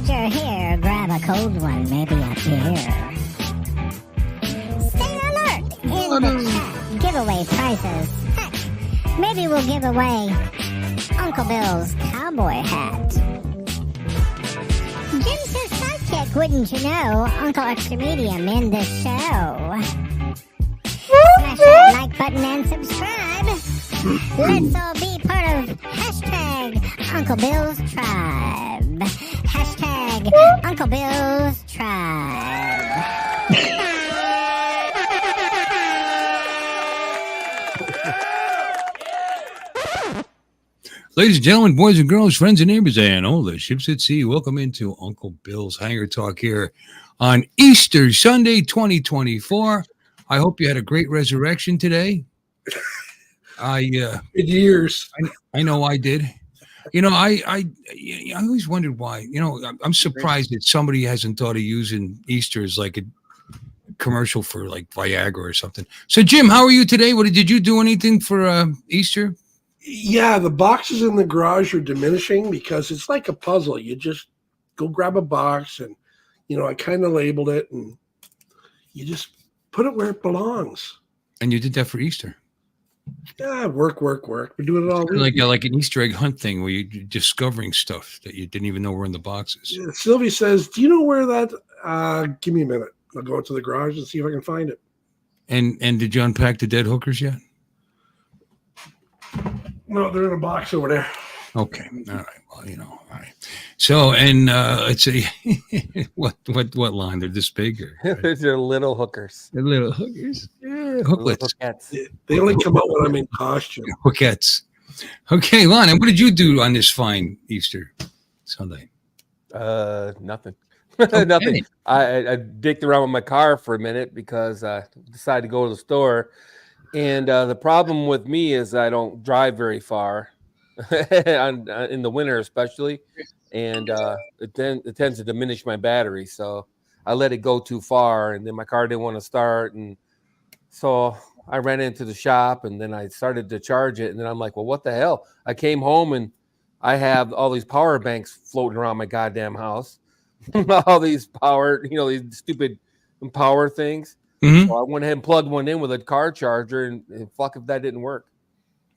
that you're here, grab a cold one, maybe a beer. Stay alert in the chat. Giveaway prizes. Heck, maybe we'll give away Uncle Bill's cowboy hat. Jim's his sidekick, wouldn't you know? Uncle Extra Medium in the show. Smash that like button and subscribe. Let's all be part of hashtag Uncle Bill's Tribe. Hashtag Uncle Bill's Tribe. Ladies and gentlemen, boys and girls, friends and neighbors, and all the ships at sea, welcome into Uncle Bill's Hangar Talk here on Easter Sunday 2024. I hope you had a great resurrection today. Good years. I know I did. You know, I always wondered why. You know, I'm surprised that somebody hasn't thought of using Easter as like a commercial for like Viagra or something. So, Jim, how are you today? Did you do anything for Easter? Yeah, the boxes in the garage are diminishing because it's like a puzzle. You just go grab a box and, you know, I kind of labeled it and you just put it where it belongs. And you did that for Easter? Yeah, work. We're doing it all week. Like an Easter egg hunt thing where you're discovering stuff that you didn't even know were in the boxes. Yeah, Sylvie says, do you know where that, give me a minute. I'll go into the garage and see if I can find it. And did you unpack the dead hookers yet? No, they're in a box over there. Okay. All right. Well, you know, all right. So, and let's see, what line? They're this big? They're little hookers. They're little hookers. Yeah, hooklets. They only come out when I'm in costume. Hookettes. Okay, Lon, and what did you do on this fine Easter Sunday? Nothing. Okay. Nothing. I dicked around with my car for a minute because I decided to go to the store. And the problem with me is I don't drive very far, in the winter especially, and it tends to diminish my battery. So I let it go too far, and then my car didn't want to start, and so I ran into the shop, and then I started to charge it, and then I'm like, well, what the hell? I came home, and I have all these power banks floating around my goddamn house, all these these stupid power things. Mm-hmm. So I went ahead and plugged one in with a car charger, and fuck if that didn't work.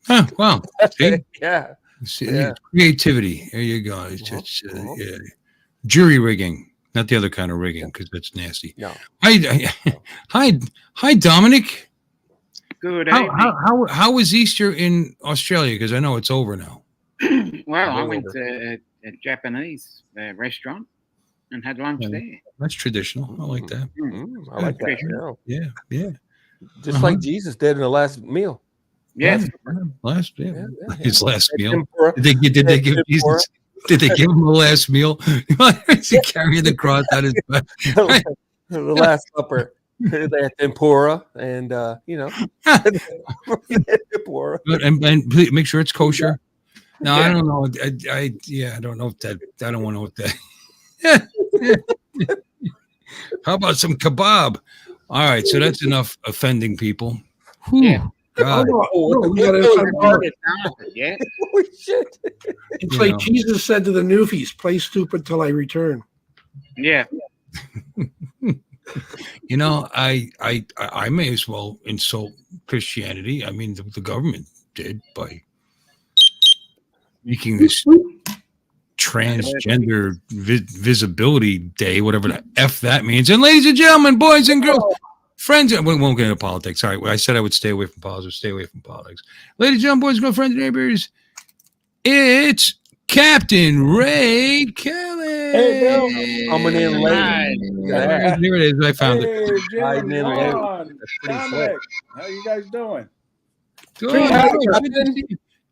Huh, wow. See? Yeah. See, creativity. There you go. It's yeah. Jury rigging, not the other kind of rigging, because that's nasty. No. Hi, Dominic. Good. How was Easter in Australia? Because I know it's over now. Well, I went to a Japanese restaurant and had lunch there. That's traditional. I like that. I like that. Yeah. Just like Jesus did in the last meal. Yes. His last meal. Tempura. Did they give Jesus? Did they give him the last meal? Is he carrying the cross out his back? The Last Supper. They had tempura and tempura. And please make sure it's kosher. No, I don't know. I don't know if that. I don't want to know what that. How about some kebab? All right, so that's enough offending people. Yeah. God. Yeah. Holy shit. It's like Jesus said to the newfies, play stupid till I return. Yeah. You know, I may as well insult Christianity. I mean, the government did by making this transgender visibility day, whatever the F that means. And ladies and gentlemen, boys and girls, friends, we won't get into politics. Sorry, I said I would stay away from politics. Stay away from politics. Ladies and gentlemen, boys and girls, friends and neighbors, it's Captain Ray Kelly. Hey, Bill. Coming in late. Here it is. I found it. Hey, Jim, John, Dominic, how you guys doing? Good.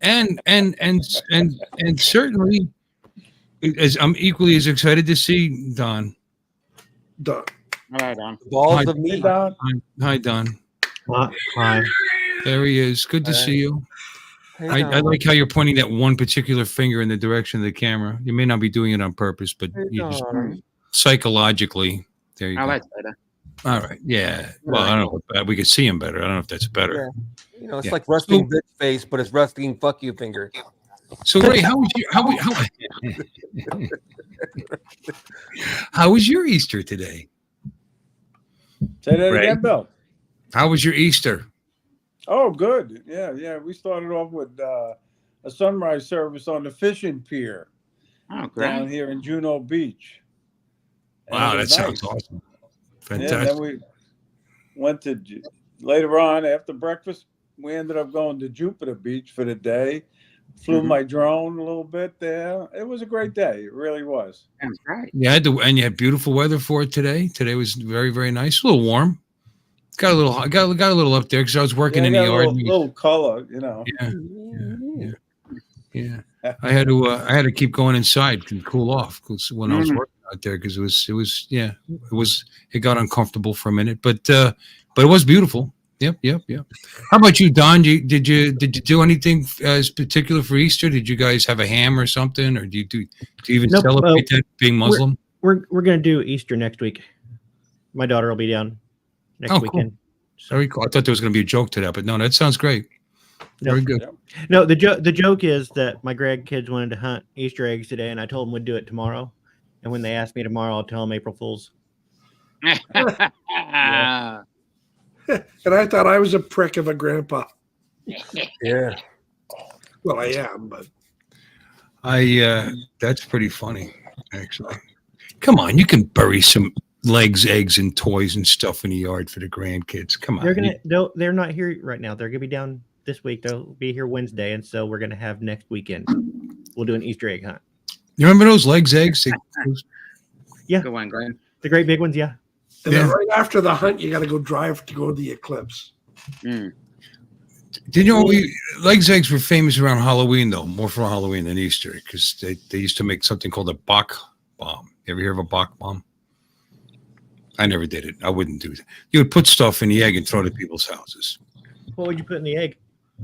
And certainly, as I'm equally as excited to see Don. Done. Hello, Don. Balls of meat. Hi, Don. Hi. There he is. Good to see you. I like how you're pointing that one particular finger in the direction of the camera. You may not be doing it on purpose, but you just psychologically. There you go. That's better. All right. Yeah. Well, I don't know. We could see him better. I don't know if that's better. Yeah. You know, it's like resting bitch face, but it's resting fuck you finger. So Ray, how would you How was your Easter today? Say that Ray? again, Bill. How was your Easter? Oh, good. Yeah. We started off with a sunrise service on the fishing pier Oh, down great. here in Juneau Beach. And Wow, it that was sounds nice. awesome. Yeah, Fantastic. then we went to later on after breakfast. We ended up going to Jupiter Beach for the day. Flew Mhm. my drone a little bit there. It was a great day. It really was. Sounds great. And you had beautiful weather for it today. Today was very, very nice. A little warm. Got a little hot. Got a little up there because I was working Yeah, in I the got a yard. little color, you know. Yeah. I had to keep going inside to cool off when I was Mhm. working out there because it got uncomfortable for a minute, but it was beautiful. Yep. How about you, Don? Did you do anything as particular for Easter? Did you guys have a ham or something, or do you even Nope, celebrate that being Muslim? We're gonna do Easter next week. My daughter will be down next Oh, cool. weekend. So Very cool. I thought there was going to be a joke to that, but no, that sounds great. Very good. Yep. no, the joke is that my grandkids wanted to hunt Easter eggs today, and I told them we'd do it tomorrow. And when they ask me tomorrow, I'll tell them April Fools. Yeah. And I thought I was a prick of a grandpa. Yeah. Well, I am, but That's pretty funny, actually. Come on, you can bury some legs, eggs, and toys and stuff in the yard for the grandkids. Come on. They're not here right now. They're gonna be down this week. They'll be here Wednesday, and so we're gonna have next weekend. We'll do an Easter egg hunt. You remember those legs, eggs? Good one, Glenn. The great big ones, yeah. and then right after the hunt, you got to go drive to go to the eclipse. Mm. Did you know legs, eggs were famous around Halloween, though, more for Halloween than Easter, because they used to make something called a Bach bomb. You ever hear of a Bach bomb? I never did it. I wouldn't do it. You would put stuff in the egg and throw it at people's houses. What would you put in the egg?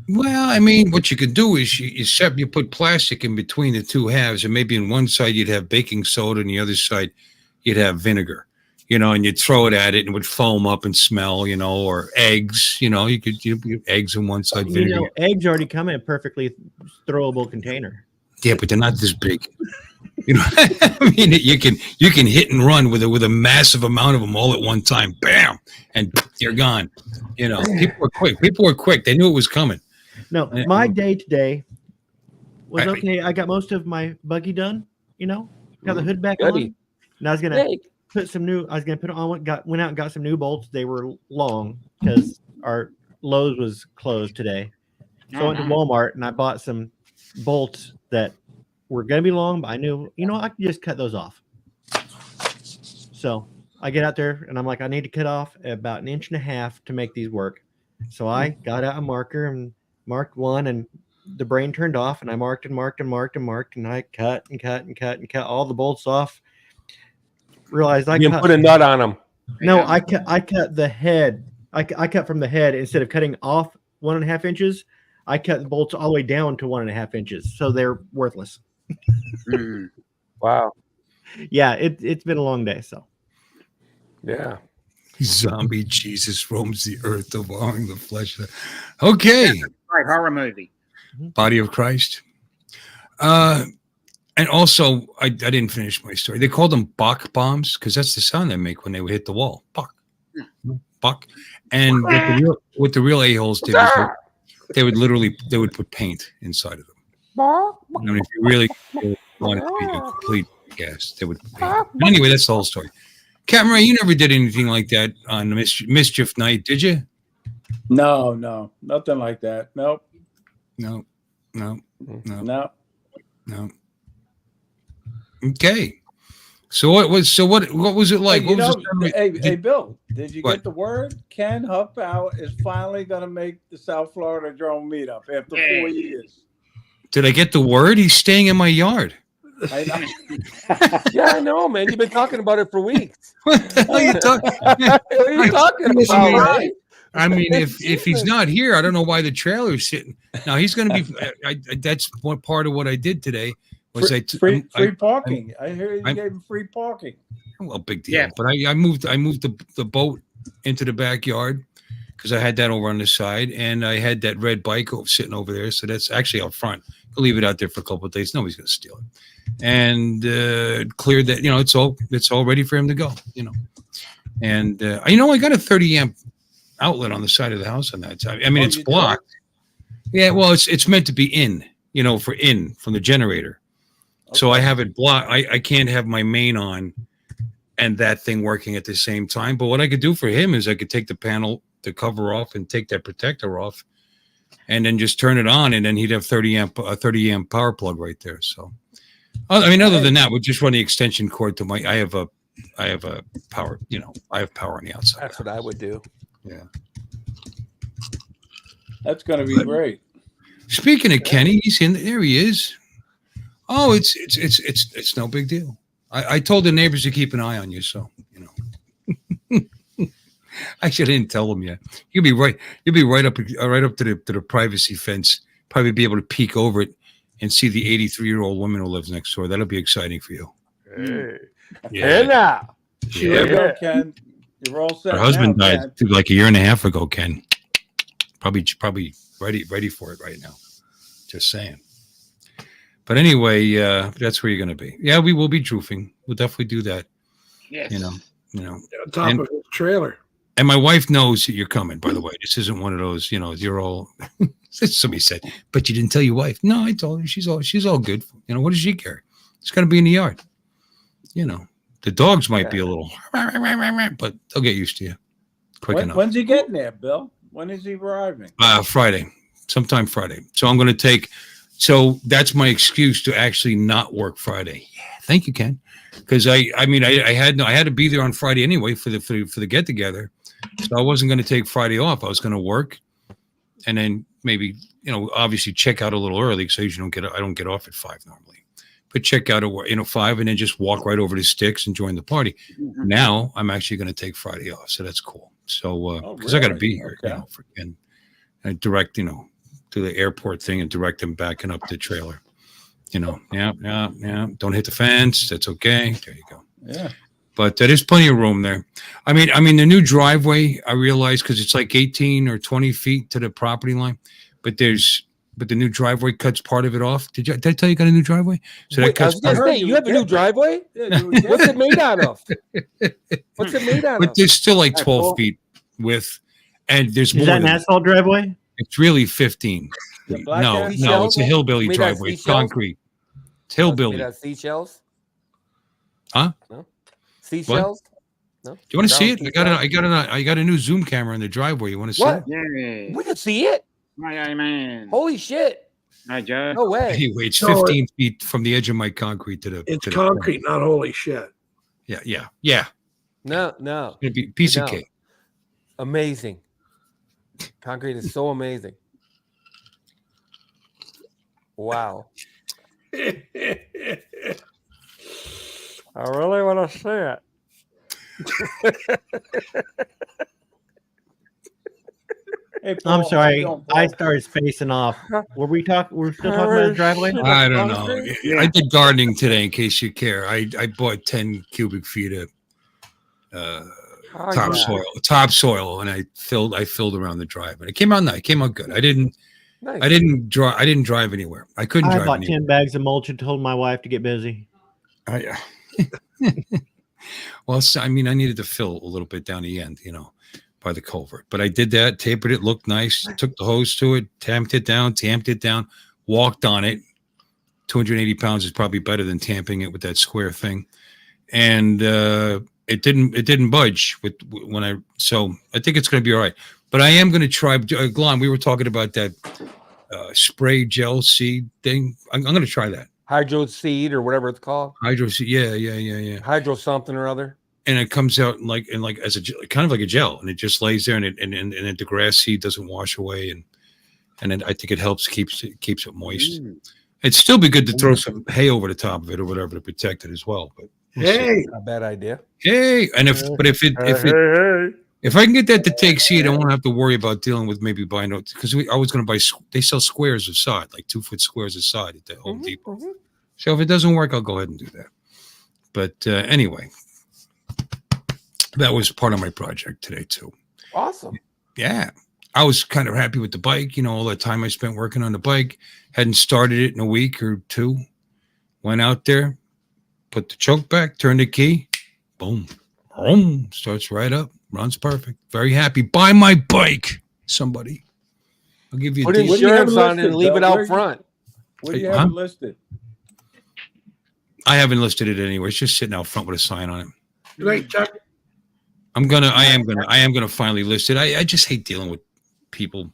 Well, I mean, what you could do is you put plastic in between the two halves, and maybe in one side you'd have baking soda, and the other side you'd have vinegar, and you'd throw it at it, and it would foam up and smell, or eggs, you could eggs on one side, vinegar. Eggs already come in a perfectly throwable container. Yeah, but they're not this big. I mean, you can hit and run with a massive amount of them all at one time. Bam, and you're gone. People were quick. They knew it was coming. No, my day today was okay. I got most of my buggy done. Got the hood back on. And I was gonna put some new. I was gonna put it on. Went out and got some new bolts. They were long because our Lowe's was closed today. So I went to Walmart and I bought some bolts that were gonna be long, but I knew I could just cut those off. So I get out there and I'm like, I need to cut off about 1.5 inches to make these work. So I got out a marker and marked one, and the brain turned off, and I marked and I cut and cut all the bolts off. Realized You can put a nut on them. No, I cut the head. I cut from the head instead of cutting off 1.5 inches. I cut the bolts all the way down to 1.5 inches, so they're worthless. Wow. Yeah, it's been a long day. So Yeah. Zombie Jesus roams the earth, devouring the flesh. Okay. Right, horror movie. Body of Christ. And also, I didn't finish my story. They called them Bach bombs because that's the sound they make when they would hit the wall. Bach. Bach. And what the real a-holes did was they would put paint inside of them. I mean, if you really wanted to be a complete gas, they would put paint. But anyway, that's the whole story. Captain Ray, you never did anything like that on Mischief Night, did you? No, nothing like that. Nope. No. No. Okay. So what was it like? Hey, Bill, did you What? get the word? Ken Huppow is finally going to make the South Florida Drone Meetup after 4 years. Did I get the word? He's staying in my yard. I know. Yeah, I know, man. You've been talking about it for weeks. What the hell are you talking? What are you talking about, right? I mean, if he's not here, I don't know why the trailer's sitting. Now he's going to be. That's one part of what I did today. Was free parking? I hear you gave him free parking. Well, big deal. Yeah. But I moved the boat into the backyard because I had that over on the side, and I had that red bike sitting over there. So that's actually out front. I'll leave it out there for a couple of days. Nobody's going to steal it. And cleared that, it's all ready for him to go, And I got a 30 amp outlet on the side of the house on that side. I mean, it's blocked. Yeah, well, it's meant to be in, from the generator. Okay. So I have it blocked. I can't have my main on and that thing working at the same time. But what I could do for him is I could take the cover off and take that protector off, and then just turn it on, and then he'd have 30 amp power plug right there. So, I mean, other than that, we'll just run the extension cord to I have a power, I have power on the outside. That's what I would do. Yeah. That's going to be great. Speaking of Kenny, he's in there. He is. Oh, it's no big deal. I told the neighbors to keep an eye on you, so Actually, I didn't tell them yet. You'll be right up to the privacy fence. Probably be able to peek over it and see the 83-year-old woman who lives next door. That'll be exciting for you. Hey, yeah. now. Yeah. Ken, you're all set. Her husband now, died like a year and a half ago, Ken. Probably ready for it right now. Just saying. But anyway, that's where you're going to be. Yeah, we will be droofing. We'll definitely do that. Yes. On top of his trailer. And my wife knows that you're coming, by the way. This isn't one of those, you're all somebody said, but you didn't tell your wife. No, I told her. She's all good. What does she care? It's gonna be in the yard. The dogs might be a little but they'll get used to you quick enough. When's he getting there, Bill? When is he arriving? Friday. Sometime Friday. So I'm gonna so that's my excuse to actually not work Friday. Yeah, thank you, Ken. Because I had to be there on Friday anyway for the get together, so I wasn't going to take Friday off. I was going to work, and then maybe obviously check out a little early because I don't get off at 5 normally, but check out at 5 and then just walk right over to Sticks and join the party. Mm-hmm. Now I'm actually going to take Friday off, so that's cool. So because I got to be here, and direct to the airport thing and direct them backing up the trailer. Yeah. Don't hit the fence. That's okay. There you go. Yeah. But there's plenty of room there. I mean, the new driveway, I realize, because it's like 18 or 20 feet to the property line, but the new driveway cuts part of it off. Did I tell you got a new driveway? So that cuts part. You have a new driveway? What's it made out of? What's it made out of? But there's still like 12 feet width, and there's more. Is that an asphalt driveway? It's really 15. No, it's a hillbilly driveway. It's concrete. It's hillbilly. Made out of seashells? Huh? No. Seashells? No. Do you want to see it? I got a new zoom camera in the driveway. You want to see it? Yeah. We can see it. My man. Holy shit. Hi, Joe. No way. Anyway, it's 15 feet from the edge of my concrete to the. It's concrete, not holy shit. Yeah. No. It'd be a piece of cake. Amazing. Concrete is so amazing. Wow. I really want to see it. Hey, Paul, I'm sorry. I started spacing off. We're still talking about the driveway? I don't know. I did gardening today, in case you care. I bought 10 cubic feet of topsoil, and I filled around the drive, and it came out nice. It came out good. I didn't drive anywhere. I couldn't drive. I bought 10 bags of mulch and told my wife to get busy. Well, I needed to fill a little bit down the end, by the culvert. But I did that, tapered it, looked nice, took the hose to it, tamped it down, walked on it. 280 pounds is probably better than tamping it with that square thing. And it didn't budge so I think it's going to be all right. But I am going to try. Glon, we were talking about that spray gel seed thing. I'm going to try that. Hydro seed or whatever it's called. Hydro seed. Yeah. Hydro something or other. And it comes out as a kind of like a gel, and it just lays there, and the grass seed doesn't wash away, and then I think it helps keeps it moist. It'd still be good to throw some hay over the top of it or whatever to protect it as well. But hey, not a bad idea. Hey, and if I can get that to take seed, I won't have to worry about dealing with maybe buying it, because I was going to buy. They sell squares of sod, like 2-foot squares of sod at the Home Depot. Mm-hmm. So if it doesn't work, I'll go ahead and do that. But anyway, that was part of my project today too. Awesome. yeah, I was kind of happy with the bike. You know, all the time I spent working on the bike. Hadn't started it in a week or two. Went out there, put the choke back, turned the key, boom, boom, starts right up, runs perfect. Very happy. Buy my bike, somebody. I'll give you put a deal. insurance on it and leave it out front. What do you have it listed? I haven't listed it anywhere. It's just sitting out front with a sign on it. Good night, Chuck. I am gonna finally list it. I just hate dealing with people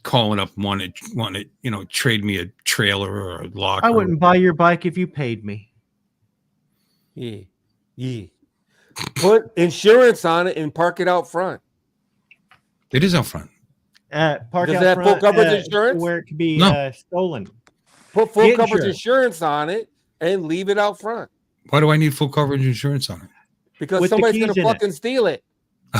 calling up wanting to trade me a trailer or a locker. I wouldn't buy your bike if you paid me. Yeah. Put insurance on it and park it out front. It is out front. Park Does out that front, full coverage insurance? where it could be stolen. Put full Get coverage insurance on it and leave it out front. Why do I need full coverage insurance on it? Because With the somebody's keys gonna in it. fucking steal it.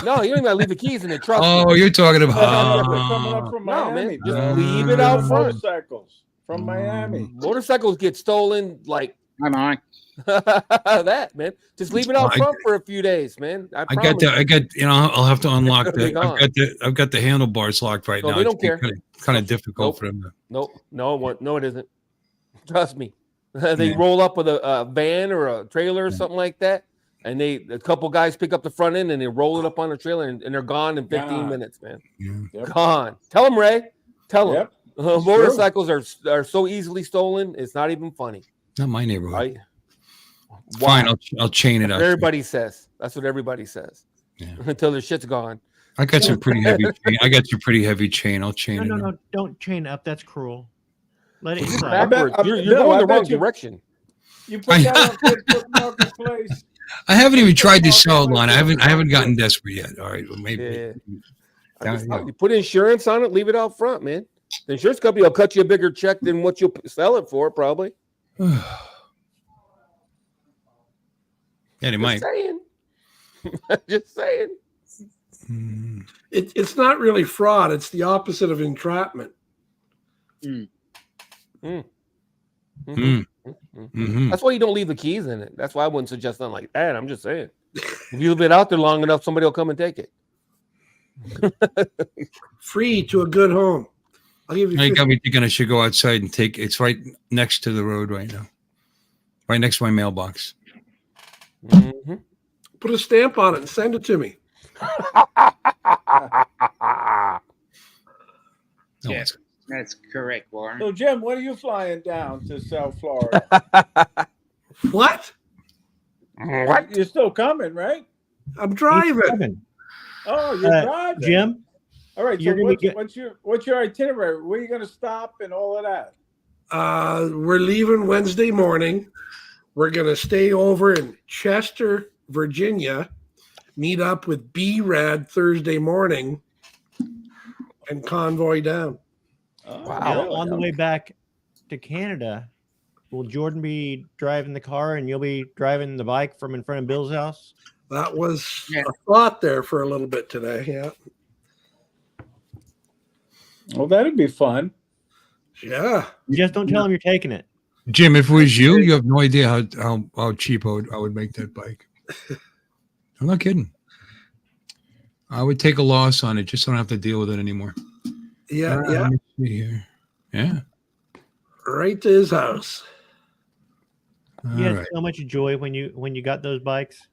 No, you don't even leave the keys in the truck. Oh, you're talking Coming about. up from No, Miami. man, just leave it out front. Motorcycles from Miami. Motorcycles get stolen like Hi, Mike. that, man. Just leave it out front for a few days, man. I got I'll have to unlock It'll be that. gone. I've got the handlebars locked right No, now. they don't It's care. Kind of difficult Nope. for them to. No, it isn't. Trust me. They roll up with a van or a trailer or something like that, and a couple guys pick up the front end and they roll it up on the trailer and they're gone in 15 minutes, man. Yeah. Yep. Gone. Tell them, Ray. Tell them. Yep. Motorcycles are so easily stolen. It's not even funny. Not my neighborhood. Right? Fine, I'll chain it up. Everybody says. That's what everybody says. Yeah. Until their shit's gone. I got some pretty heavy chain. I got your pretty heavy chain. I'll chain it. No, up. don't chain up. That's cruel. Let it slide. Backwards. You're Bill, going I the bet wrong you- direction. You put that on Facebook Marketplace. I haven't even tried to sell it line. I haven't gotten desperate yet. All right, well maybe. Yeah. You put insurance on it, leave it out front, man. The insurance company will cut you a bigger check than what you'll sell it for, probably. Yeah, they might. Saying. Just saying. Mm. It's not really fraud. It's the opposite of entrapment. Mm-hmm. That's why you don't leave the keys in it. That's why I wouldn't suggest something like that. I'm just saying. If you leave it out there long enough, somebody will come and take it. Free to a good home. I'll give you. You got me thinking I should go outside and take. It's right next to the road right now. Right next to my mailbox. Mm-hmm. Put a stamp on it and send it to me. No, Yeah. That's correct, Warren. So, Jim, when are you flying down to South Florida? What? What? You're still coming, right? I'm driving. Oh, you're driving. Jim, All right. So you're gonna what's your itinerary? Where are you going to stop and all of that? We're leaving Wednesday morning. We're going to stay over in Chester, Virginia, meet up with B-Rad Thursday morning, and convoy down. Oh, Wow. really? on the way back to Canada, will Jordan be driving the car and you'll be driving the bike from in front of Bill's house? That was a thought there for a little bit today. Yeah. Well, that'd be fun. Yeah. You just don't tell him you're taking it. Jim, if it was you, you have no idea how cheap I would make that bike. I'm not kidding. I would take a loss on it just so I don't have to deal with it anymore. Yeah. Let me see here. Yeah. Right to his house. You All had right. so much joy when you got those bikes.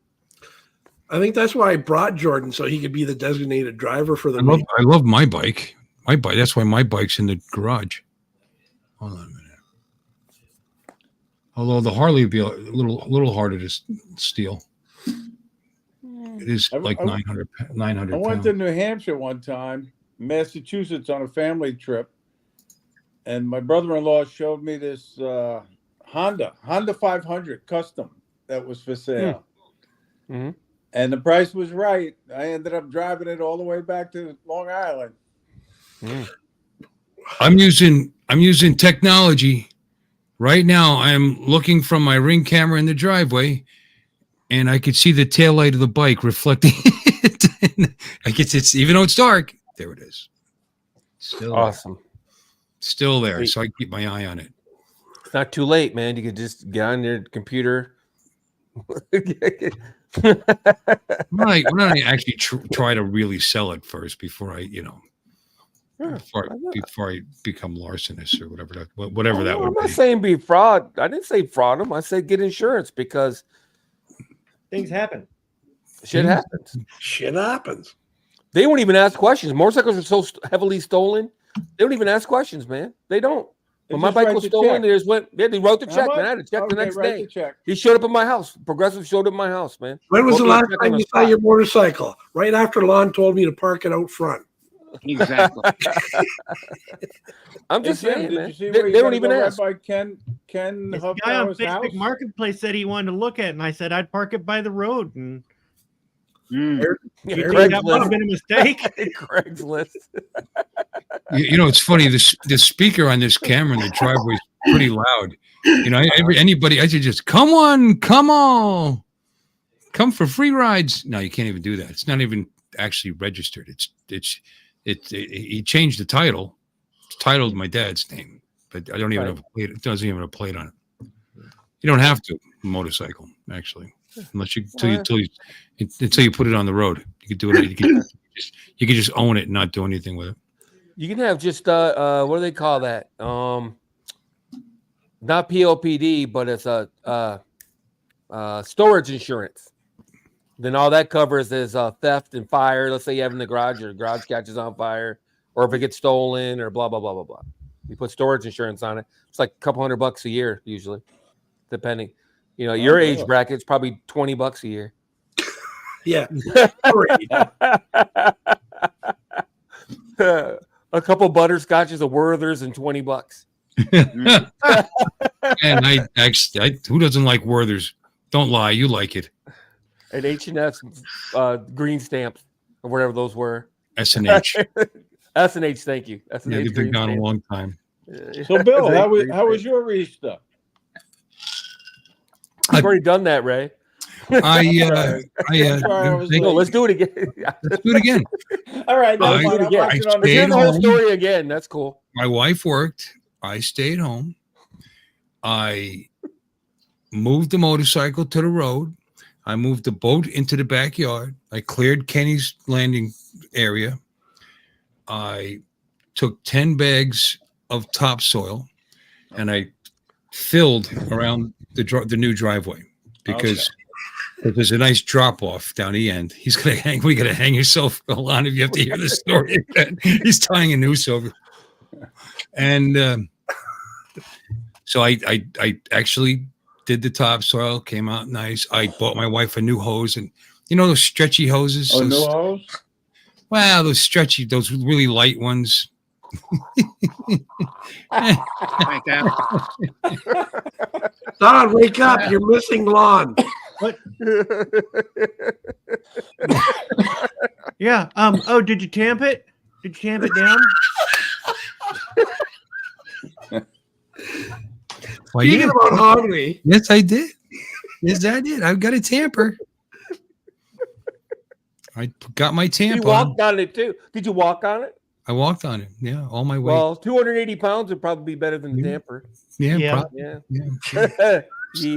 I think that's why I brought Jordan, so he could be the designated driver for the meet. I love my bike. My bike. That's why my bike's in the garage. Hold on a minute. Although the Harley would be a little harder to steal. It is like 900 I went pounds. to New Hampshire one time, Massachusetts, on a family trip, and my brother-in-law showed me this Honda 500 custom that was for sale. Mm-hmm. And the price was right. I ended up driving it all the way back to Long Island. I'm using technology. Right now, I'm looking from my Ring camera in the driveway, and I could see the taillight of the bike reflecting it. I guess it's, even though it's dark, there it is. Still Awesome. Still there, so I keep my eye on it. It's not too late, man. You could just get on your computer, Why don't I actually try to really sell it first before I, before I become larcenous or whatever that would be. I'm not saying be fraud. I didn't say fraud them. I said get insurance because things happen. Shit happens. Shit happens. They won't even ask questions. Motorcycles are so heavily stolen. They don't even ask questions, man. They don't. When my bike was stolen, they just went. They wrote the check, man. I had to check the next day. He showed up at my house. Progressive showed up at my house, man. When was the last time you saw your motorcycle? Right after Lon told me to park it out front. Exactly. I'm just saying, man. They don't even ask. By Ken This guy on Facebook Marketplace said he wanted to look at it, and I said I'd park it by the road. And that might have been a mistake. Craigslist. It's funny. The speaker on this camera in the driveway is pretty loud. Anybody, I should just come on, come for free rides. No, you can't even do that. It's not even actually registered. He changed the title. It's titled my dad's name, but I don't even have a plate. It doesn't even have a plate on it. You don't have to motorcycle actually, unless until you put it on the road. You could do it. You could just own it and not do anything with it. You can have just what do they call that? Not POPD, but it's a storage insurance. Then all that covers is theft and fire. Let's say you have in the garage, or the garage catches on fire, or if it gets stolen, or blah blah blah blah blah. You put storage insurance on it. It's like a couple $100 a year usually, depending. Your age bracket, it's probably $20 a year. Yeah. A couple butterscotches, a Werther's, and $20. And I who doesn't like Werther's? Don't lie, you like it. And H&S green stamps or whatever those were. S&H. S&H, thank you. S&H, they've been gone a long time. So, Bill, how was your Easter? I've already done that, Ray. Let's do it again. Let's do it again. All right. I stayed home. Story again. That's cool. My wife worked. I stayed home. I moved the motorcycle to the road. I moved the boat into the backyard. I cleared Kenny's landing area. I took 10 bags of topsoil and I filled around the new driveway because there's a nice drop off down the end. He's gonna hang. We gotta hang yourself on if you have to hear the story again. He's tying a noose over, and so I actually did the topsoil. Came out nice. I bought my wife a new hose, and those stretchy hoses. Oh, new hose. Wow, those really light ones. Don, wake up! You're missing Lon. What? Yeah. Oh, did you tamp it? Did you tamp it down? Speaking about Harley. Yes, I did. Yes, I did. I've got a tamper. I got my tamper. You walked on it too. Did you walk on it? I walked on it. Yeah, all my weight. Well, 280 pounds would probably be better than the tamper. Yeah. Yeah.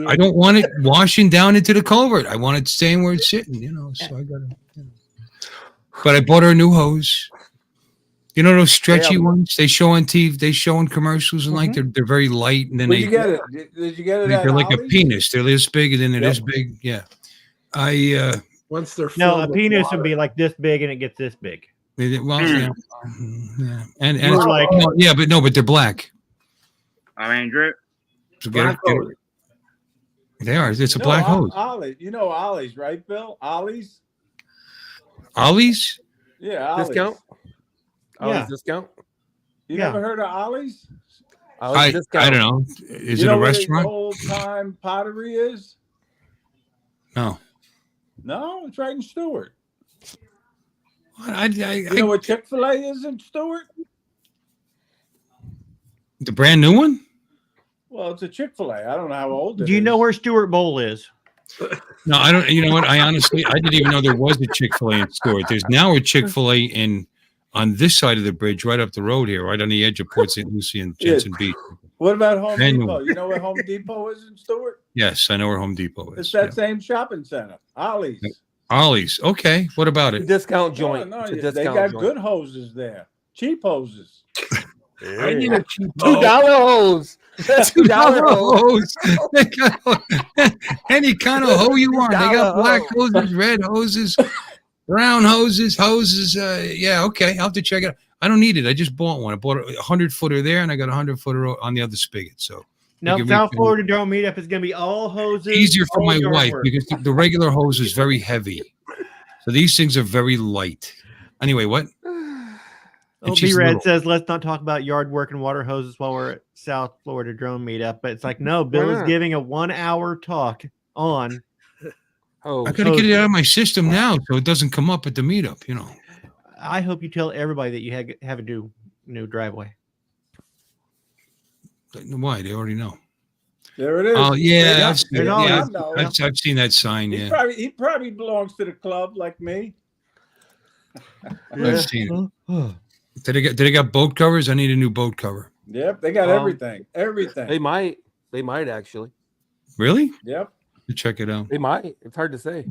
I don't want it washing down into the culvert. I want it staying where it's sitting, so I got it. But I bought her a new hose. Those stretchy ones they show on TV, they show in commercials, and they're very light. And then Did you get it? Did you get it? They're like a penis. They're this big, and then they're this big. Yeah. Once they're a penis would be like this big, and it gets this big. Well, yeah. And it's like but they're black. Andrew. So they are. It's a black hose. Ollie, Ollie's, right, Bill? Ollie's. Ollie's? Yeah, Ollie's. Discount. Ollie's discount. You never heard of Ollie's? I don't know. Is it a restaurant? The old time pottery is? No. No, it's right in Stewart. What? You know what Chick-fil-A is in Stewart? The brand new one? Well, it's a Chick-fil-A. I don't know how old it is. Do you know where Stewart Bowl is? No, I don't. You know what? I didn't even know there was a Chick-fil-A in Stewart. There's now a Chick-fil-A on this side of the bridge, right up the road here, right on the edge of Port St. Lucie and Jensen Beach. What about Home Manual. Depot? You know where Home Depot is in Stewart? Yes, I know where Home Depot is. It's that same shopping center. Ollie's. Ollie's. Okay. What about it? Discount joint. No, It's a they discount got joint. good hoses there. Cheap hoses. I need a cheap $2 hose. $2 hose. hose. Any kind of hoe you want. They got black hoses, red hoses, brown hoses. Yeah, okay. I'll have to check it out. I don't need it. I just bought one. I bought a 100-footer there, and I got a 100-footer on the other spigot. So no, South Florida Drone Meetup is going to be all hoses. Easier for my yard wife work. because the regular hose is very heavy. So these things are very light. Anyway, what? And she's B-Red little. says, let's not talk about yard work and water hoses while we're at South Florida Drone Meetup. But it's like, no, Bill is giving a 1-hour talk on. I got to get it out of my system now so it doesn't come up at the meetup, you know. I hope you tell everybody that you have a new driveway. Why? They already know. There it is. Oh, yeah. I've seen that sign, yeah. He probably belongs to the club like me. I've seen it. Did they got boat covers? I need a new boat cover. Yep, they got everything. Everything. They might actually. Really? Yep. Check it out. They might. It's hard to say.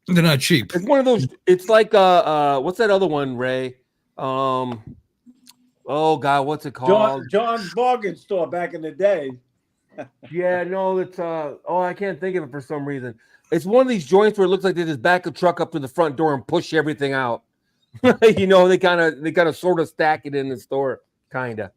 They're not cheap. It's one of those. It's like what's that other one, Ray? Oh God, what's it called? John's bargain store back in the day. Yeah, no, it's I can't think of it for some reason. It's one of these joints where it looks like they just back a truck up to the front door and push everything out. You know, they kind of sort of stack it in the store, kind of.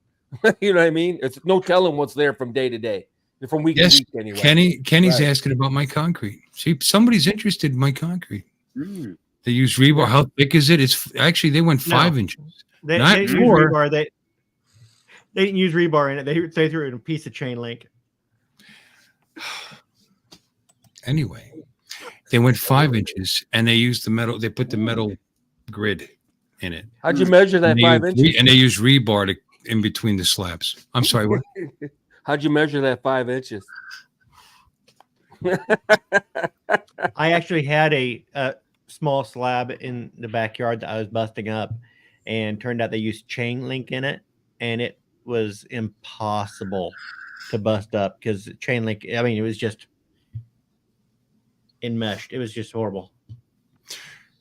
You know what I mean? It's no telling what's there from day to day, from week to week anyway. Kenny's asking about my concrete. See, somebody's interested in my concrete. They use rebar. How thick is it? It's actually they went 5 inches. They didn't use rebar. They didn't use rebar in it. They threw it in a piece of chain link. Anyway, they went 5 inches and they used the metal. They put the metal grid in it. How'd you measure that 5 inches? And they used rebar in between the slabs. I'm sorry. What? How'd you measure that 5 inches? I actually had a small slab in the backyard that I was busting up, and turned out they used chain link in it, and it was impossible to bust up because chain link. I mean, it was just enmeshed. It was just horrible.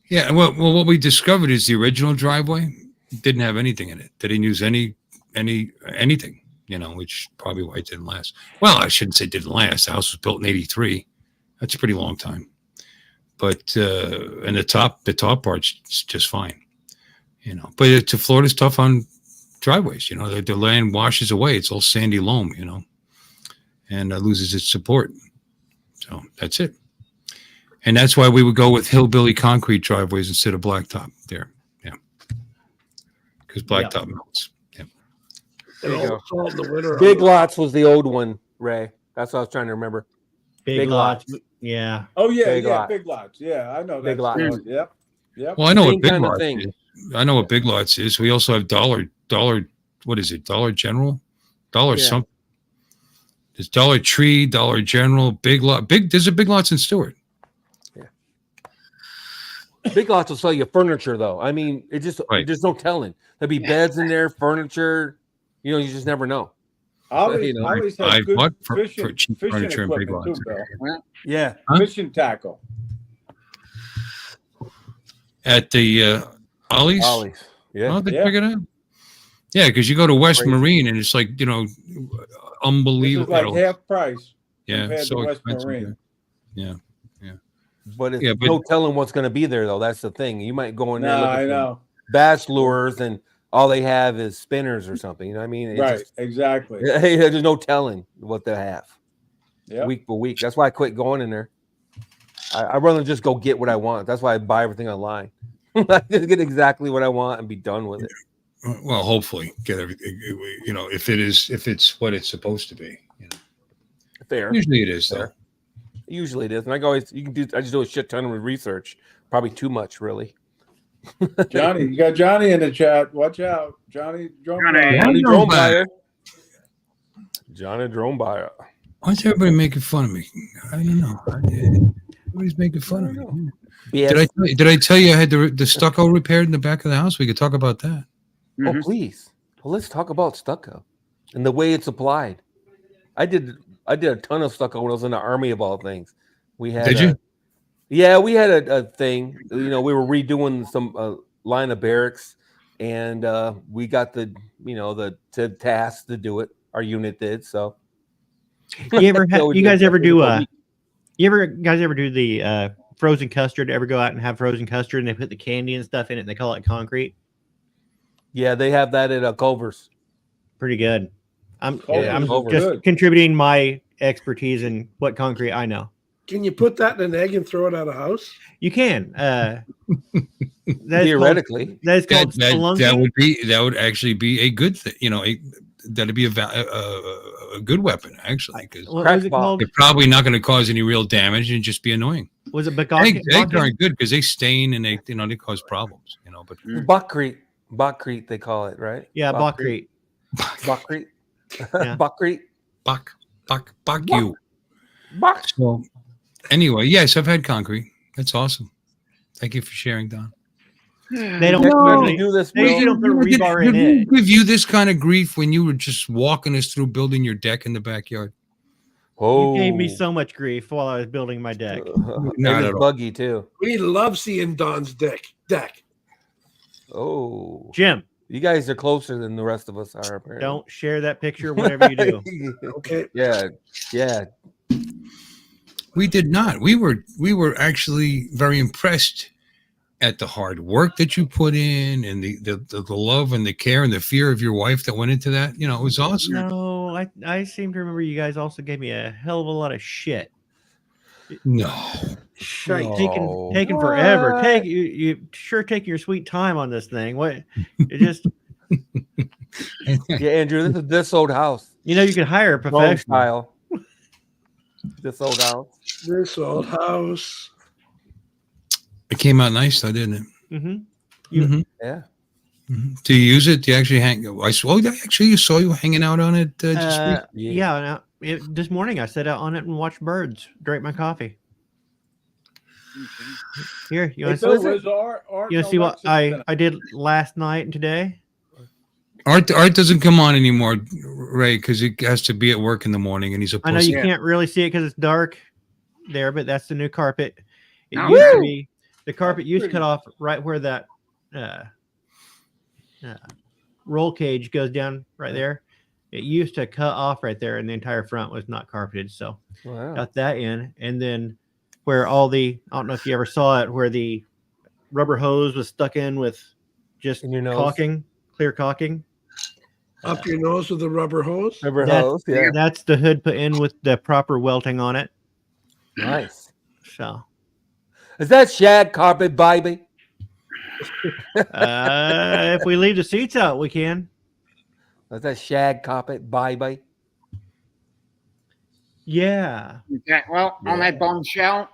Yeah. Well, what we discovered is the original driveway didn't have anything in it. They didn't use anything. You know, which probably why it didn't last. Well, I shouldn't say didn't last. The house was built in '83. That's a pretty long time. But and the top part's just fine. You know, but Florida's tough on driveways. You know, the land washes away. It's all sandy loam. You know, and loses its support. So that's it. And that's why we would go with hillbilly concrete driveways instead of blacktop there. Yeah, because blacktop melts. There you go. Big Lots was the old one, Ray. That's what I was trying to remember. Big Lots. Yeah. Oh yeah, Big Lots. Yeah, I know that. Big Lots. Yep. Well, I know what Big Lots is. I know what Big Lots is. We also have Dollar. What is it? Dollar General. Something. There's Dollar Tree, Dollar General, Big Lot. There's a Big Lots in Stewart. Yeah. Big Lots will sell you furniture, though. I mean, there's no telling. There'll be beds in there, furniture. You know, you just never know. I bought for cheap furniture in Big Lots. Yeah. Fishing tackle. At the Ollie's? Yeah. Oh, check it out. Yeah, because you go to West Marine and it's like, you know, unbelievable. This is like half price. Yeah, so West expensive. Marine. Yeah. But it's no telling what's going to be there, though. That's the thing. You might go in there looking for bass lures and all they have is spinners or something. You know what I mean? Exactly. There's no telling what they have. Yep. Week for week. That's why I quit going in there. I'd rather just go get what I want. That's why I buy everything online. I just get exactly what I want and be done with it. Well, hopefully get everything, you know, if it's what it's supposed to be. You know. Fair. Usually it is, though. Usually it is. And I just do a shit ton of research. Probably too much, really. Johnny, you got Johnny in the chat. Watch out. Johnny Drone Buyer. Johnny Drone Buyer. Why is everybody making fun of me? I don't know. Everybody's making fun of me. Yes. Did I tell you I had the stucco repaired in the back of the house? We could talk about that. Oh, please. Well, let's talk about stucco and the way it's applied. I did a ton of stucco when I was in the army of all things. We had Did you? Yeah, we had a thing. We were redoing some line of barracks, and we got the task to do it. Our unit did. So You ever you guys ever do guys ever do the frozen custard? Ever go out and have frozen custard and they put the candy and stuff in it and they call it concrete? Yeah, they have that at Culver's. Pretty good. I'm Culver's just good. contributing my expertise in what concrete I know. Can you put that in an egg and throw it out of house? You can. Theoretically, that's called spelunking. That would actually be a good thing. That'd be a good weapon actually, because What was it called? they're probably not going to cause any real damage and just be annoying. Was it Eggs aren't good because they stain and they cause problems. But Buckcrete they call it, right? Yeah, Buckcrete. Buckcrete. Yeah. Buckcrete. Buck you. Buck. So anyway, yes, I've had concrete. That's awesome. Thank you for sharing, Don. They don't usually do this. They usually don't put rebar in it. Give you this kind of grief when you were just walking us through building your deck in the backyard. You gave me so much grief while I was building my deck. Not at all. Buggy too. We love seeing Don's deck. Oh, Jim, you guys are closer than the rest of us are. Apparently. Don't share that picture, whatever you do. Okay. Yeah. We did not. We were actually very impressed at the hard work that you put in and the love and the care and the fear of your wife that went into that. It was awesome. No, I seem to remember you guys also gave me a hell of a lot of shit. No. Taking forever. You sure taking your sweet time on this thing. What? It just. Yeah, Andrew, this is this old house. You can hire a professional. This old house. This old house. It came out nice, though, didn't it? Mm-hmm. Yeah. Mm-hmm. Do you use it? Do you actually hang? I saw you hanging out on it. This morning I sat out on it and watched birds. Drank my coffee. Here, you want to see what I did last night and today? Art doesn't come on anymore, Ray, because he has to be at work in the morning, and he's a pussy. I know you can't really see it because it's dark there, but that's the new carpet. It used to be the carpet used to cut off right where that roll cage goes down right there. It used to cut off right there, and the entire front was not carpeted. So got that in, and then where I don't know if you ever saw it, where the rubber hose was stuck in with just clear caulking. Up your nose with the rubber hose? That's the hood put in with the proper welting on it. Nice. So. Is that shag carpet, baby? If we leave the seats out, we can. Is that shag carpet, baby? Yeah. Okay. Well, on that bombshell,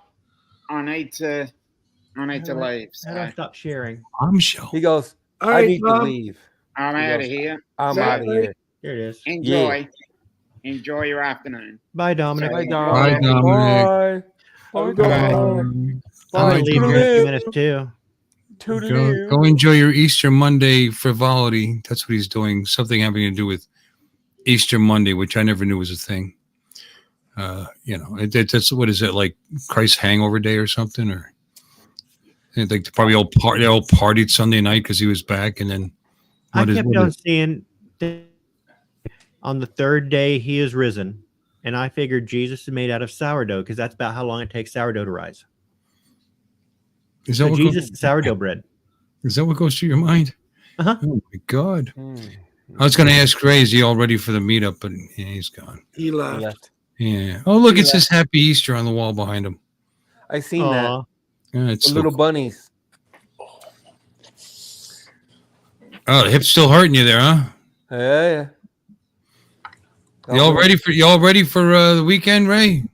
I need to leave. So. How do I stop sharing? Bombshell. He goes, I need to leave. I'm out of here. I'm out of here. Here it is. Enjoy your afternoon. Bye, Dominic. Bye, Dominic. I'm going to leave here in a few minutes, too. Go enjoy your Easter Monday frivolity. That's what he's doing. Something having to do with Easter Monday, which I never knew was a thing. That's what is it, like Christ's Hangover Day or something? Or like probably all partied Sunday night because he was back, and then I kept on seeing on the third day he is risen, and I figured Jesus is made out of sourdough because that's about how long it takes sourdough to rise. Is that Jesus sourdough bread? Is that what goes through your mind? Uh-huh. Oh my God! I was going to ask Ray, is he all ready for the meetup? But he's gone. He left. Yeah. Oh, look, it says Happy Easter on the wall behind him. I seen that. Yeah, it's the little bunnies. Oh, the hip's still hurting you there, huh? Yeah. Y'all ready for the weekend, Ray?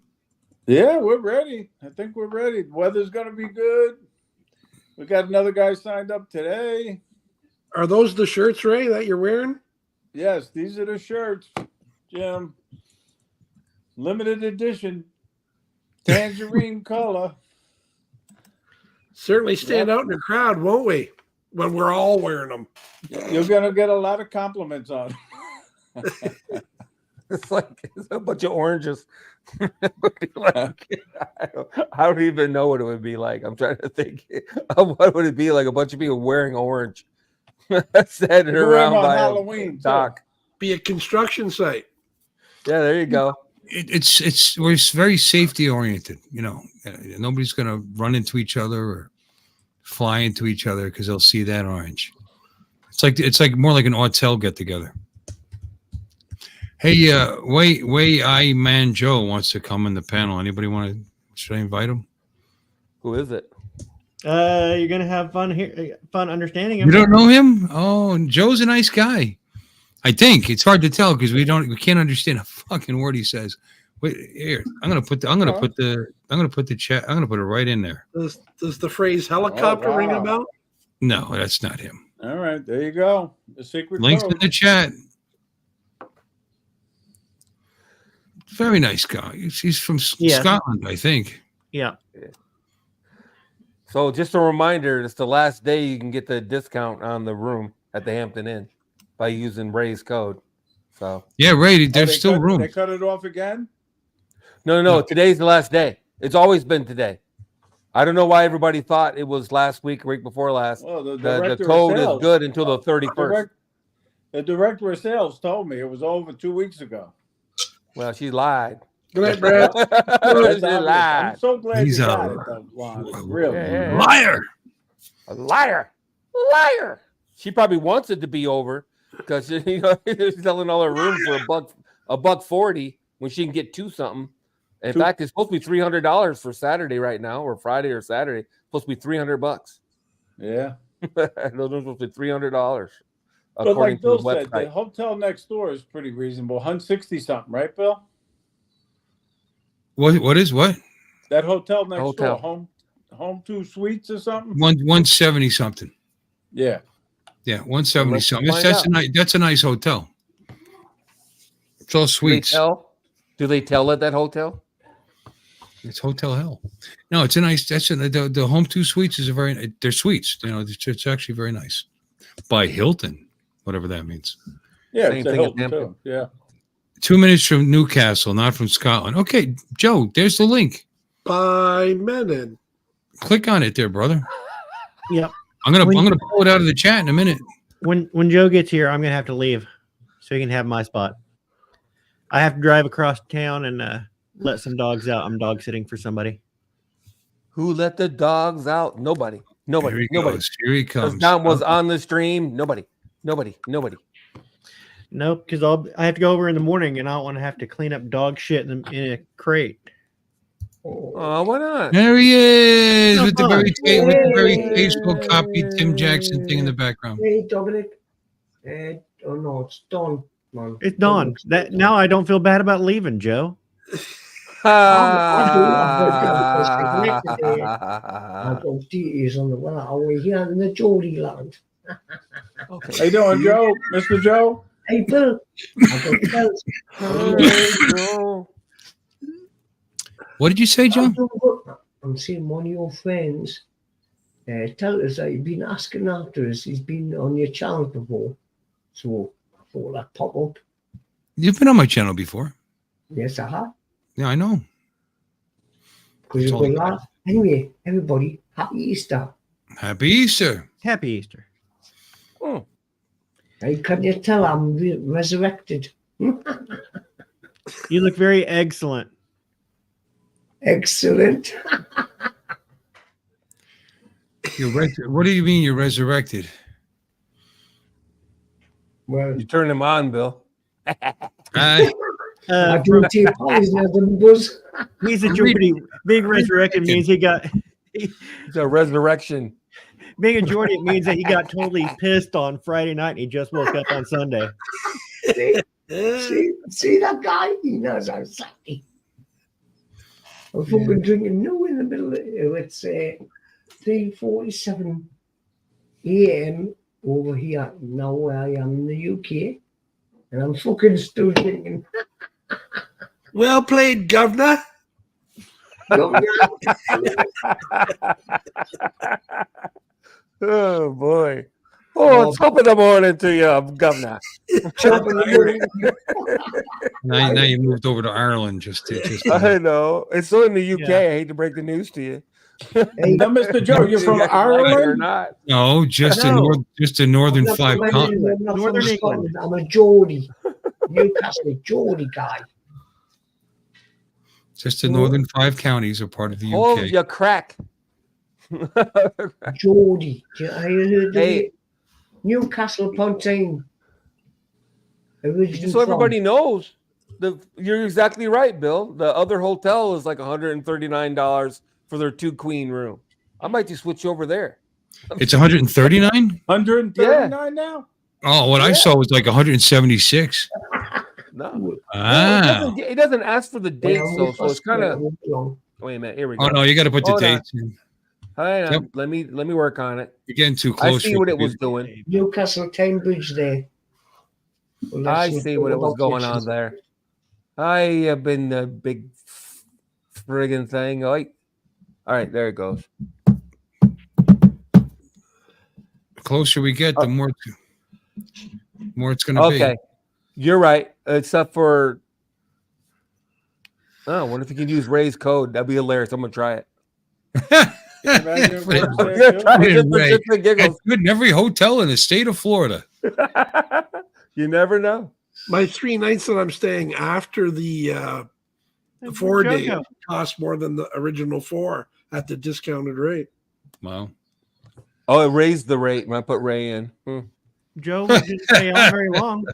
Yeah, we're ready. I think we're ready. The weather's gonna be good. We got another guy signed up today. Are those the shirts, Ray, that you're wearing? Yes, these are the shirts, Jim. Limited edition, tangerine color. Certainly stand out in the crowd, won't we? When we're all wearing them. You're gonna get a lot of compliments on them. It's like it's a bunch of oranges. I don't even know what it would be like. I'm trying to think of what would it be like. A bunch of people wearing orange, standing around by Halloween dock. Be a construction site. Yeah, there you go. We're very safety oriented. Nobody's gonna run into each other or fly into each other because they'll see that orange. It's like more like an hotel get together. Hey, Way Man Joe wants to come in the panel. Anybody want to? Should I invite him? Who is it? You're gonna have fun here, fun understanding him. You don't know him? Oh, Joe's a nice guy. I think it's hard to tell because we can't understand a fucking word he says. Wait, here, I'm gonna put the chat. I'm gonna put it right in there. Does the phrase helicopter ring a bell? No, that's not him. All right, there you go. The secret Links code. in the chat. Very nice guy. He's from Scotland, I think. Yeah. So just a reminder, it's the last day you can get the discount on the room at the Hampton Inn by using Ray's code. So yeah, Ray, there's still room. They cut it off again? No. Today's the last day. It's always been today. I don't know why everybody thought it was last week, week before last. Well, the code is good until the 31st. The director of sales told me it was over 2 weeks ago. Well, she lied. Good night, Brad. She lied. I'm so glad He's you a got it, though, Lon. Really. Liar. A liar. She probably wants it to be over because she's selling all her room for $140 when she can get $2 In fact, it's supposed to be $300 for Saturday right now, or Friday or Saturday. It's supposed to be $300. Yeah. Those are supposed to be $300. But like Bill said, the hotel next door is pretty reasonable. 160 something, right, Bill? What is what? That hotel next door, home 2 suites or something? 170 something. Yeah. Yeah, 170 something. That's a nice hotel. It's all suites. Do they tell at that hotel? It's hotel hell. No, it's a nice. The home 2 suites is they're suites. It's actually very nice. By Hilton, whatever that means. Yeah, it's a Hilton too. Yeah. 2 minutes from Newcastle, not from Scotland. Okay, Joe, there's the link. By Menon. Click on it there, brother. Yep. I'm gonna pull it out of the chat in a minute. When Joe gets here, I'm gonna have to leave so he can have my spot. I have to drive across town and let some dogs out. I'm dog sitting for somebody. Who let the dogs out? Nobody. Here he comes. Don was on the stream. Nobody. Nope, because I have to go over in the morning and I don't want to have to clean up dog shit in a crate. Oh, why not? There he is with the very tasteful copy Tim Jackson thing in the background. Hey, Dominic. Oh no, it's Don, man. It's Dawn. Now I don't feel bad about leaving, Joe. I've got duties on the way. We're here in the Geordie land. Okay. How you doing, Joe? Mr. Joe? Hey, Bill. What did you say, Joe? I'm seeing one of your friends tell us that you've been asking after us. He's been on your channel before. So I thought I'd pop up. You've been on my channel before. Yes, I have. Yeah, I know. Anyway, everybody, happy Easter. Happy Easter. Happy Easter. Oh. Hey, can you tell I'm resurrected? You look very excellent. Excellent. What do you mean you're resurrected? Well, You turn him on, Bill. I don't take poison as a buzz. He's a Geordie. Being resurrected means It's a resurrection. being a Geordie, it means that he got totally pissed on Friday night and he just woke up on Sunday. See that guy? He knows I'm sorry. I'm fucking drinking in the middle of it's 3:47 a.m. over here now where I am in the UK, and I'm fucking still drinking. Well played, Governor. Oh boy. Oh, top of the morning to you, Governor. Now you moved over to Ireland just I know. It's still in the UK. I hate to break the news to you. Now, Mr. Joe, you're from Ireland or not? No, just the northern five counties. Northern England. I'm a Geordie. Newcastle, Geordie guy. Just the northern five counties are part of the UK. Oh, you crack. Geordie. Have you heard of it? Newcastle upon Tyne. Just so everybody knows, you're exactly right, Bill. The other hotel is like $139 for their 2-queen room. I might just switch over there. It's 139? 139 now? Oh, what I saw was like 176. No. Ah. It doesn't ask for the dates, though, so it's kind of... Wait a minute. Here we go. Oh, no, you got to put the dates in. Hang on. Yep. Let me work on it. You're getting too close. I see what it was doing. Newcastle Cambridge there. Well, I see what it was going on there. I have been a big friggin' thing. All right, there it goes. The closer we get, the more it's going to be. Okay, you're right. Except for, I wonder if you can use Ray's code. That'd be hilarious. I'm gonna try it. That's good in every hotel in the state of Florida. You never know. My 3 nights that I'm staying after the 4 day cost more than the original 4 at the discounted rate. Wow. Oh, it raised the rate when I put Ray in. Joe didn't stay on very long.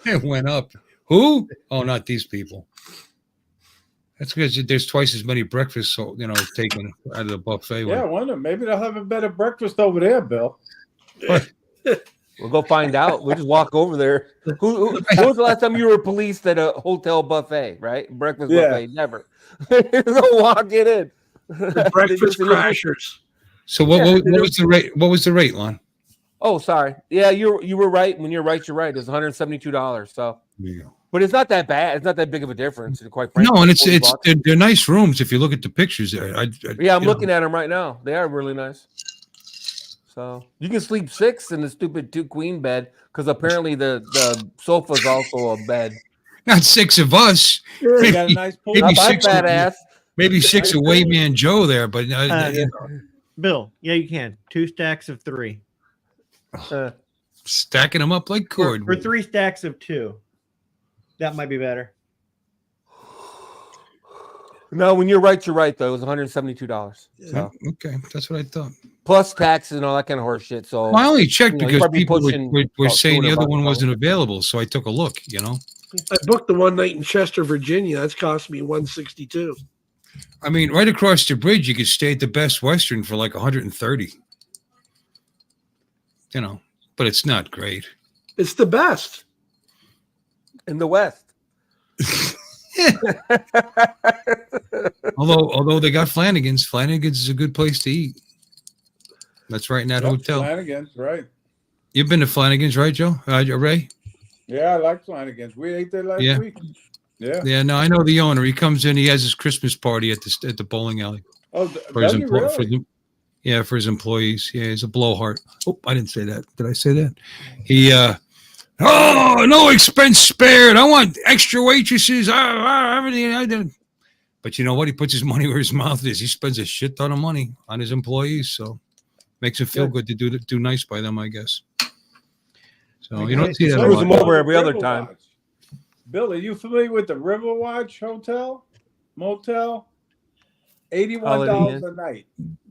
It went up. Who? Oh, not these people. That's because there's twice as many breakfasts, taken out of the buffet. Yeah, I wonder. Maybe they'll have a better breakfast over there, Bill. We'll go find out. We'll just walk over there. When was the last time you were policed at a hotel buffet, right? Breakfast buffet? Never. Go walk it in. The breakfast crashers. So what was the rate? What was the rate, Lon? Oh, sorry. Yeah, you were right. When you're right, you're right. It's $172. So, but it's not that bad. It's not that big of a difference, quite frankly. No, and they're nice rooms if you look at the pictures there. I'm looking at them right now. They are really nice. So you can sleep 6 in the stupid 2-queen bed because apparently the sofa's also a bed. Not 6 of us. Sure, maybe, got a nice pool. Maybe six fat ass. Maybe 6 of Wayman Joe there, but Bill, yeah, you can 2 stacks of 3. Stacking them up like cord. For 3 stacks of 2. That might be better. No, when you're right, though. It was $172. So. Okay, that's what I thought. Plus taxes and all that kind of horse shit. So I only checked because people were saying the other one wasn't available, so I took a look. I booked the one night in Chester, Virginia. That's cost me $162. I mean, right across the bridge, you could stay at the Best Western for like $130. But it's not great. It's the best in the West. although they got Flanagan's. Flanagan's is a good place to eat. That's right in that hotel. Flanagan's, right? You've been to Flanagan's, right, Joe? Ray? Yeah, I like Flanagan's. We ate there last week. Yeah. Yeah, no, I know the owner. He comes in, he has his Christmas party at the bowling alley. Oh, for his for his employees. Yeah, he's a blowhard. Oh, I didn't say that. Did I say that? He no expense spared. I want extra waitresses. Everything I did. But you know what? He puts his money where his mouth is. He spends a shit ton of money on his employees, so makes it feel good to do nice by them, I guess. So you don't see that. Screws them over every other time. Bill, are you familiar with the Riverwatch Hotel Motel? $81 a night.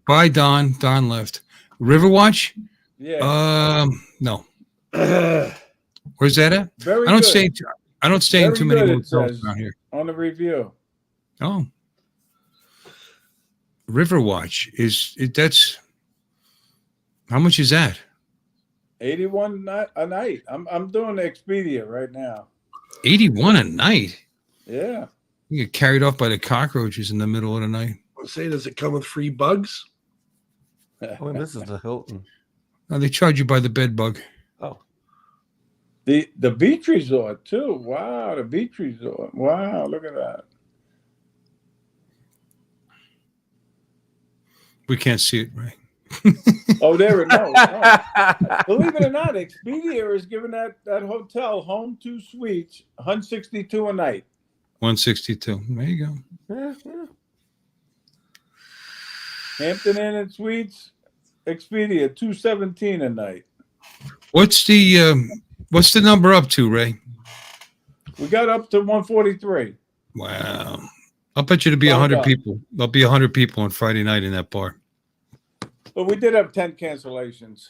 Bye, Don. Don left. Riverwatch? Yeah. No. Where's that at? Very I don't good. stay in too many hotels around here. On the review. Oh. Riverwatch that's how much is that? 81 a night. I'm doing the Expedia right now. 81 a night. Yeah. You get carried off by the cockroaches in the middle of the night. Does it come with free bugs? Oh, this is the Hilton. No, they charge you by the bed bug. Oh. The beach resort too. Wow, the beach resort. Wow, look at that. We can't see it, right? Oh, there it no. Believe it or not, Expedia is giving that hotel home 2 suites, $162 a night. 162. There you go. Yeah. Hampton Inn and Suites, Expedia, $217 a night. What's the number up to, Ray? We got up to 143. Wow. I'll bet you to be 100 people. There'll be 100 people on Friday night in that bar. But we did have 10 cancellations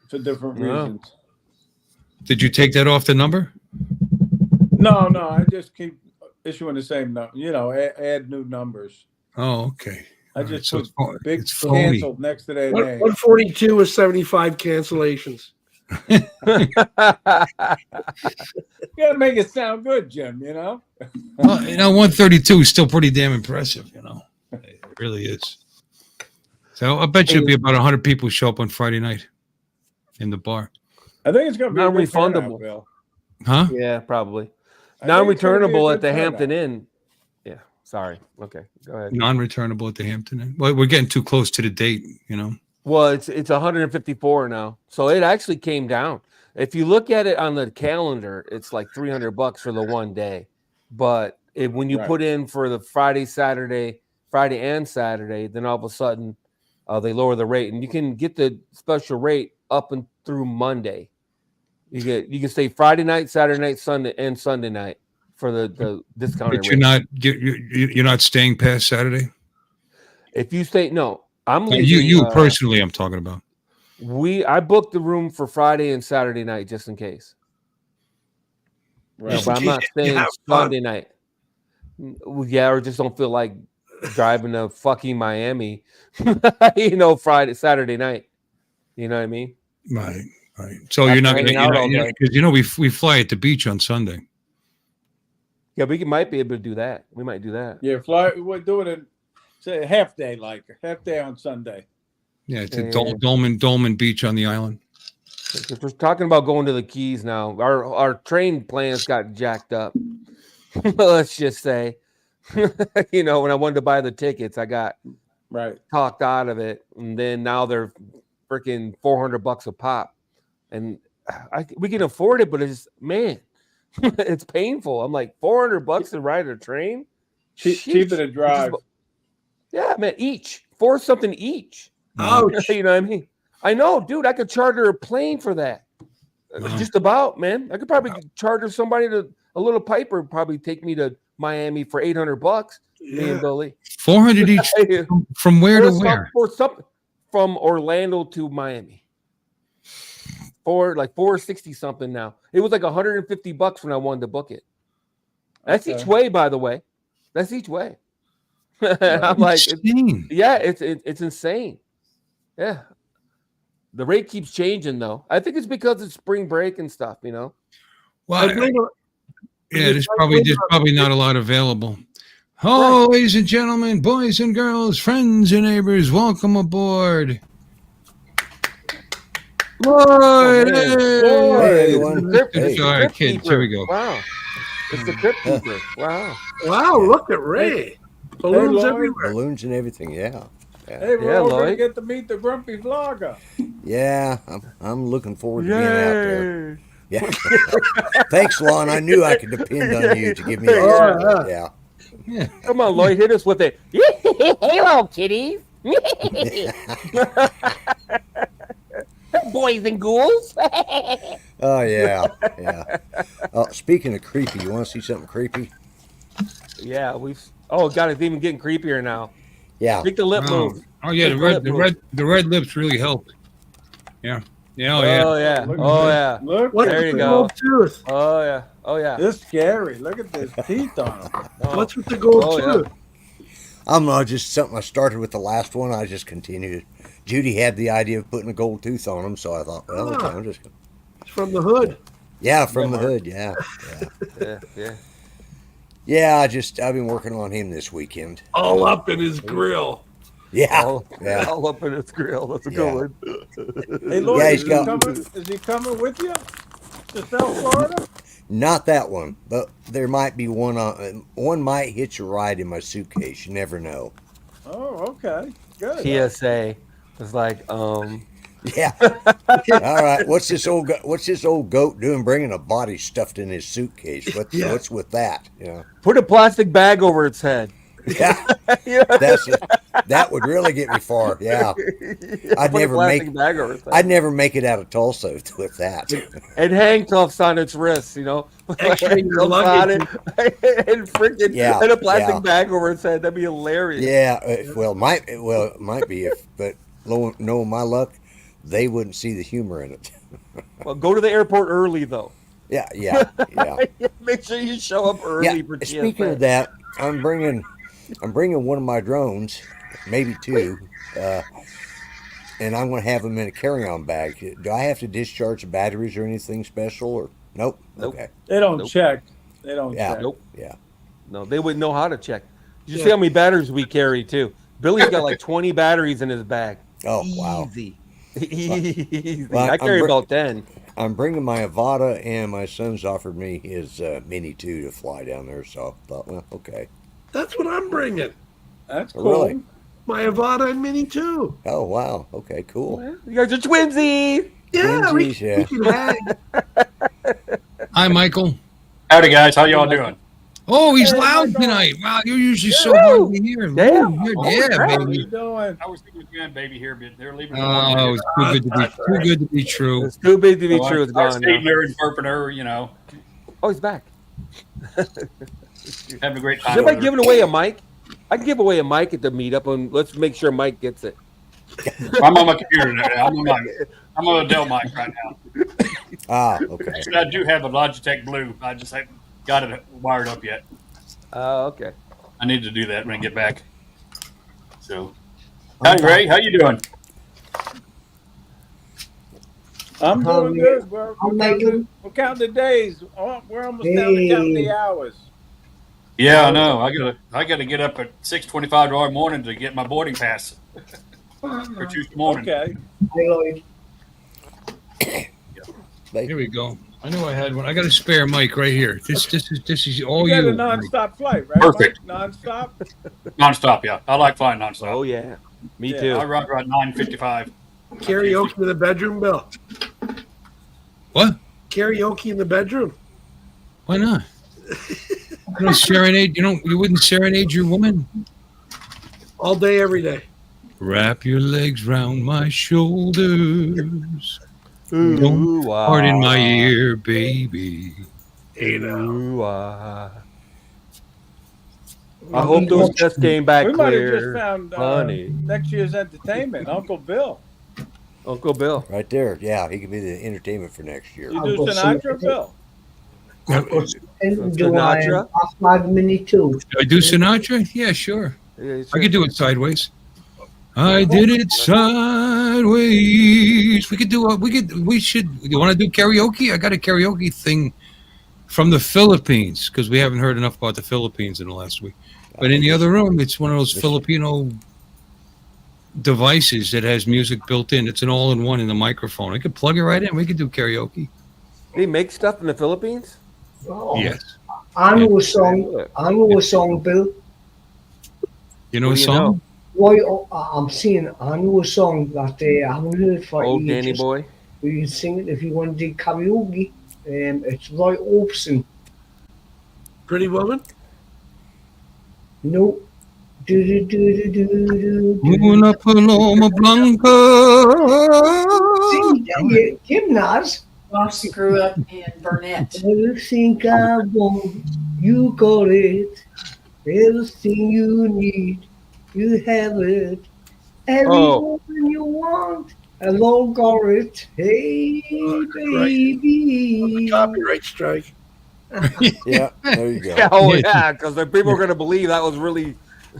for different reasons. Did you take that off the number? No, I just keep issuing the same number. You know, add new numbers. Oh, okay. I just right, so put big it's canceled next to their name. 142 with 75 cancellations. You gotta make it sound good, Jim, you know? Well, 132 is still pretty damn impressive, you know. It really is. So I bet you it'll be about 100 people show up on Friday night in the bar. I think it's gonna be non-refundable. Bill. Huh? Yeah, probably. Non-returnable at the Hampton Inn. Yeah, sorry. Okay, go ahead. Non-returnable at the Hampton Inn. Well, we're getting too close to the date, you know. Well, it's 154 now, so it actually came down. If you look at it on the calendar, it's like $300 for the one day, but when you put in for the Friday and Saturday, then all of a sudden they lower the rate, and you can get the special rate up and through Monday. You can stay Friday night, Saturday night, Sunday, and Sunday night for the discounted But rate. you're not staying past Saturday. If you stay, no. I'm leaving, you personally, I'm talking about. I booked the room for Friday and Saturday night just in case. Right. But I'm not staying Sunday night. Yeah, or just don't feel like driving to fucking Miami, Saturday night. You know what I mean? Right. So you're not going to, because we fly at the beach on Sunday. Yeah, we might be able to do that. We might do that. Yeah, we'll do it in say a half day on Sunday. Yeah, it's a Dolman Beach on the island. If we're talking about going to the Keys now, our train plans got jacked up. Let's just say, when I wanted to buy the tickets, I got talked out of it, and then now they're freaking $400 a pop, and we can afford it, but it's it's painful. I'm like $400 to ride a train, cheaper to drive. Yeah, man, for something each. Oh, you know what I mean? I know, dude. I could charter a plane for that. Just about, man. I could probably charter somebody a little Piper. Probably take me to Miami for $800. Me and Billy. 400 each. From where to where? From Orlando to Miami. For like 460 something now. It was like $150 when I wanted to book it. That's each way, by the way. That's each way. I'm like, it's insane. Yeah, the rate keeps changing though. I think it's because it's spring break and stuff, Well, there's probably not a lot available. Hello, ladies and gentlemen, boys and girls, friends and neighbors, welcome aboard. Lloyd, hey everyone. All right, kids, here we go. Wow, it's the Crypt Keeper. Wow, look at Ray. Balloons everywhere. Balloons and everything, yeah. Hey, we're all going to get to meet the grumpy vlogger. Yeah, I'm looking forward to being out there. Yeah. Thanks, Lon. I knew I could depend on you to give me a yeah. Come on, Lloyd, hit us with it. Hello, kitties. Boys and ghouls. Oh, yeah. Speaking of creepy, you want to see something creepy? Yeah, God, it's even getting creepier now. Yeah. Make the lip move. Oh yeah, the red lips really helped. Yeah. Oh yeah. Look, there you go. Tooth? Oh yeah. This is scary. Look at this teeth on him. What's with the gold tooth? I'm just something I started with the last one. I just continued. Judy had the idea of putting a gold tooth on him, so I thought, well, okay, I'm just. It's from the hood. Yeah, from the hood. Yeah. Yeah, I've been working on him this weekend. All up in his grill. Yeah. All up in his grill. That's a good one. Hey, Lloyd, is he coming with you to South Florida? Not that one, but there might be one. One might hitch a ride in my suitcase. You never know. Oh, okay. Good. PSA. It's like, Yeah. All right. What's this old goat doing, bringing a body stuffed in his suitcase? What's with that? put a plastic bag over its head. Yeah. That would really get me far. Yeah. I'd Put a never plastic bag over its head. I'd never make it out of Tulsa with that. And handcuffs on its wrists, Extra in your Handcuffs on luggage. it, and freaking Yeah, and a plastic yeah. bag over its head. That'd be hilarious. Yeah. It might be but knowing my luck, they wouldn't see the humor in it. Well, go to the airport early though. Yeah. Make sure you show up early for Speaking TSA. of that, I'm bringing one of my drones, maybe two, and I'm going to have them in a carry-on bag. Do I have to discharge the batteries or anything special? Or nope. Okay. They don't check. They don't Yeah. check. Nope. Yeah. No, they wouldn't know how to check. You see how many batteries we carry too? Billy's got like 20 batteries in his bag. Oh wow. Easy. Easy. Well, I carry about 10. I'm bringing my Avata, and my son's offered me his Mini 2 to fly down there. So I thought, well, okay. That's what I'm bringing. That's Oh, cool. really? My Avata and Mini too. Oh wow. Okay. Cool. You guys are twinsies. Yeah, we Twinsies, can hang. Hi, Michael. Howdy, guys. How y'all doing? Oh, he's Hey, loud Michael. tonight. Wow, you're usually so hard to hear. Damn. Ooh, Oh, yeah, crap. How baby. you doing? I was thinking with grandbaby here, but they're leaving. Oh, it's too good to be true. It's too big to be So true. It's I was gone feeding now. her and burping her, Oh, he's back. having a great Is time. anybody over giving away a mic? I can give away a mic at the meetup, and let's make sure Mike gets it. there. I'm on my computer now. I'm on a Dell mic right now. Ah. Okay. Actually, I do have a Logitech Blue. I just haven't got it wired up yet. Oh, okay. I need to do that when I get back. So, howdy, Ray. How you doing? I'm doing good. We're Michael. counting the days. We're almost down to counting the hours. Yeah, I know. I gotta get up at 6:25 tomorrow morning to get my boarding pass for Tuesday morning. Okay. Hey, Lloyd. Here we go. I knew I had one. I got a spare mic right here. This is all You got you. a non-stop flight, right? Perfect. Mike? Non-stop. Nonstop, yeah. I like flying nonstop. Oh, yeah. Me Yeah, too. I ride around 9:55. Karaoke in the bedroom, Bill. What? Karaoke in the bedroom. Why not? You don't serenade. You wouldn't serenade your woman. All day, every day. Wrap your legs round my shoulders. Ooh, Don't ah. fart in my ear, baby. Ooh, ah. I hope those tests came back We might have just clear. found Honey. next year's entertainment. Uncle Bill. Uncle Bill. Right there. Yeah, he could be the entertainment for next year. You do Sinatra, Bill? And do I Sinatra? off 5 minute too? I do Sinatra? Yeah, sure. Yeah, I could do it sideways. I did it sideways. We could do. We should. You want to do karaoke? I got a karaoke thing from the Philippines because we haven't heard enough about the Philippines in the last week. But in the other room, it's one of those Filipino devices that has music built in. It's an all-in-one in the microphone. I could plug it right in. We could do karaoke. They make stuff in the Philippines? Oh, Yes. I know a song. I know a song, Bill. You know What a do you song? Why? I'm saying I know a song that I haven't heard for Old ages. Danny Boy. You can sing it if you want to do karaoke. It's Roy Orbison. Pretty woman. No. Do do do do do do. Una paloma blanca. Sing that, Gymnast. Ross grew up in Burnett. Everything I want, you got it. Everything you need, you have it. Everyone you want, I've all got it. Hey, baby. Copyright strike. Yeah, there you go. Yeah, oh, yeah, because the people are going to believe that was really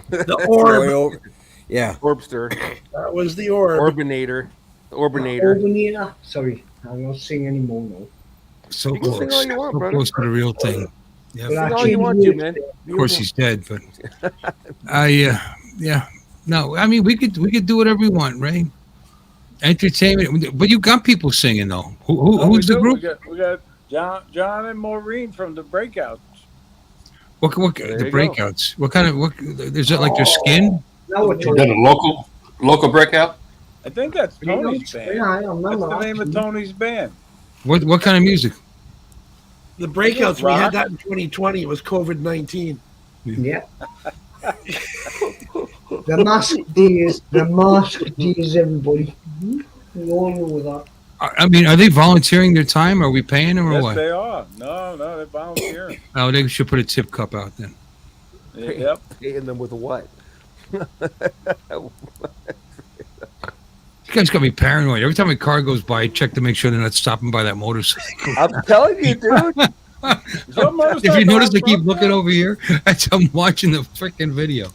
The orb. Yeah. Orbster. That was the orb. Orbinator. Orbinator. Orbinator. Sorry, I'm not singing anymore now. So You can sing close. all you want, So brother. close to the real thing. Yeah. But Sing all you want to, man. Of course, he's dead, but yeah. No, I mean we could do whatever we want, right? Entertainment, but you got people singing though. Who's the group? We got John and Maureen from the Breakouts. What There the you go. breakouts? What kind of is it like their skin? Now we're Is that a local breakout? I think that's Tony's band. Yeah, I What's remember. the name of Tony's band? What kind of music? The breakouts, we rock. had that in 2020. It was COVID-19. Yeah. The mask days, everybody. We all know that. I mean, are they volunteering their time? Are we paying them or Yes, what? they are. No, they're volunteering. Oh, they should put a tip cup out then. Yep. Paying them with what? You guys got me paranoid. Every time a car goes by, I check to make sure they're not stopping by that motorcycle. I'm telling you, dude. If you notice, I keep looking over here as I'm watching the freaking video.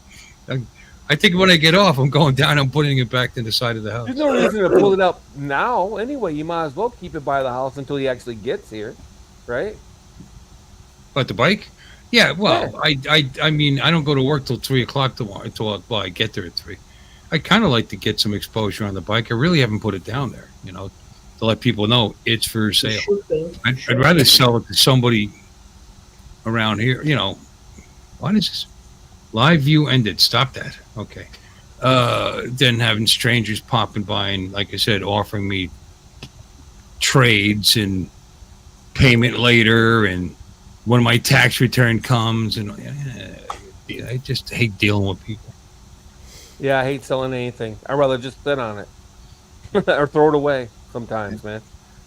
I think when I get off, I'm going down. I'm putting it back to the side of the house. There's no reason to pull it up now. Anyway, you might as well keep it by the house until he actually gets here, right? But the bike? Yeah. Well, yeah. I mean, I don't go to work till 3 o'clock tomorrow. Until I get there at 3. I kind of like to get some exposure on the bike. I really haven't put it down there, to let people know it's for sale. I'd rather sell it to somebody around here. What is this? Live view ended. Stop that. Okay. Then having strangers popping by and, like I said, offering me trades and payment later, and when my tax return comes, and I just hate dealing with people. Yeah, I hate selling anything. I'd rather just sit on it or throw it away sometimes, man.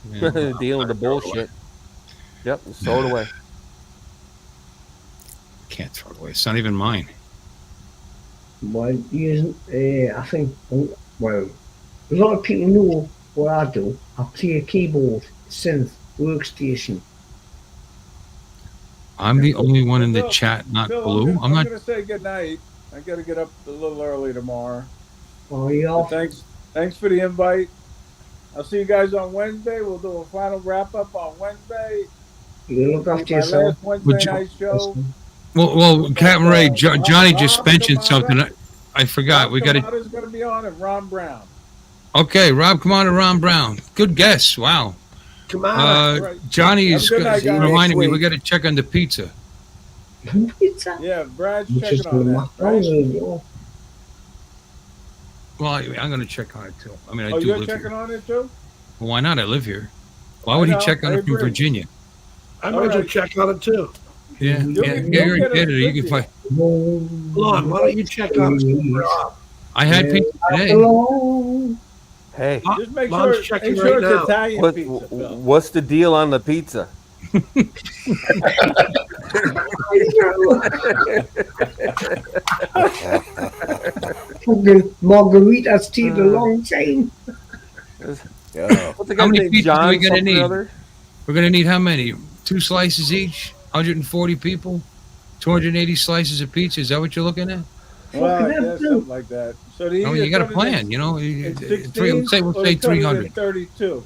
Yeah, dealing with the bullshit. Yep, just throw it away. Can't throw it away. It's not even mine. Well, I think, well, a lot of people know what I do. I play a keyboard, synth, workstation. I'm the only one in the chat, not Bill, Blue. I'm not. going to say good night. I got to get up a little early tomorrow. Oh, yeah. Thanks for the invite. I'll see you guys on Wednesday. We'll do a final wrap up on Wednesday. You look after yourself. Last Wednesday night show. Well, Captain Ray, Johnny just mentioned something. I forgot. We got to. Kamada's going to be on, and Ron Brown. Okay, Rob Kamada, Ron Brown. Good guess. Wow. Kamada. Johnny is reminding me we got to check on the pizza. Pizza? Yeah, Brad's checking on that. Right? Well, I'm going to check on it too. I mean, I do you're live checking here. on it too? Well, why not? I live here. Why would he check on it from Virginia? I might as well check on it too. Yeah, you're in Canada. You can find. Hold on, why don't you check on it? I had pizza today. Hey, just make Mom's sure checking it's right now. Italian pizza. Bill. What's the deal on the pizza? Margarita's tea a long time. What's the How guy's many name? pizzas John are we going to something or need? other? We're going to need how many? 2 slices each? 140 people? 280 slices of pizza? Is that what you're looking at? Well, yeah, something like that. So You got a plan, We'll say 300. 32.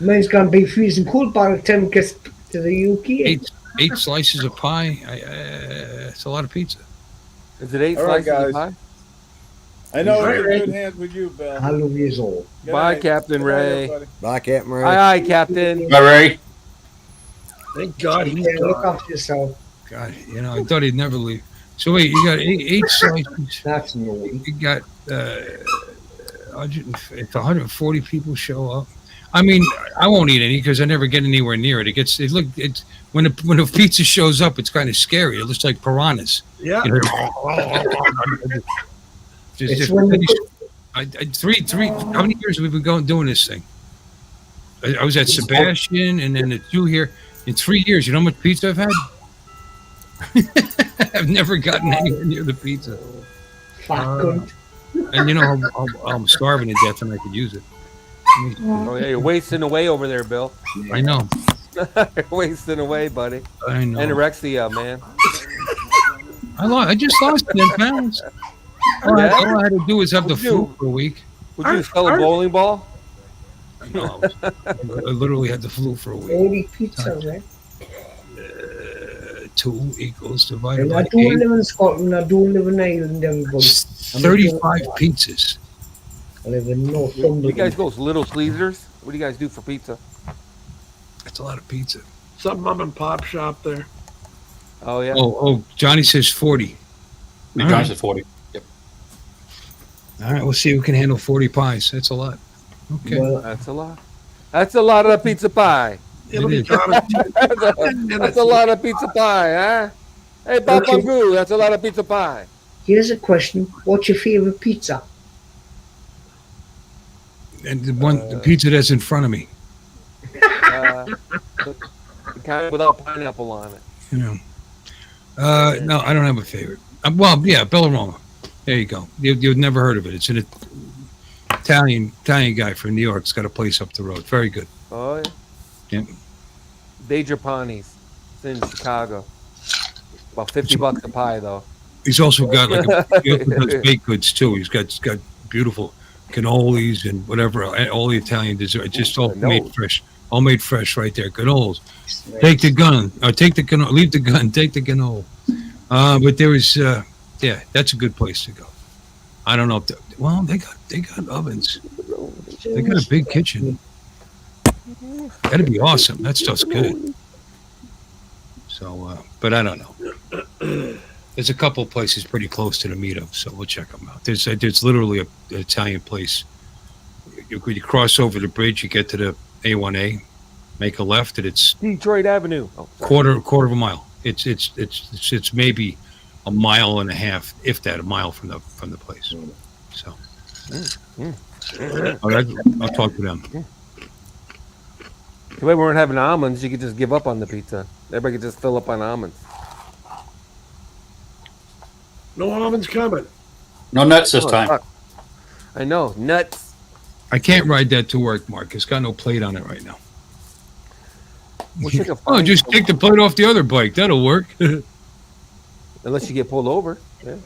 Mine's going to be freezing cold by the time it gets to the UK. 8 slices of pie. It's a lot of pizza. Is it 8 All right, slices of guys. pie? I know it's in good hands with you, Bill. I love you all. Bye, Captain Ray. Bye, Captain Ray. Aye, Captain. Bye, Ray. Thank God he's Look gone. after yourself. God, I thought he'd never leave. So wait, you got 8 slices. That's no way. You got 140 people show up. I mean, I won't eat any because I never get anywhere near it. It's when a pizza shows up, it's kind of scary. It looks like piranhas. Yeah. Three. How many years have we been doing this thing? I was at Sebastian, and then the 2 here. In 3 years, you know how much pizza I've had? I've never gotten anywhere near the pizza. And I'm starving to death, and I could use it. Oh yeah, you're wasting away over there, Bill. I know. You're wasting away, buddy. I know. Anorexia, man. I just lost 10 pounds. All I had to do is have the flu for a week. Would you sell a bowling ball? No, I literally had the flu for a week. 80 pizza, right? 2 equals divided And by I 8. don't live in Scotland. I don't live in Ireland, everybody. 35 pizzas. I live in Northumberland. You guys go to Little Caesars? What do you guys do for pizza? That's a lot of pizza. Some mom and pop shop there. Oh yeah. Oh, Johnny says 40. Johnny said 40. Yep. All right, we'll see who can handle 40 pies. That's a lot. Okay. Well, That's a lot. That's a lot of pizza pie. It'll be is. gone in 10 minutes. That's a lot of pizza pie, huh? Hey, Bapangu, that's a lot of pizza pie. here's a question. What's your favorite pizza? And the pizza that's in front of me. The kind without pineapple on it. You know. No, I don't have a favorite. Well, yeah, Bellaroma. There you go. You've never heard of it. It's an Italian guy from New York. It's got a place up the road. Very good. Oh, yeah. Yeah. De Japani's. It's in Chicago. About $50 a pie, though. He's also got he also does baked goods too. He's got beautiful cannolis and whatever, all the Italian dessert. Just all made fresh. All made fresh right there. Cannolis. Take the gun. Or take the cannoli. Leave the gun. Take the cannoli. But there was that's a good place to go. I don't know if they got ovens. They got a big kitchen. That'd be awesome. That stuff's good. So, but I don't know. There's a couple places pretty close to the meetup, so we'll check them out. There's literally an Italian place. You cross over the bridge, you get to the A1A, make a left, and it's Detroit Avenue. quarter of a mile. It's maybe a mile and a half, if that, a mile from the place. So, all right, I'll talk to them. The way we weren't having almonds, you could just give up on the pizza. Everybody could just fill up on almonds. No almonds coming. No nuts this time. Fuck. I know, nuts. I can't ride that to work, Mark. It's got no plate on it right now. Just take the plate off the other bike. That'll work. Unless you get pulled over. Yeah.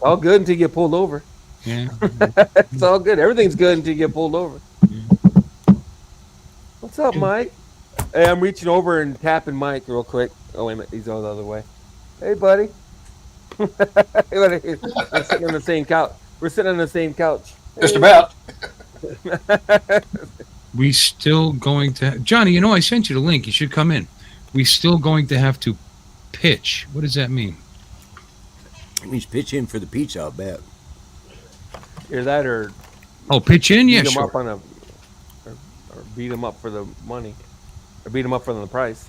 All good until you get pulled over. Yeah. It's all good. Everything's good until you get pulled over. What's up, Mike? Hey, I'm reaching over and tapping Mike real quick. Oh, wait a minute. He's going the other way. Hey, buddy. We're sitting on the same couch. We're sitting on the same couch. Just about. We still going to Johnny, I sent you the link. You should come in. We still going to have to pitch. What does that mean? It means pitch in for the pizza, I'll bet. Either that or pitch in? Yeah, beat him sure. up on or beat him up for the money. Or beat him up for the price.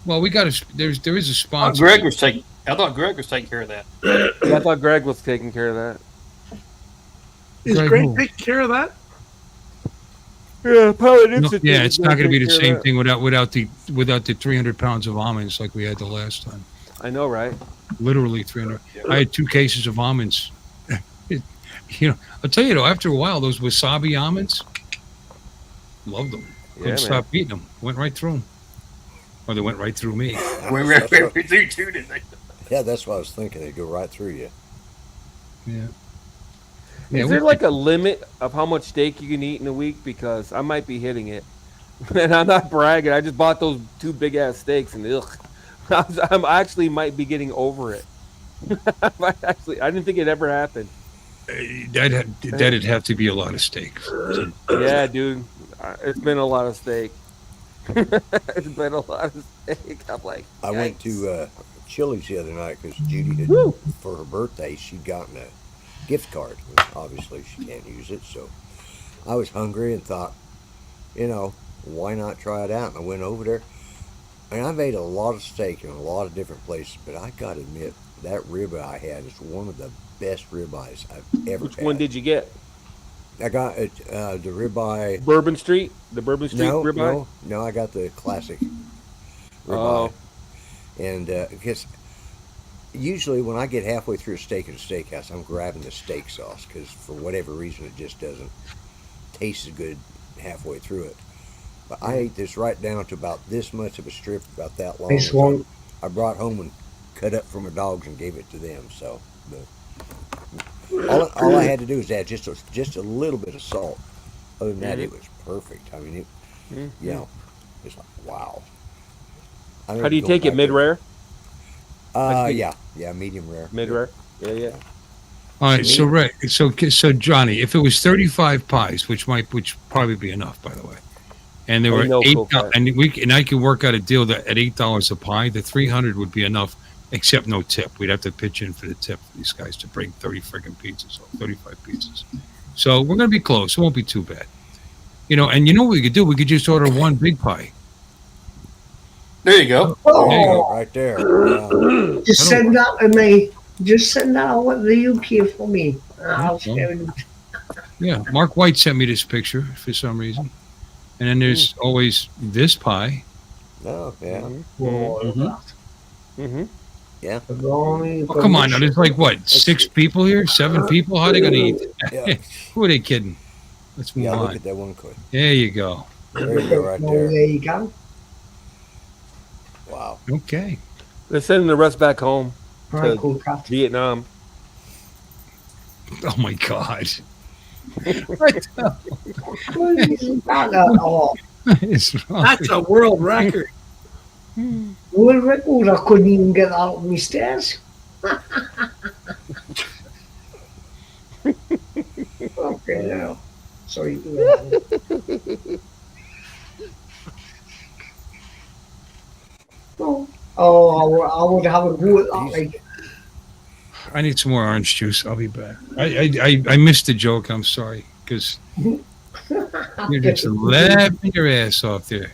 Well, we got there is a sponsor. I thought Greg was taking care of that. Yeah, I thought Greg was taking care of that. Is Greg taking care of that? Yeah, probably did. No, yeah, it's not going to be the same thing without the 300 pounds of almonds like we had the last time. I know, right? Literally 300. I had 2 cases of almonds. I'll tell you though, after a while, those wasabi almonds, loved them. Couldn't stop eating them. Went right through them. Or they went right through me. Went right through too, didn't they? Yeah, that's what I was thinking. They'd go right through you. Yeah. Is there like a limit of how much steak you can eat in a week? Because I might be hitting it. And I'm not bragging. I just bought those 2 big ass steaks and I'm actually might be getting over it. I didn't think it ever happened. That'd have to be a lot of steak. Yeah, dude. It's been a lot of steak. It's been a lot of steak. I'm like, I went to Chili's the other night because Judy had, for her birthday, she'd gotten a gift card. Obviously, she can't use it, so I was hungry and thought, why not try it out? And I went over there, and I've ate a lot of steak in a lot of different places, but I got to admit, that ribeye I had is one of the best ribeyes I've ever had. Which one did you get? I got the ribeye. Bourbon Street? The Bourbon Street ribeye? No, I got the classic ribeye. Oh. And because usually when I get halfway through a steak at a steakhouse, I'm grabbing the steak sauce because for whatever reason it just doesn't taste as good halfway through it. But I ate this right down to about this much of a strip, about that long. Nice one. I brought home and cut up for my dogs and gave it to them. So all I had to do was add just a little bit of salt. Other than that, it was perfect. I mean, it's like, wow. How do you take it? Mid-rare? Yeah, medium rare. Mid-rare? Yeah. All right, so Johnny, if it was 35 pies, which probably be enough, by the way, and there were $8, and I could work out a deal that at $8 a pie, the 300 would be enough except no tip. We'd have to pitch in for the tip for these guys to bring 30 friggin' pizzas or 35 pizzas. So we're gonna be close. It won't be too bad. And you know what we could do? We could just order one big pie. There you go. There you go. Right there. Yeah. Just send that to me. Just send that over to the UK for me. I'll share it. Yeah, Mark White sent me this picture for some reason. And then there's always this pie. Oh, yeah. Yeah. Oh, come on now. There's like, what, 6 people here? 7 people? How are they going to eat? Yeah. Who are they kidding? Let's move Yeah, on. look at that one quick. There you go. There you go, right there. There you go. Wow. Okay. They're sending the rest back home Very to cool craft. Vietnam. Oh, my God. What is that at all? What is wrong? That's a world record. World record. I couldn't even get out of my stairs. Okay, now. Sorry. I would have a go at that. Like, I need some more orange juice. I'll be back. I missed the joke. I'm sorry. Because you're just laughing your ass off there.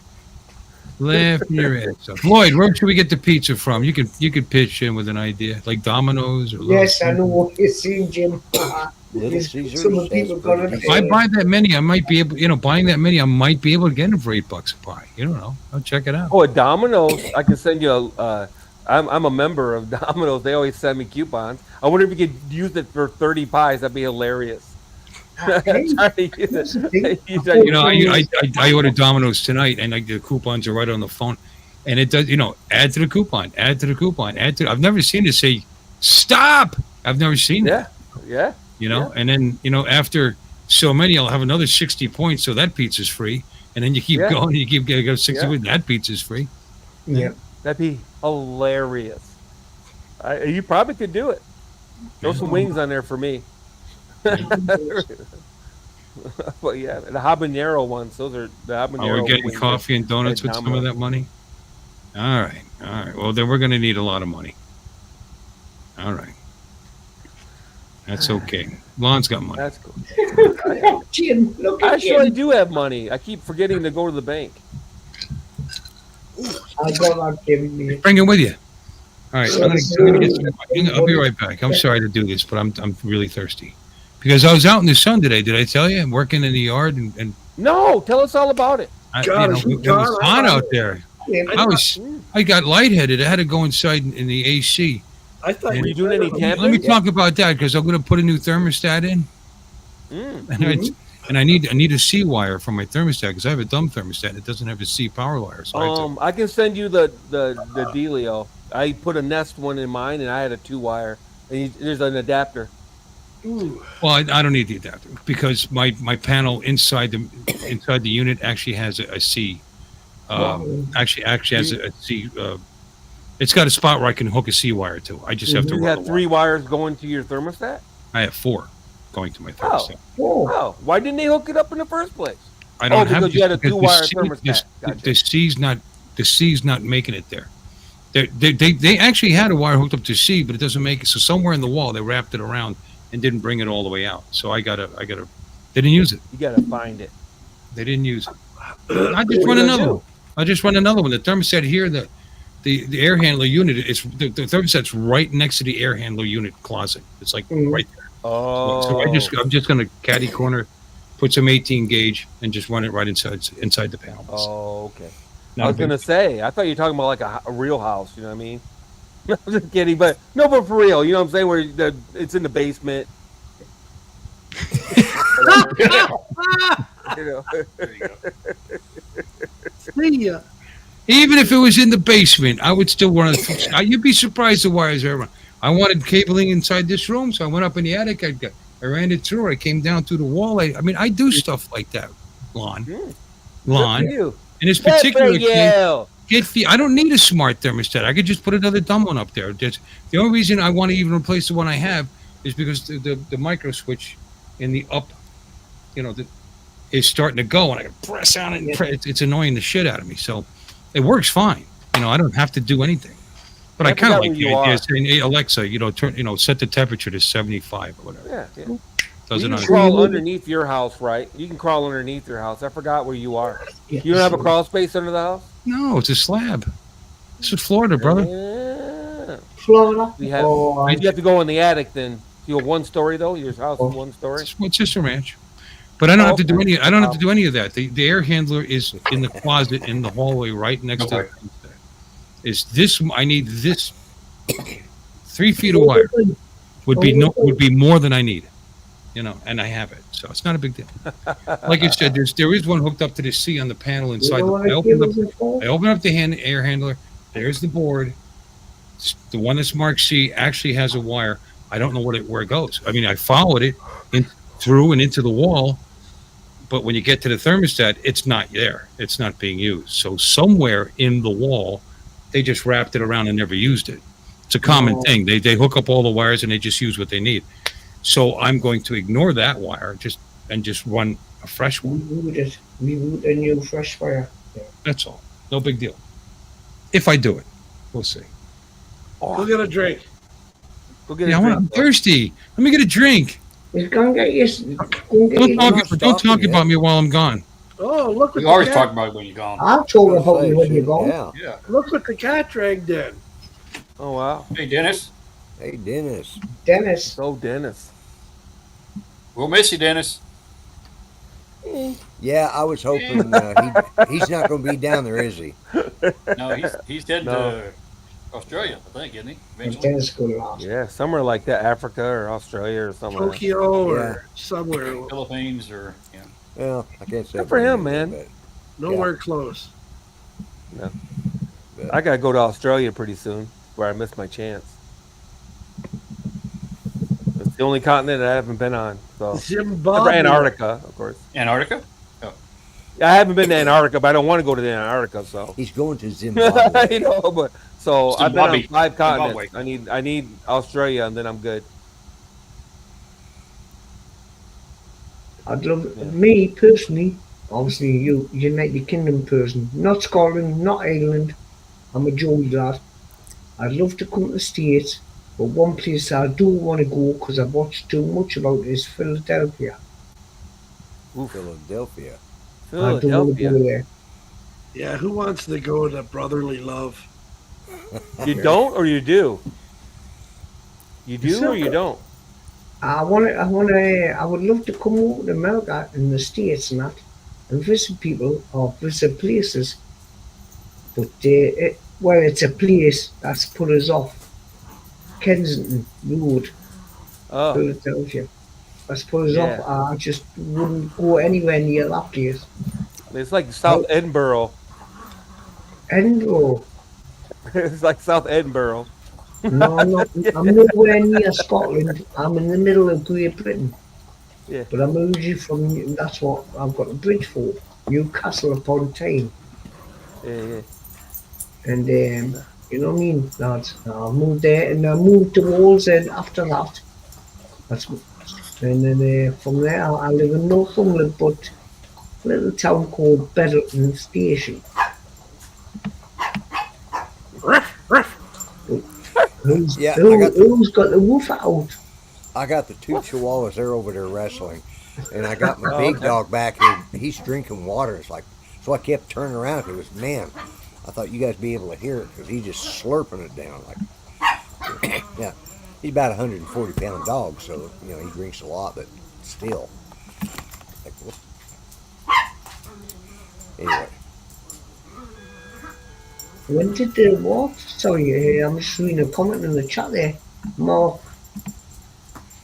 Laughing your ass off. Lloyd, where should we get the pizza from? You could pitch in with an idea. Like Domino's or yes, I know what you're saying, Jim. Little Caesars. Some of the people got it. If I buy that many, I might be able, buying that many, I might be able to get them for $8 a pie. You don't know. I'll check it out. Oh, at Domino's, I can send you I'm a member of Domino's. They always send me coupons. I wonder if you could use it for 30 pies. That'd be hilarious. I ordered Domino's tonight, and the coupons are right on the phone, and it does. Add to the coupon, add to the coupon, add to. I've never seen it say stop. I've never seen that. Yeah. And then after so many, I'll have another 60 points, so that pizza's free, and then you keep going, and you keep getting 60 points, that pizza's free. Yeah, that'd be hilarious. You probably could do it. Throw some wings on there for me. But yeah, the habanero ones. Those are the habanero. We're getting coffee and donuts with some of that money. All right. Well, then we're going to need a lot of money. All right. That's okay. Lon's got money. That's cool. Jim, look at Actually, I Jim. do have money. I keep forgetting to go to the bank. I got that giving me. Bring it with you. All right. I'm gonna get some. I'll be right back. I'm sorry to do this, but I'm really thirsty. Because I was out in the sun today, did I tell you? I'm working in the yard and No, tell us all about it. it was hot out there. I got lightheaded. I had to go inside in the AC. I thought Were you doing any camping? Let me talk about that because I'm going to put a new thermostat in, and I need a C wire for my thermostat because I have a dumb thermostat. It doesn't have a C power wire. So I can send you the dealio. I put a Nest one in mine, and I had a 2-wire. And there's an adapter. Well, I don't need the adapter because my panel inside the unit actually has a C. Actually has a C. It's got a spot where I can hook a C wire to. I just have to. You have 3 wires going to your thermostat? I have 4 going to my thermostat. Oh, why didn't they hook it up in the first place? I don't have because you had a 2-wire thermostat. The C's not making it there. They actually had a wire hooked up to C, but it doesn't make it. So somewhere in the wall they wrapped it around and didn't bring it all the way out. So I gotta. They didn't use it. You gotta find it. They didn't use it. I just run another one. I just run another one. The thermostat here, the air handler unit, the thermostat's right next to the air handler unit closet. It's like right there. Oh. So I'm just gonna catty corner, put some 18 gauge, and just run it right inside the panel. Oh, okay. Not I was gonna say, I thought you were talking about like a real house. You know what I mean? I'm just kidding, but for real. You know what I'm saying? Where it's in the basement. See ya. Even if it was in the basement, I would still run it. You'd be surprised the wires are around. I wanted cabling inside this room, so I went up in the attic. I ran it through. I came down through the wall. I I do stuff like that, Lon. In this particular case, I don't need a smart thermostat. I could just put another dumb one up there. The only reason I want to even replace the one I have is because the micro switch in the up, is starting to go, and I can press on it. And it's annoying the shit out of me. So it works fine. I don't have to do anything. But I kind of like the you idea are. of saying, "Hey Alexa, set the temperature to 75 or whatever." Yeah. Does You it can not? crawl underneath your house, right? You can crawl underneath your house. I forgot where you are. Yeah, You don't have a so- crawl space under the house? No, it's a slab. This is Florida, brother. Yeah. Florida. You have to go in the attic then. You have one story though. Your house is one story. It's just a ranch. But I don't have to do okay. any. I don't have to do any of that. The air handler is in the closet in the hallway right next to. Is this? I need this 3 feet of wire would be more than I need, and I have it, so it's not a big deal. Like I said, there is one hooked up to the C on the panel inside. I open up the air handler. There's the board. The one that's marked C actually has a wire. I don't know where it goes. I mean, I followed it through and into the wall. But when you get to the thermostat, it's not there. It's not being used. So somewhere in the wall, they just wrapped it around and never used it. It's a common thing. They hook up all the wires and they just use what they need. So I'm going to ignore that wire and just run a fresh one. Reboot a new fresh wire. Yeah. That's all. No big deal. If I do it, we'll see. Go get a drink. I'm thirsty. Let me get a drink. Don't talk about me while I'm gone. Oh, look what we always talk about it when you're gone. I'll talk about you when you're gone. Yeah. Look what the cat dragged in. Oh wow. Hey Dennis. Hey Dennis. Dennis. We'll miss you, Dennis. Yeah, I was hoping he's not going to be down there, is he? No, he's heading to Australia, I think, isn't he? Eventually. Yeah, somewhere like that, Africa or Australia or somewhere. Tokyo or somewhere. Philippines or Well, I can't say. Good for him, man. Nowhere close. No. I gotta go to Australia pretty soon, where I missed my chance. It's the only continent I haven't been on. So Zimbabwe. Antarctica, of course. Antarctica? Oh. Yeah, I haven't been to Antarctica, but I don't want to go to the Antarctica. So he's going to Zimbabwe. but so I've been on Zimbabwe. 5 continents. I need Australia, and then I'm good. I'd love me personally. Obviously, you United Kingdom person, not Scotland, not Ireland. I'm a Geordie lad. I'd love to come to the States, but one place I do want to go because I've watched too much about it is Philadelphia. Philadelphia. I do want to go there. Yeah, who wants to go to brotherly love? You don't, or you do? You do, or you don't? I would love to come over to America in the States and that, and visit people or visit places. But it's a place that's put us off. Kensington Road, Philadelphia. That's put us off. I just wouldn't go anywhere near that place. It's like South Edinburgh. Edinburgh. It's like South Edinburgh. No, I'm nowhere near Scotland. I'm in the middle of Great Britain. Yeah. But I'm originally from, that's what I've got a bridge for, Newcastle upon Tyne. Yeah. And, you know what I mean, lads? I moved there and I moved to Wallsend after that. And then from there, I live in Northumberland, but a little town called Beddleton Station. Who's got the wolf out? I got the 2 chihuahuas. They're over there wrestling, and I got my big dog back here. He's drinking water. It's like, so I kept turning around because, man, I thought you guys be able to hear it because he's just slurping it down. Like, yeah, he's about 140-pound dog, so he drinks a lot, but still. Like, anyway. When did the what? Sorry, I'm just reading a comment in the chat there. Mark.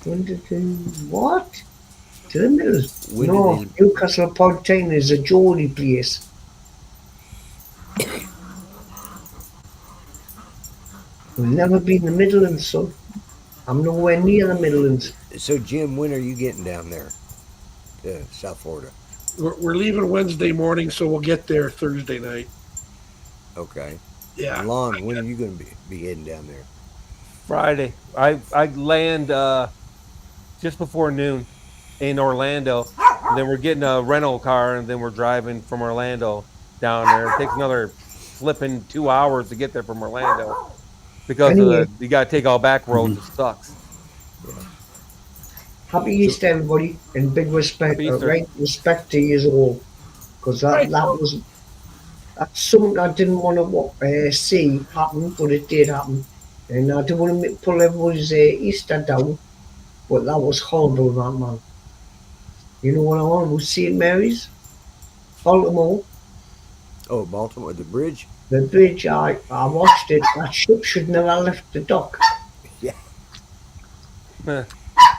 When did the what? To the middle. No, Newcastle upon Tyne is a Geordie place. We've never been in the Midlands, son. I'm nowhere near the Midlands. So, Jim, when are you getting down there to South Florida? We're leaving Wednesday morning, so we'll get there Thursday night. Okay. Yeah. Lon, when are you going to be heading down there? Friday. I land just before noon in Orlando. And then we're getting a rental car, and then we're driving from Orlando down there. It takes another flipping 2 hours to get there from Orlando. because Anyway. you got to take all back roads. It sucks. Happy Easter, everybody, and big respect, Happy Easter. right respect to you all, because that's something I didn't want to see happen, but it did happen, and I don't want to pull everybody's Easter down, but that was horrible, that man. You know what I want? Was St. Mary's, Baltimore. Oh, Baltimore, the bridge. The bridge, I watched it. That ship should never have left the dock. Yeah.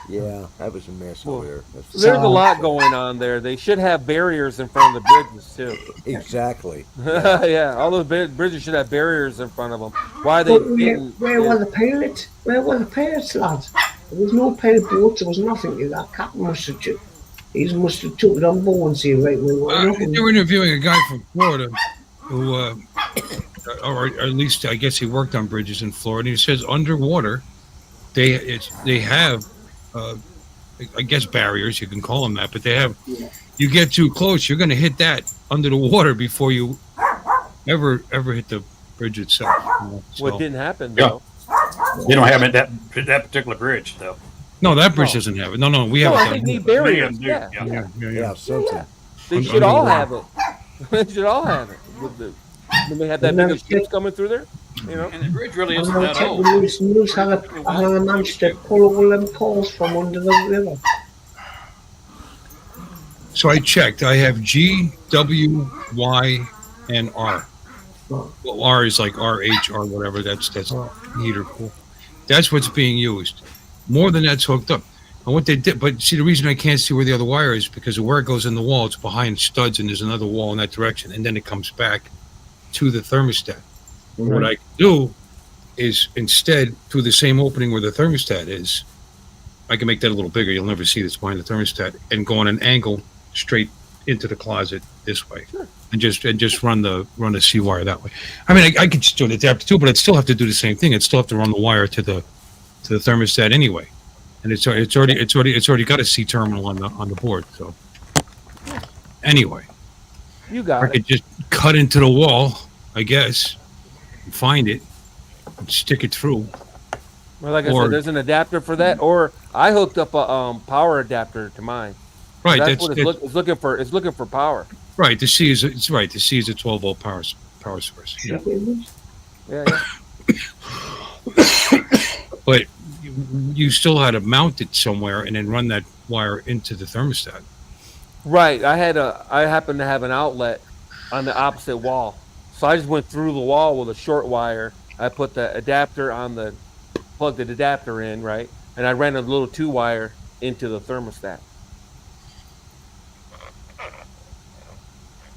Yeah, that was a mess over there. There's a lot going on there. They should have barriers in front of the bridges too. Exactly. Yeah, all those bridges should have barriers in front of them. Why they didn't? Where were the pilots? Where were the pilots, lads? There was no pilot boats. There was nothing. That captain must have took it on board and said, right, they were interviewing a guy from Florida who, or at least I guess he worked on bridges in Florida. He says underwater, they have, I guess barriers, you can call them that, but they have. You get too close, you're going to hit that under the water before you ever hit the bridge itself. What didn't happen though? They don't have it that particular bridge though. No, that bridge doesn't have it. No, we have. I think need barriers. Yeah, something. They should all have it. They should all have it. When they have that big of ships coming through there, you know. And the bridge really isn't that old. News had a managed to pull all them poles from under the river. So I checked. I have G, W, Y, and R. Well, R is like RH or whatever. That's heater pool. That's what's being used. More than that's hooked up. And what they did, but see, the reason I can't see where the other wire is because of where it goes in the wall, it's behind studs, and there's another wall in that direction, and then it comes back to the thermostat. Mm-hmm. What I can do is instead, through the same opening where the thermostat is, I can make that a little bigger. You'll never see this behind the thermostat, and go on an angle straight into the closet this way, sure. and just run the C wire that way. I mean, I could just do an adapter too, but I'd still have to do the same thing. I'd still have to run the wire to the thermostat anyway, and it's already got a C terminal on the board. So anyway, you got I could just cut into the wall, I guess, and find it, and stick it through. Well, like I said, there's an adapter for that, or I hooked up a power adapter to mine. Right, that's what it's looking for. It's looking for power. Right, the C is a 12-volt power source. Yeah. But you still had to mount it somewhere and then run that wire into the thermostat. Right. I happened to have an outlet on the opposite wall, so I just went through the wall with a short wire. I put the adapter plugged the adapter in, right, and I ran a little 2-wire into the thermostat.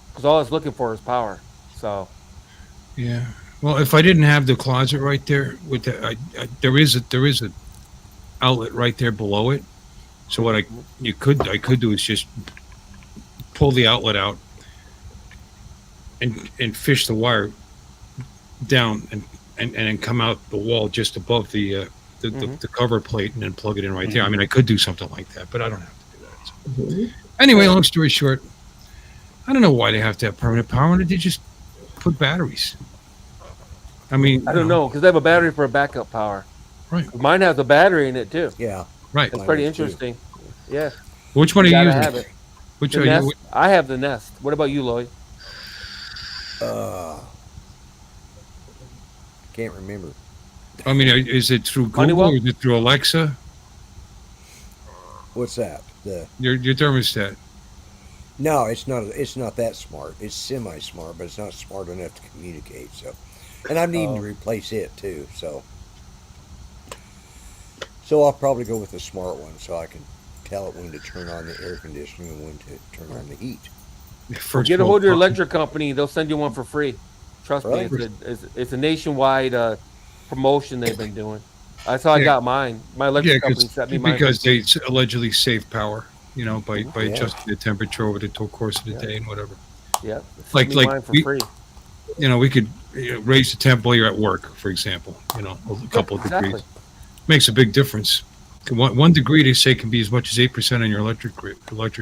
Because all I was looking for is power. So. Yeah. Well, if I didn't have the closet right there, with there is a outlet right there below it. So what I could do is just pull the outlet out and fish the wire down and then come out the wall just above the cover plate and then plug it in right there. I mean, I could do something like that, but I don't have to do that. So. Anyway, long story short, I don't know why they have to have permanent power. Why don't they just put batteries? I mean, I don't know, because they have a battery for a backup power. Right. Mine has a battery in it too. Yeah. Right. It's pretty interesting. Too. Yeah. Which one are you using? Have it. Which are you? I have the Nest. What about you, Lloyd? Can't remember. I mean, is it through Google Honeywell? or is it through Alexa? What's that? Your thermostat. No, it's not. It's not that smart. It's semi-smart, but it's not smart enough to communicate. So, and I'm needing to replace it too. So I'll probably go with a smart one, so I can tell it when to turn on the air conditioning and when to turn on the heat. Get a hold of your electric company; they'll send you one for free. Trust me, it's a nationwide promotion they've been doing. That's how I got mine. My electric company sent me mine because they allegedly save power. You know, by adjusting the temperature over the course of the day and whatever. Yeah, like mine for free. You know, we could raise the temp while you're at work, for example. You know, a couple of degrees makes a big difference. 1 degree, they say, can be as much as 8% on your electric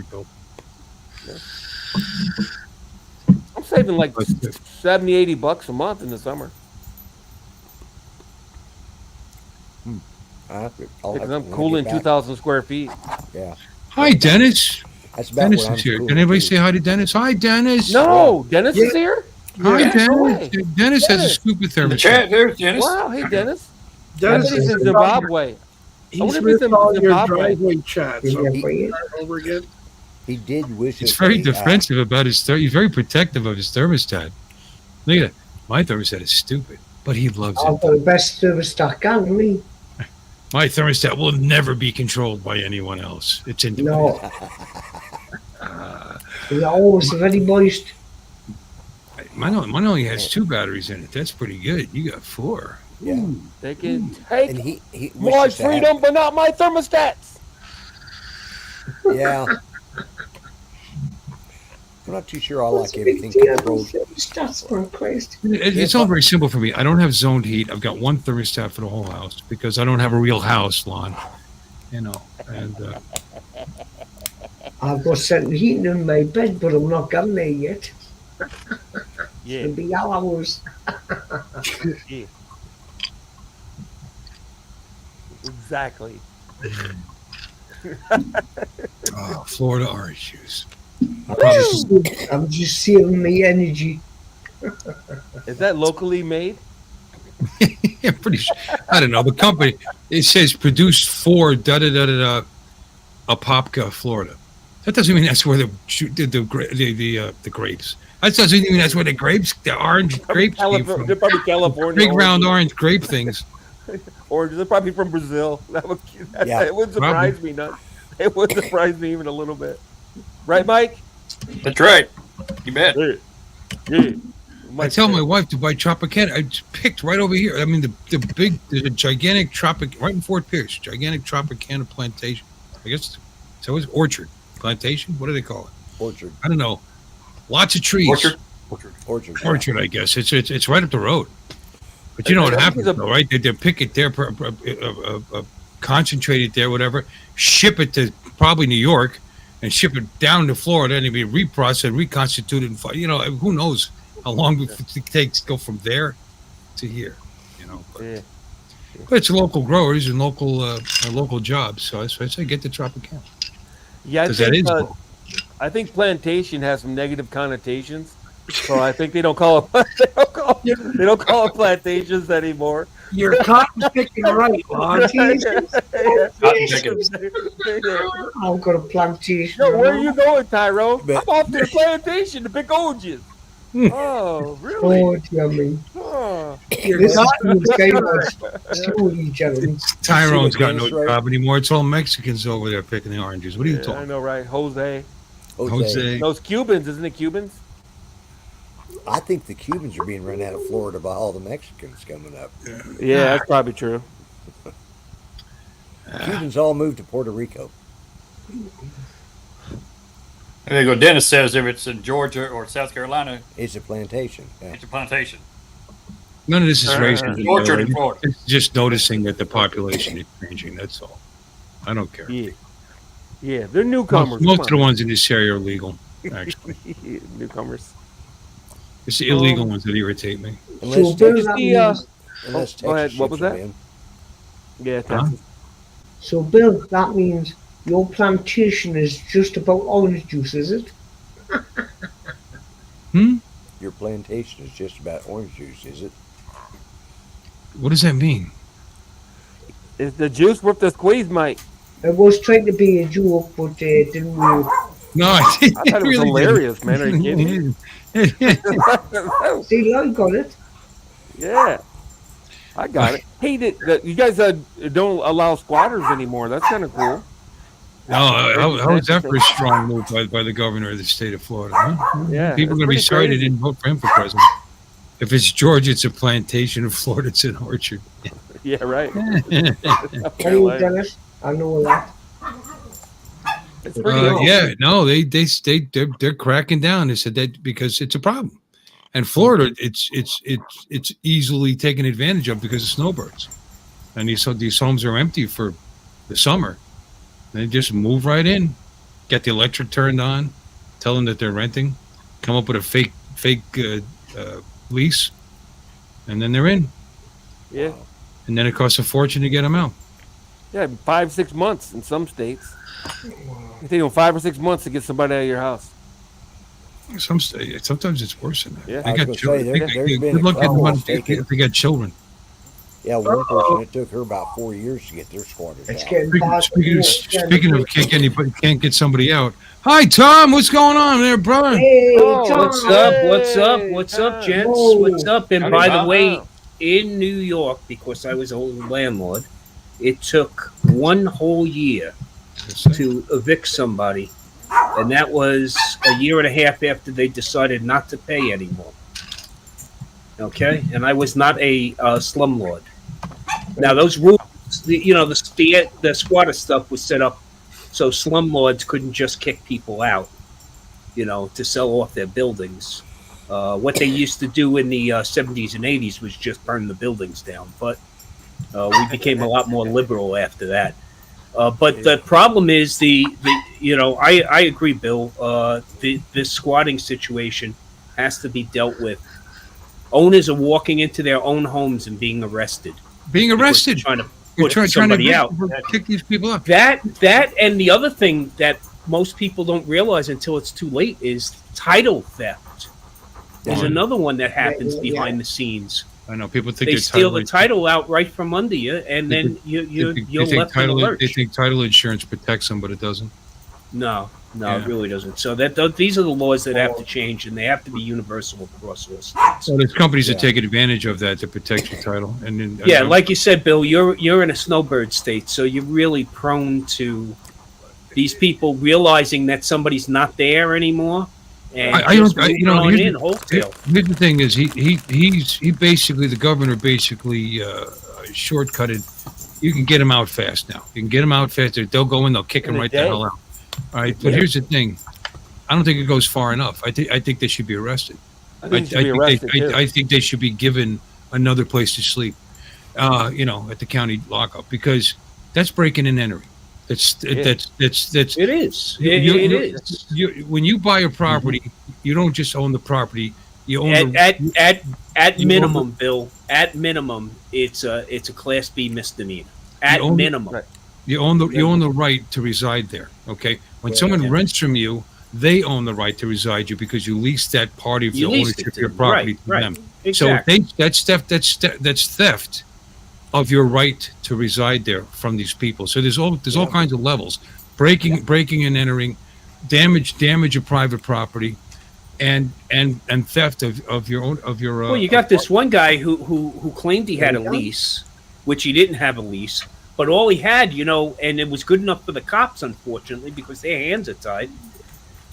bill. Yeah. I'm saving like $70-$80 a month in the summer. Because I'm cooling 2,000 square feet. Yeah. Hi, Dennis. That's about Dennis what I'm is here. cooling, Can anybody too. say hi to Dennis? Hi, Dennis. No, Dennis is here? Hi, Yeah, no way. Dennis. Dennis has a scoop of In the thermostat. chat, there's Dennis. Wow, hey, Dennis. Dennis I bet he's in is Zimbabwe. I He's wonder if he's missed in all your Zimbabwe. driveway chats. So Yeah, he start over again. He did wish He's us very a, defensive about his he's very protective of his thermostat. Look at it. My thermostat is stupid, but he loves I've it. got the best thermostat can, me. My thermostat will never be controlled by anyone else. It's independent. No. It's always very moist. Mine only has 2 batteries in it. That's pretty good. You got 4. Yeah. They can take And he my wishes to have- freedom, but not my thermostats. Yeah. I'm not too sure I What's like the big everything deal? controlled. Thermostats are Christ. It's all very simple for me. I don't have zoned heat. I've got 1 thermostat for the whole house because I don't have a real house, Lon. You know, and I've got central heating in my bed, but I'm not getting there yet. Yeah. It'll be hours. Yeah. Exactly. Florida orange juice. I'm just saving my energy. Is that locally made? Yeah, pretty sure. I don't know. The company, it says produced for da-da-da-da-da, Apopka, Florida. That doesn't mean that's where the grapes. That doesn't even mean that's where the orange grapes came from. They're probably California. Big round orange grape things. Or they're probably from Brazil. It would surprise me not. It would surprise me even a little bit. Right, Mike? That's right. You bet. Yeah. I tell my wife to buy Tropicana. I just picked right over here. I mean, there's a gigantic right in Fort Pierce, gigantic Tropicana plantation. I guess so. It's orchard plantation. What do they call it? Orchard. I don't know. Lots of trees. Orchard. I guess it's right up the road. But you know what happens, though, right? They pick it there, concentrate it there, whatever. Ship it to probably New York, and ship it down to Florida, and it'd be reprocessed, reconstituted, and who knows how long it takes to go from there to here. You know, but it's local growers and local jobs. So I say get the Tropicana. Yeah, I That is think plantation has some negative connotations, so I think they don't call it they don't call it plantations anymore. You're cotton picking right, Lon. I've got a plantation. No, where are you going, Tyro? I'm off to the plantation to pick oranges. Oh, really? Oh, yummy. Oh. Tyrone's got no job anymore. It's all Mexicans over there picking the oranges. What are you talking? I know, right? Jose. Jose. Those Cubans, isn't it Cubans? I think the Cubans are being run out of Florida by all the Mexicans coming up. Yeah, that's probably true. Cubans all moved to Puerto Rico. There you go. Dennis says if it's in Georgia or South Carolina, it's a plantation. Yeah. It's a plantation. None of this is racist. Orchard in Florida. It's just noticing that the population is changing. That's all. I don't care. Yeah, they're newcomers. Most of the ones in this area are legal, actually. Newcomers. It's the illegal ones that irritate me. Unless Bill, Texas go ahead. What was that? in. Yeah, Texas. So, Bill, that means your plantation is just about orange juice, is it? Your plantation is just about orange juice, is it? What does that mean? Is the juice worth the squeeze, Mike? I was trying to be a joke, but didn't work. No, I thought it was hilarious, man. Are you kidding? See, I got it. Yeah, I got it. Hey, you guys don't allow squatters anymore. That's kind of cool. No, how was that for a strong move by the governor of the state of Florida? Huh? Yeah, people are going to be sorry they didn't vote for him for president. If it's Georgia, it's a plantation. If Florida, it's an orchard. Yeah, right. Hey, Dennis, I know that. Yeah, no, they're cracking down. They said that because it's a problem, and Florida, it's easily taken advantage of because of snowbirds, and these homes are empty for the summer. They just move right in, get the electric turned on, tell them that they're renting, come up with a fake lease, and then they're in. Yeah. And then it costs a fortune to get them out. Yeah, 5-6 months in some states. It take them 5 or 6 months to get somebody out of your house. Sometimes it's worse than that. Yeah. They I was got going to children. say there's been Good a luck getting couple money that's taken. if they got children. Yeah, one person it took her about 4 years to get their squatters It's out. getting bad. Speaking of can't get somebody out. Hi Tom, what's going on there, brother? Hey, Oh, Tom. What's up? What's up? hey, What's up, Tom. gents? Whoa. What's up? And Howdy, by the Tom. way, in New York, because I was a landlord, it took 1 whole year to evict somebody, and that was a year and a half after they decided not to pay anymore. Okay, and I was not a slumlord. Now those rules, the squatter stuff was set up so slumlords couldn't just kick people out, to sell off their buildings. What they used to do in the 70s and 80s was just burn the buildings down, but we became a lot more liberal after that. But the problem is I agree, Bill. The squatting situation has to be dealt with. Owners are walking into their own homes and being arrested. Trying to put somebody out. Kick these people up. That and the other thing that most people don't realize until it's too late is title theft. There's another one that happens behind the scenes. I know people think they steal the title out right from under you, and then you're left in the lurch. They think title insurance protects them, but it doesn't. No, it really doesn't. So these are the laws that have to change, and they have to be universal across all states. So there's companies that take advantage of that to protect your title, and then, like you said, Bill, you're in a snowbird state, so you're really prone to these people realizing that somebody's not there anymore. And here's the thing is he basically, the governor basically shortcutted. You can get him out fast now. You can get him out fast. They'll go in, they'll kick him right the hell out. All right, but here's the thing. I don't think it goes far enough. I think they should be arrested. I think they should be given another place to sleep. At the county lockup, because that's breaking and entering. It is. When you buy a property, you don't just own the property. You own at minimum, Bill. At minimum, it's a Class B misdemeanor. At minimum, you own the right to reside there. Okay, when someone rents from you, they own the right to reside you because you lease that part of the ownership of your property to them. Exactly. So that's theft of your right to reside there from these people. So there's all kinds of levels: breaking and entering, damage of private property, and theft of your own Well, you got this one guy who claimed he had a lease, which he didn't have a lease, but all he had, and it was good enough for the cops, unfortunately, because their hands are tied.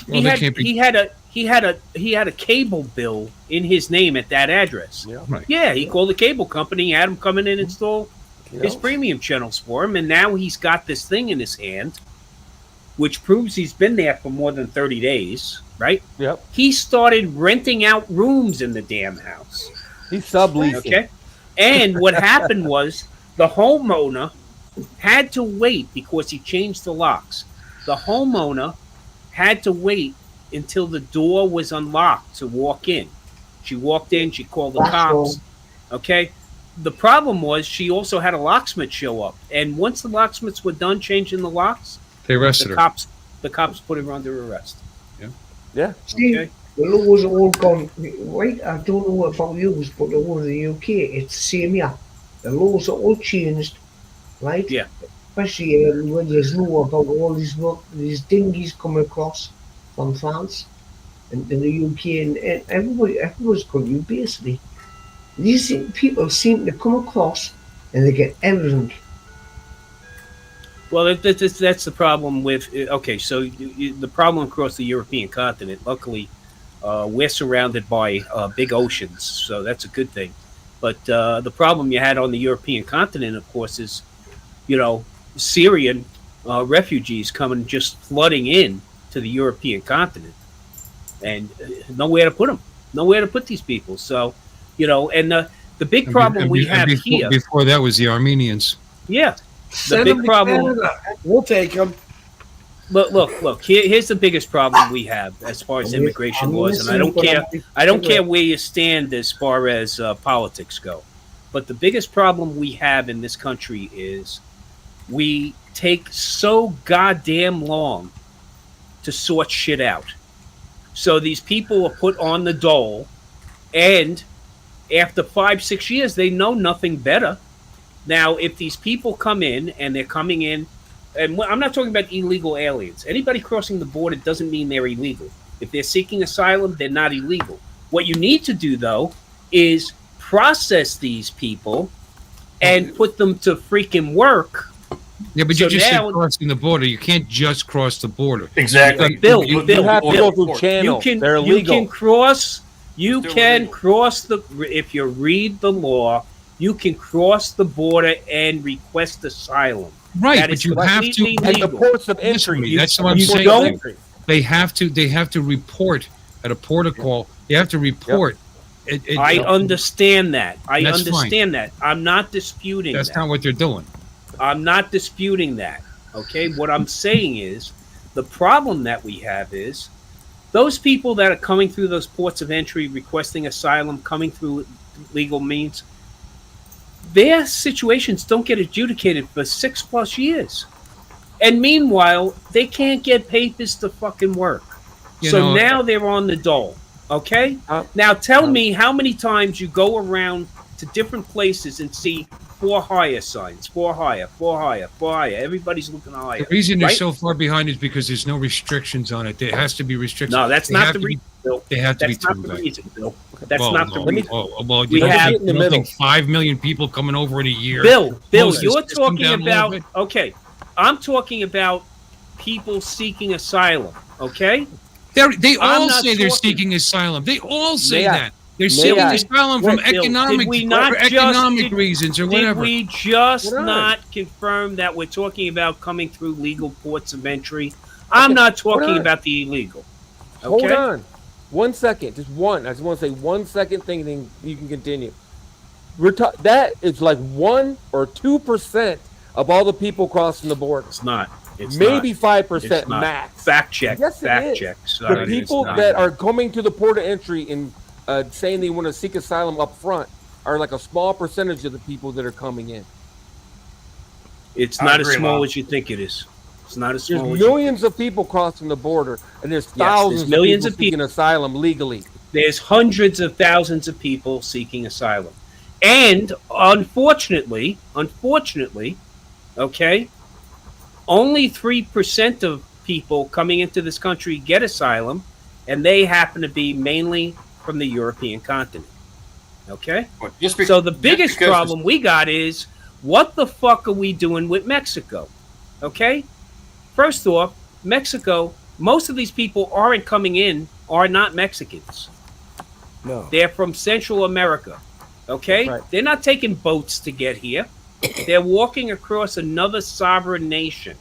Well, he had a cable bill in his name at that address. Yeah, right. Yeah, he called the cable company, had him come in and install his premium channels for him, and now he's got this thing in his hand, which proves he's been there for more than 30 days, right? Yep. He started renting out rooms in the damn house. He's subleasing. Okay. And what happened was the homeowner had to wait because he changed the locks. The homeowner had to wait until the door was unlocked to walk in. She walked in, she called the cops. Okay. The problem was she also had a locksmith show up. And once the locksmiths were done changing the locks, they arrested her. The cops put her under arrest. Yeah. See, the laws are all gone right. I don't know about you, but the laws in the UK, it's the same here. The laws are all changed, right? Yeah. Especially when there's know about all these dinghies coming across from France and in the UK and everyone's country basically. These people seem to come across and they get everything. Well, that's the problem with. Okay, so the problem across the European continent. Luckily, we're surrounded by big oceans, so that's a good thing. But the problem you had on the European continent, of course, is Syrian refugees coming just flooding in to the European continent, and nowhere to put them, nowhere to put these people. So, and the big problem we have here. Before that was the Armenians. Yeah. Send them to Canada. We'll take them. But look. Here's the biggest problem we have as far as immigration laws, and I don't care where you stand as far as politics go. But the biggest problem we have in this country is we take so goddamn long to sort shit out. So these people are put on the dole, and after 5-6 years, they know nothing better. Now, if these people come in and they're coming in, and I'm not talking about illegal aliens. Anybody crossing the border doesn't mean they're illegal. If they're seeking asylum, they're not illegal. What you need to do, though, is process these people and put them to freaking work. Yeah, but you just said crossing the border. You can't just cross the border. Exactly. Bill, you have to go through channels. They're illegal. You can cross the, if you read the law, you can cross the border and request asylum. Right, that but you have to. Legal. At the ports of entry. That's what I'm saying. They have to report at a port of call. You have to report. Yep. I understand that. I understand that. I'm not disputing That's not what they're doing. I'm not disputing that. Okay? What I'm saying is the problem that we have is those people that are coming through those ports of entry requesting asylum, coming through legal means, their situations don't get adjudicated for 6+ years. And meanwhile, they can't get papers to fucking work. Now they're on the dole. Okay? Now tell me how many times you go around to different places and see for hire signs, for hire. Everybody's looking to hire. The reason they're so far behind is because there's no restrictions on it. There has to be restrictions. No, that's not the reason, Bill. They have to be That's not the reason, Bill. That's not the reason. Well, we have in the middle. 5 million people coming over in a year. Bill, you're talking about, okay, I'm talking about people seeking asylum, okay? They all say they're seeking asylum. They all say that. They're seeking asylum from economic reasons or whatever. Did we just not confirm that we're talking about coming through legal ports of entry? I'm not talking about the illegal. Okay? Hold on. 1 second. Just one. I just want to say 1 second thing, then you can continue. That is like 1 or 2% of all the people crossing the border. It's not. It's maybe not. 5% max. Fact check. Yes, fact check. The people that are coming to the port of entry and saying they want to seek asylum up front are like a small percentage of the people that are coming in. It's not as small as you think it is. It's not as small. There's millions of people crossing the border, and there's thousands there's millions of people seeking asylum legally. There's hundreds of thousands of people seeking asylum. And unfortunately, okay, only 3% of people coming into this country get asylum, and they happen to be mainly from the European continent. Okay? So the biggest problem we got is, what the fuck are we doing with Mexico? Okay? First off, Mexico, most of these people are not Mexicans. No. They're from Central America. Okay? Right. They're not taking boats to get here. They're walking across another sovereign nation.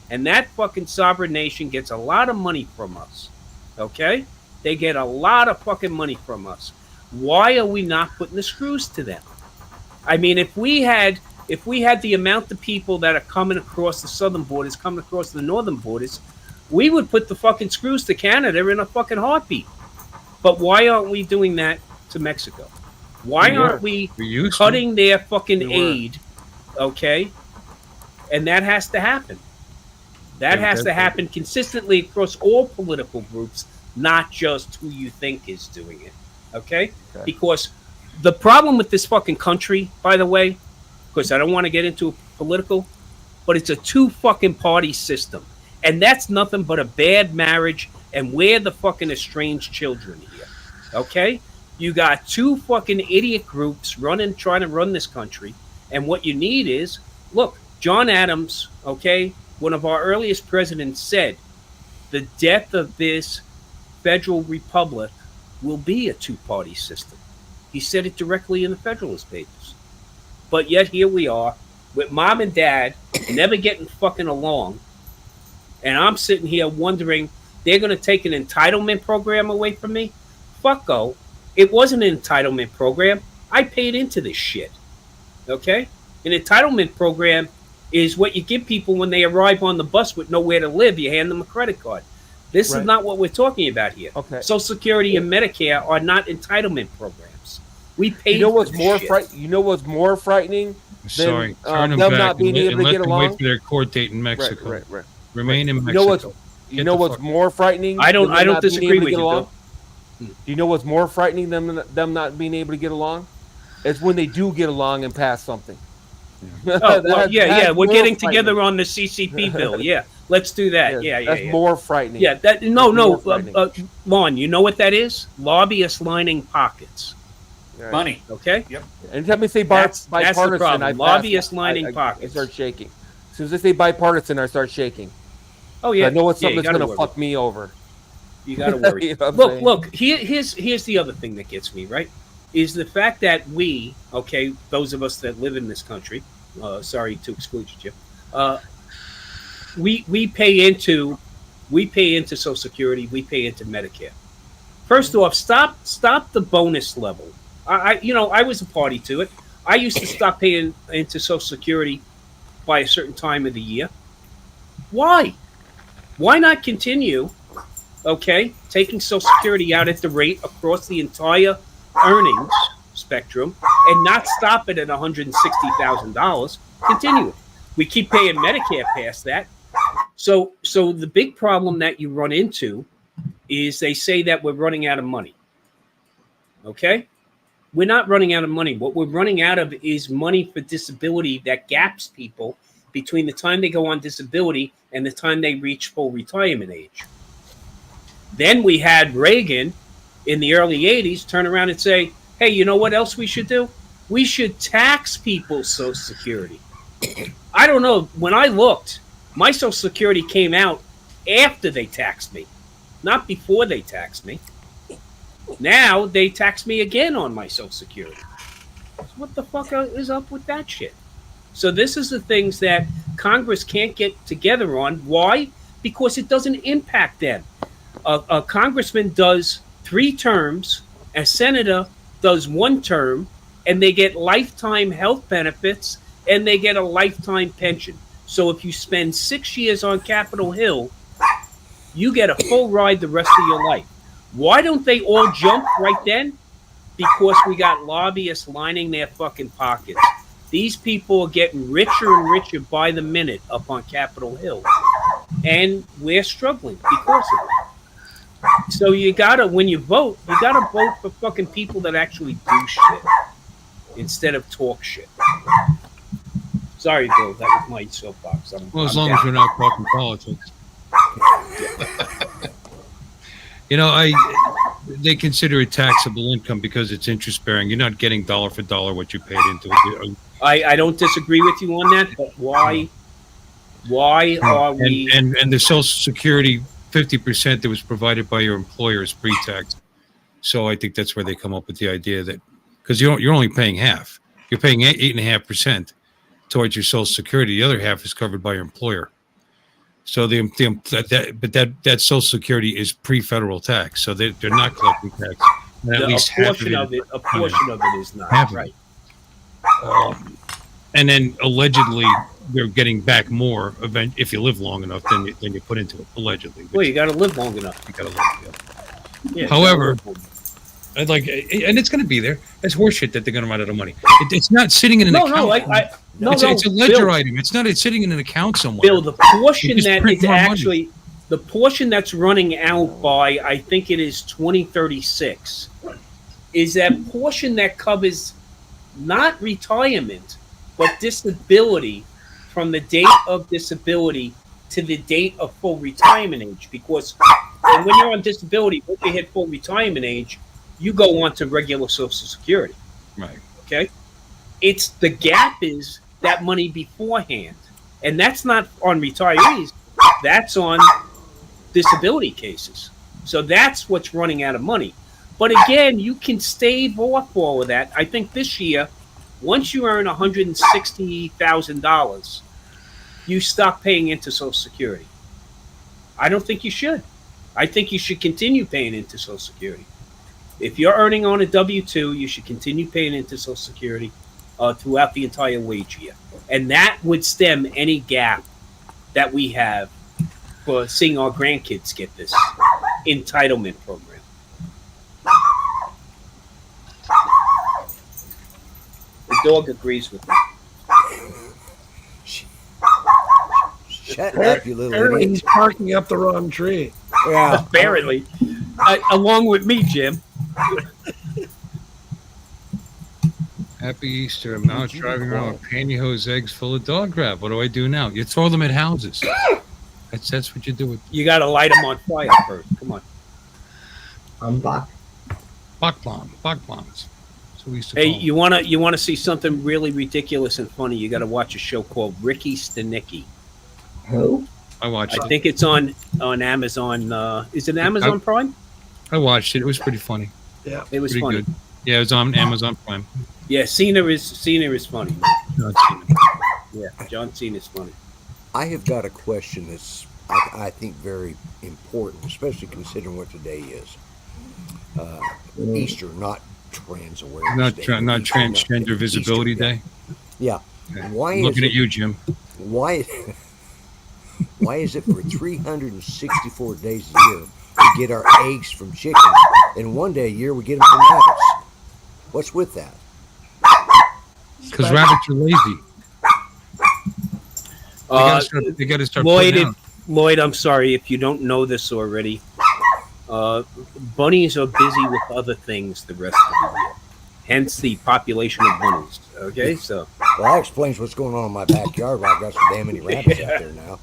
And that fucking sovereign nation gets a lot of money from us. Okay? They get a lot of fucking money from us. Why are we not putting the screws to them? I mean, if we had the amount of people that are coming across the southern borders, coming across the northern borders, we would put the fucking screws to Canada in a fucking heartbeat. But why aren't we doing that to Mexico? Why aren't we cutting their fucking aid? Okay? And that has to happen. That has to happen consistently across all political groups, not just who you think is doing it. Okay? Because the problem with this fucking country, by the way, because I don't want to get into political, but it's a 2 fucking party system. And that's nothing but a bad marriage, and we're the fucking estranged children here. Okay? You got 2 fucking idiot groups trying to run this country. And what you need is, look, John Adams, okay, one of our earliest presidents said, the death of this federal republic will be a 2-party system. He said it directly in the Federalist Papers. But yet here we are, with mom and dad never getting fucking along. And I'm sitting here wondering, they're going to take an entitlement program away from me? Fucko. It wasn't an entitlement program. I paid into this shit. Okay? An entitlement program is what you give people when they arrive on the bus with nowhere to live. You hand them a credit card. This is not what we're talking about here. Okay. Social Security and Medicare are not entitlement programs. We paid. You know what's more frightening Sorry, then, turn them them back not being able and to let get them along. wait for their court date in Mexico. Right. Remain in You Mexico. know what's more frightening? I don't than them not being disagree able to with get you, along? Bill. Do you know what's more frightening than them not being able to get along? It's when they do get along and pass something. Oh, well, yeah. We're getting frightening. together on the CCP bill. Yeah, let's do that. Yeah. That's more frightening. Yeah, That's more frightening. Lon, you know what that is? Lobbyists lining pockets. Right. Money. Okay. Yep. Anytime they say That's the bipartisan, problem. Lobbyists lining I pockets. start shaking. As soon as they say bipartisan, I start shaking. Oh yeah. I know it's something you that's going to worry. fuck me over. You got to worry. You know what I'm saying? Look. Here's the other thing that gets me, right? Is the fact that we, okay, those of us that live in this country, sorry to exclude you, we pay into Social Security, we pay into Medicare. First off, stop the bonus level. I was a party to it. I used to stop paying into Social Security by a certain time of the year. Why? Why not continue? Okay, taking Social Security out at the rate across the entire earnings spectrum and not stop it at $160,000. Continue it. We keep paying Medicare past that. So the big problem that you run into is they say that we're running out of money. Okay? We're not running out of money. What we're running out of is money for disability that gaps people between the time they go on disability and the time they reach full retirement age. Then we had Reagan in the early 80s turn around and say, hey, you know what else we should do? We should tax people's Social Security. I don't know. When I looked, my Social Security came out after they taxed me, not before they taxed me. Now they tax me again on my Social Security. So what the fuck is up with that shit? So this is the things that Congress can't get together on. Why? Because it doesn't impact them. A congressman does 3 terms, a senator does 1 term, and they get lifetime health benefits and they get a lifetime pension. So if you spend 6 years on Capitol Hill, you get a full ride the rest of your life. Why don't they all jump right then? Because we got lobbyists lining their fucking pockets. These people are getting richer and richer by the minute up on Capitol Hill. And we're struggling because of it. So you gotta, when you vote, you gotta vote for fucking people that actually do shit instead of talk shit. Sorry, Bill, that was my soapbox. As long as we're not talking politics. They consider it taxable income because it's interest bearing. You're not getting dollar for dollar what you paid into it. I don't disagree with you on that, but why are we and the Social Security 50% that was provided by your employer is pre-tax. So I think that's where they come up with the idea that because you're only paying half. You're paying 8.5% towards your Social Security. The other half is covered by your employer. So that Social Security is pre-federal tax. So they're not collecting tax. And at least a portion of it is not. Half right. And then allegedly they're getting back more if you live long enough than you put into it. Allegedly. Well, you got to live long enough. You got to live. Yeah. However, and it's going to be there. That's horseshit that they're going to run out of money. It's not sitting in an account. It's a ledger Bill, item. It's sitting in an account somewhere. Bill, the portion that is actually money. The portion that's running out by I think it is 2036 is that portion that covers not retirement but disability from the date of disability to the date of full retirement age. Because when you're on disability, once you hit full retirement age, you go on to regular Social Security. Right. Okay. It's the gap is that money beforehand. And that's not on retirees. That's on disability cases. So that's what's running out of money. But again, you can stave off all of that. I think this year, once you earn $160,000, you stop paying into Social Security. I don't think you should. I think you should continue paying into Social Security. If you're earning on a W-2, you should continue paying into Social Security throughout the entire wage year. And that would stem any gap that we have for seeing our grandkids get this entitlement program. The dog agrees with me. Shut up, you little Apparently idiot. he's barking up the wrong tree. Yeah. Apparently, along with me, Jim. Happy Easter. I'm out driving around with pantyhose eggs full of dog crap. What do I do now? You throw them at houses. That's what you do with You got to light them on fire first. Come on. I'm back. bach bombs. So we used to Hey, call them. you wanna see something really ridiculous and funny? You got to watch a show called Ricky Stenicki. Who? I watched I it. think it's on Amazon. Is it Amazon Prime? I watched it. It was pretty funny. Yeah. It was Pretty funny. good. Yeah, it was on Amazon Prime. Yeah, Cena is funny. John Cena. Yeah, John Cena's funny. I have got a question that's, I think, very important, especially considering what today is. Easter, not trans awareness Not day. not Easter, Transgender Visibility Easter, Day. Yeah. Yeah. Why I'm is looking it, at you, Jim. Why is it for 364 days a year we get our eggs from chickens, and one day a year we get them from rabbits? What's with that? Because rabbits are lazy. They got to start putting out. Lloyd, I'm sorry if you don't know this already. Bunnies are busy with other things the rest of the year. Hence the population of bunnies. Okay, so. Well, that explains what's going on in my backyard where I've got so damn many rabbits out there now.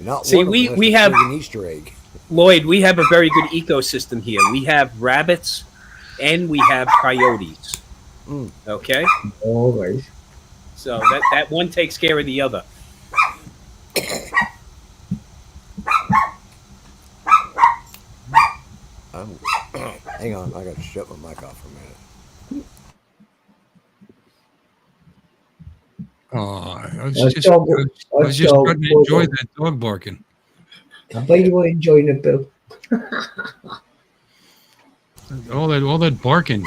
Not See, one of them has we a have friggin' Easter egg. Lloyd, we have a very good ecosystem here. We have rabbits and we have coyotes. Okay? Always. So that one takes care of the other. Hang on, I got to shut my mic off for a minute. Oh, I was just starting to enjoy that dog barking. I bet you were enjoying it, Bill. All that barking.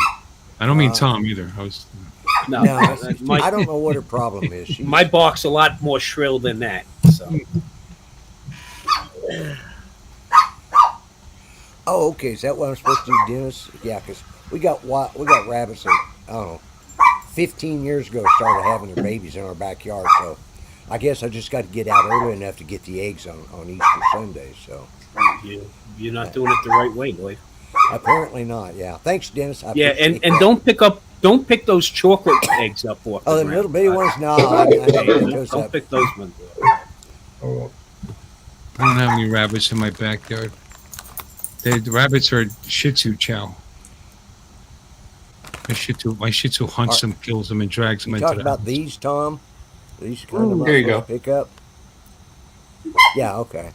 I don't mean Tom either. I was. No, I don't know what her problem is. My bark's a lot more shrill than that. So. Oh, okay. Is that what I'm supposed to do, Dennis? Yeah, because we got rabbits that, I don't know, 15 years ago started having their babies in our backyard. So I guess I just got to get out early enough to get the eggs on Easter Sunday. So You're not doing it the right way, Lloyd. Apparently not. Yeah. Thanks, Dennis. Yeah, and don't pick those chocolate eggs up off. Oh, the little bitty ones? No, I don't pick those ones up. I don't have any rabbits in my backyard. The rabbits are Shih Tzu chow. My Shih Tzu hunts them, kills them, and drags them You into talk the about house. these, Tom? These kind of There you go. pick up? Yeah, okay.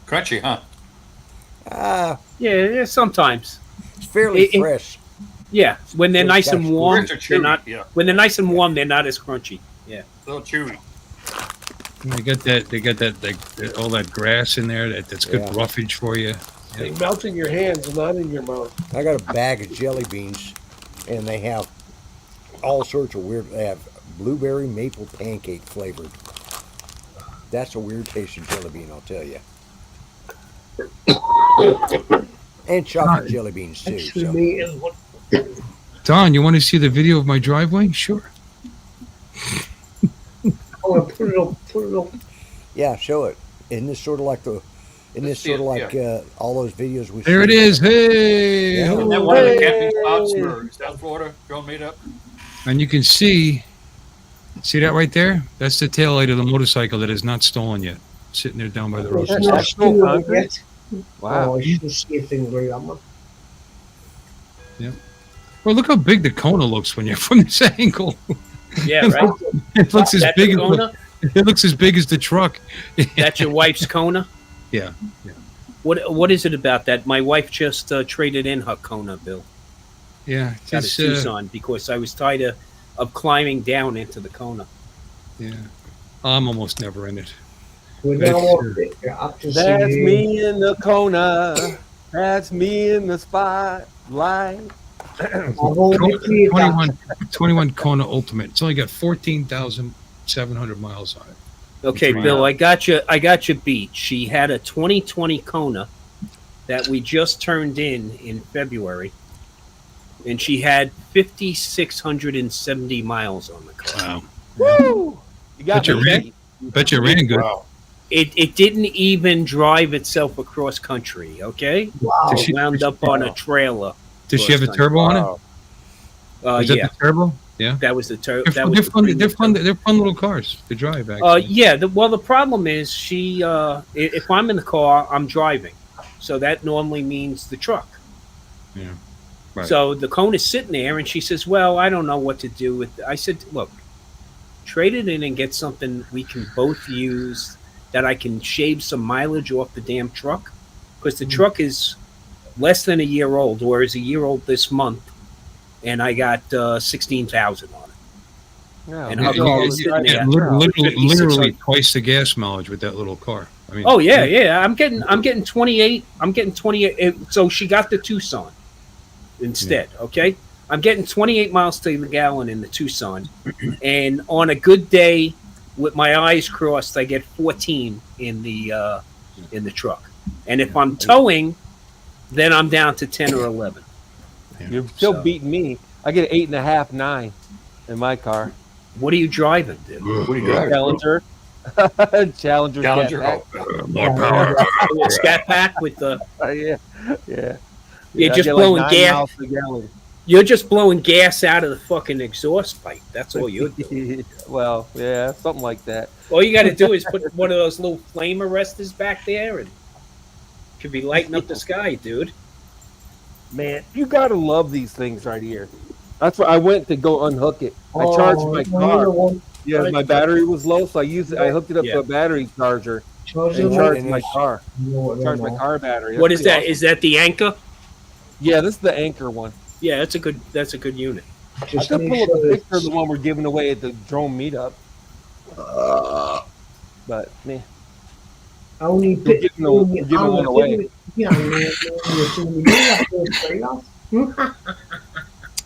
Crunchy, huh? Yeah, sometimes. It's fairly fresh. Yeah, when they're nice and warm, Fresh or they're chewy, not. yeah. When they're nice and warm, they're not as crunchy. Yeah. A little chewy. They got that like all that grass in there. That's good Yeah. roughage for you. They melt in your hands and not in your mouth. I got a bag of jelly beans, and they have all sorts of weird. They have blueberry maple pancake flavored. That's a weird tasting jelly bean, I'll tell you. And chocolate jelly beans too. So. Don, you want to see the video of my driveway? Sure. Oh, put it up. Yeah, show it. Isn't this sort of like all those videos we? There it is. Hey. Yeah. Isn't that one of the camping spots for South Florida drone meetup? And you can see that right there? That's the tail light of the motorcycle that is not stolen yet. Sitting there down by the road. It's not stolen yet. Wow. Oh, you should see a thing where I'm. Yeah. Well, look how big the Kona looks when you're from this angle. Yeah, right. It looks as That's big your as Kona? it looks as big as the truck. That's your wife's Kona. Yeah. What is it about that? My wife just traded in her Kona, Bill. Yeah. Got a Just, Tucson because I was tired of climbing down into the Kona. yeah. I'm almost never in it. That's me in the Kona. That's me in the spotlight. 21 Kona Ultimate. It's only got 14,700 miles on it. Okay, Wow. Bill, I got you beat. She had a 2020 Kona that we just turned in February, and she had 5,670 miles on the car. Wow. Woo! You got me. Bet you ran good. Wow. It didn't even drive itself across country. Okay, Wow. it wound up on a trailer. Does she have a turbo on it? Is that Yeah, the turbo? Yeah. that was the turbo. They're fun. They're fun little cars to drive. Actually. Yeah. Well, the problem is she. If I'm in the car, I'm driving, so that normally means the truck. Yeah. Right. So the cone is sitting there, and she says, "Well, I don't know what to do with." I said, "Look, trade it in and get something we can both use that I can shave some mileage off the damn truck, because the truck is less than a year old, or is a year old this month, and I got 16,000 on it." No, And her car was sitting there. Literally twice the gas mileage with that little car. I mean, Oh yeah. I'm getting 28. I'm getting 28. So she got the Tucson instead. Okay, I'm getting 28 miles to the gallon in the Tucson, and on a good day, with my eyes crossed, I get 14 in the truck. And if I'm towing, then I'm down to 10 or 11. You're still beating me. I get 8.5, 9 in my car. What are you driving, dude? What are you driving? Challenger. Challenger. More power. A Scat Pack with the. Yeah. You're I just get blowing 9 gas. miles a gallon. You're just blowing gas out of the fucking exhaust pipe. That's all you're doing. Well, yeah, something like that. All you got to do is put one of those little flame arresters back there, and could be lighting up the sky, dude. Man, you gotta love these things right here. That's why I went to go unhook it. I charged my car. Yeah, my battery was low, so I hooked it up to a battery charger and charged my car. Charged my car battery. What is that? Awesome. Is that the Anchor? Yeah, this is the Anchor one. Yeah, that's a good unit. I could pull up a picture of the one we're giving away at the drone meetup. But man, I only we're giving one away.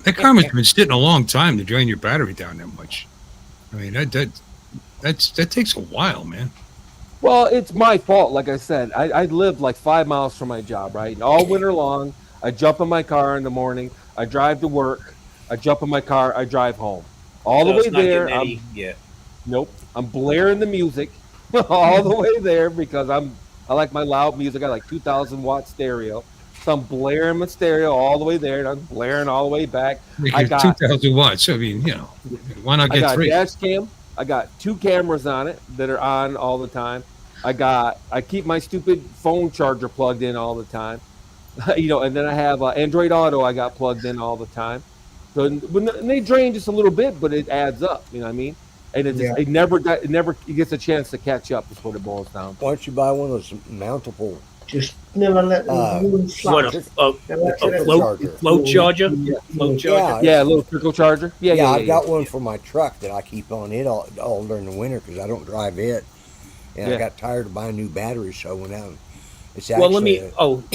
That car must have been sitting a long time to drain your battery down that much. I mean, that takes a while, man. Well, it's my fault. Like I said, I live like 5 miles from my job, right? And all winter long, I jump in my car in the morning. I drive to work. I jump in my car. I drive home. All the way there. Nope. I'm blaring the music all the way there because I like my loud music. I like 2,000-watt stereo. So I'm blaring my stereo all the way there, and I'm blaring all the way back. I got 2,000 watts. I mean, why not get 3? I got a dash cam. I got 2 cameras on it that are on all the time. I keep my stupid phone charger plugged in all the time. And then I have Android Auto I got plugged in all the time. So when they drain just a little bit, but it adds up, you know what I mean? And it never gets a chance to catch up is what it boils down to. Why don't you buy one of those mountable? Just never let them what a float charger? Float charger? Yeah, a little trickle charger. Yeah, I got one for my truck that I keep on it all during the winter because I don't drive it. And I got tired of buying new batteries, so I went out. It's actually you don't.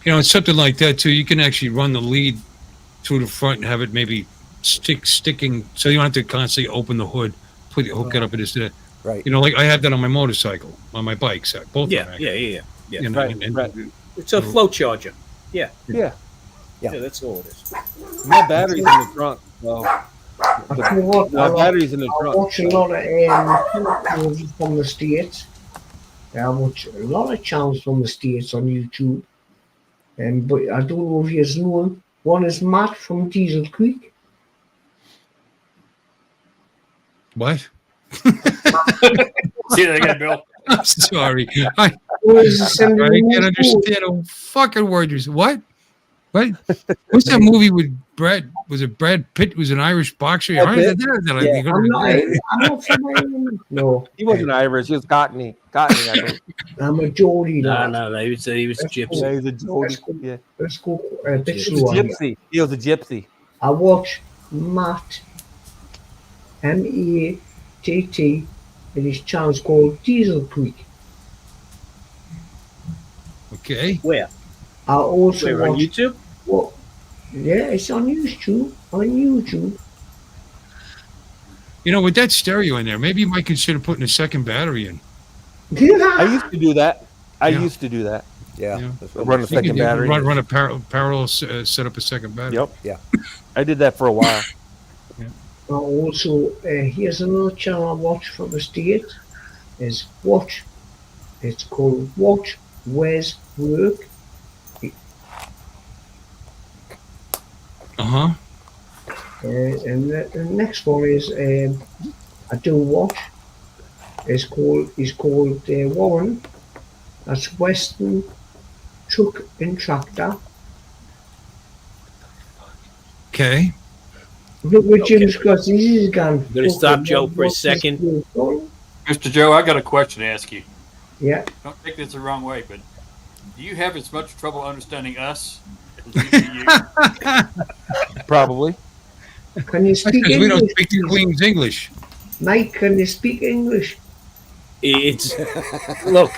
It's something like that too. You can actually run the lead through the front and have it maybe sticking, so you don't have to constantly open the hood, hook it up and just right. Like I have that on my motorcycle, on my bikes, both. Yeah. Right. It's a float charger. Yeah, that's all it is. My battery's in the trunk. So my battery's in the trunk. I watch a lot of from the States. I watch a lot of channels from the States on YouTube. But I don't know if you know him. One is Matt from Diesel Creek. What? See that again, Bill? I'm sorry. I can't understand a fucking word you said. What? What's that movie with Brad? Was it Brad Pitt? Was an Irish boxer? No, he wasn't Irish. He was Cockney. I think. I'm a Geordie. No. He was a gypsy. Yeah, he's a Geordie. Let's go. Gypsy. He was a gypsy. I watched Matt M-E-T-T and his channel's called Diesel Creek. Okay. Where? I also on YouTube? Well, yeah, it's on YouTube. With that stereo in there, maybe you might consider putting a second battery in. I used to do that. Yeah. Run a second battery. Run a parallel, set up a second battery. Yep. Yeah. I did that for a while. Also, here's another channel I watch from the States. Is Watch. It's called Watch Where's Work. Uh-huh. And the next one is I do watch. He's called Warren. That's Western Truck and Tractor. Okay. Look what Jim's got. This is gone. I'm gonna stop Joe for a second. Mr. Joe, I got a question to ask you. Yeah. Don't take this the wrong way, but do you have as much trouble understanding us as we do you? Probably. Can you speak Because English? we don't speak the Queen's English. Mike, can you speak English? It's look,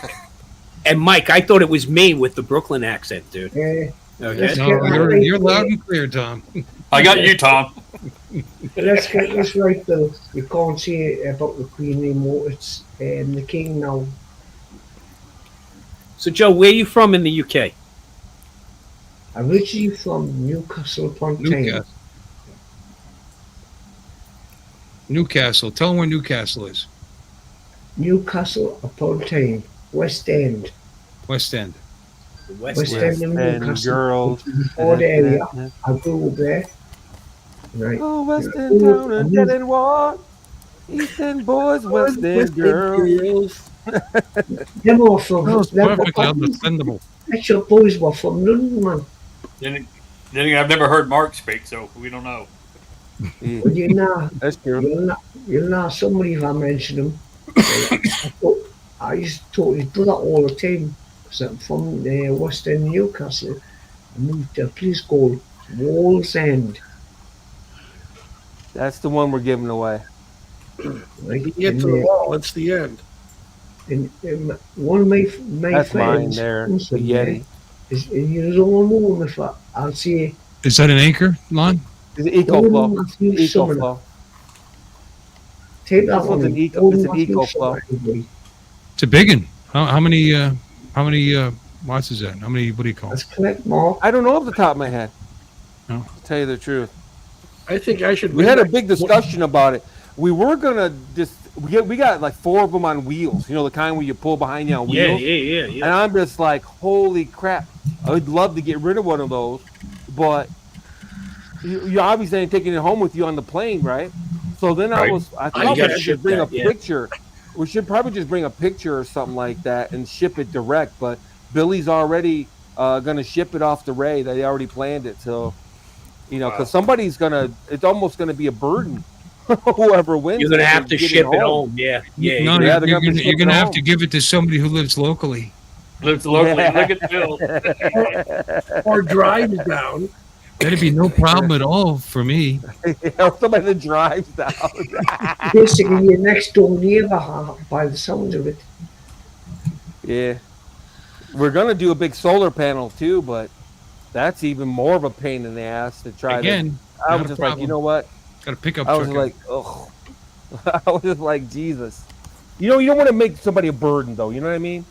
and Mike, I thought it was me with the Brooklyn accent, dude. Okay. No, you're loud and clear, Tom. I got you, Tom. Let's get this right, though. You can't say about the Queen anymore. It's the King now. So, Joe, where are you from in the UK? I'm originally from Newcastle upon Tyne. Newcastle. Tell them where Newcastle is. Newcastle upon Tyne, West End. West End. West End of Newcastle. Girls. Odd area. I grew up there. Right. Oh, West End town and dead and walk. East End boys, West End girls. Them all from Perfectly understandable. Actual boys were from London, man. Then I've never heard Mark speak, so we don't know. Well, you know, that's true. You'll know somebody if I mention them. I used to talk to his brother all the time because I'm from West End, Newcastle. I moved to a place called Wall's End. That's the one we're giving away. Right? You get to the wall, it's the end. And one of my That's friends, mine there, the Yeti. You don't know him if I'll say. Is that an anchor, Lon? It's an EcoFlow. EcoFlow. Take that This one. one's it's an EcoFlow. It's a big one. How many watts is that? How many? What do you call it? That's correct, Mark. I don't know off the top of my head. No. To tell you the truth. I think I should. We had a big discussion about it. We were gonna just we got like 4 of them on wheels. You know, the kind where you pull behind you on wheels. Yeah. And I'm just like, holy crap! I would love to get rid of one of those, but you obviously ain't taking it home with you on the plane, right? So then I thought we should just bring a picture. We should probably just bring a picture or something like that and ship it direct. But Billy's already gonna ship it off to Ray. They already planned it, so. You know, because somebody's it's almost gonna be a burden. Whoever wins, You're gonna have to ship it home. Yeah. No, you're gonna have to give it to somebody who lives locally. Lives locally. Look at Bill. or drives down. That'd be no problem at all for me. Somebody that drives down. Basically, your next door neighbor, by the sound of it. Yeah, we're gonna do a big solar panel too, but. That's even more of a pain in the ass to try again. I was just like, you know what? Got to pick up. I was like, oh, I was just like, Jesus. You know, you don't want to make somebody a burden, though. You know what I mean?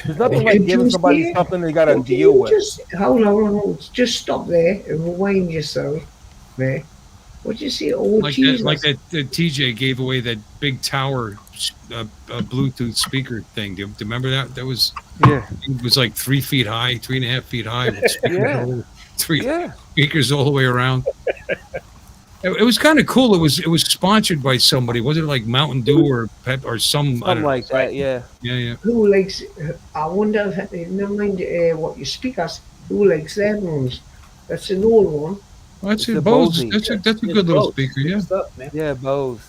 There's nothing like giving somebody something they got to deal with. Hold on. Just stop there and rewind yourself. There. What'd you say? Oh, like Jesus. that TJ gave away that big tower Bluetooth speaker thing. Do you remember that? That was It was like 3 feet high, 3.5 feet high. With speakers all the way around. It was kind of cool. It was sponsored by somebody. Was it like Mountain Dew or Pep or something like that? Yeah. Who likes? I wonder. Never mind what you speak as. Who likes them ones? That's an old one. Well, that's a Bose. That's a good little speaker. Yeah. Yeah, Bose.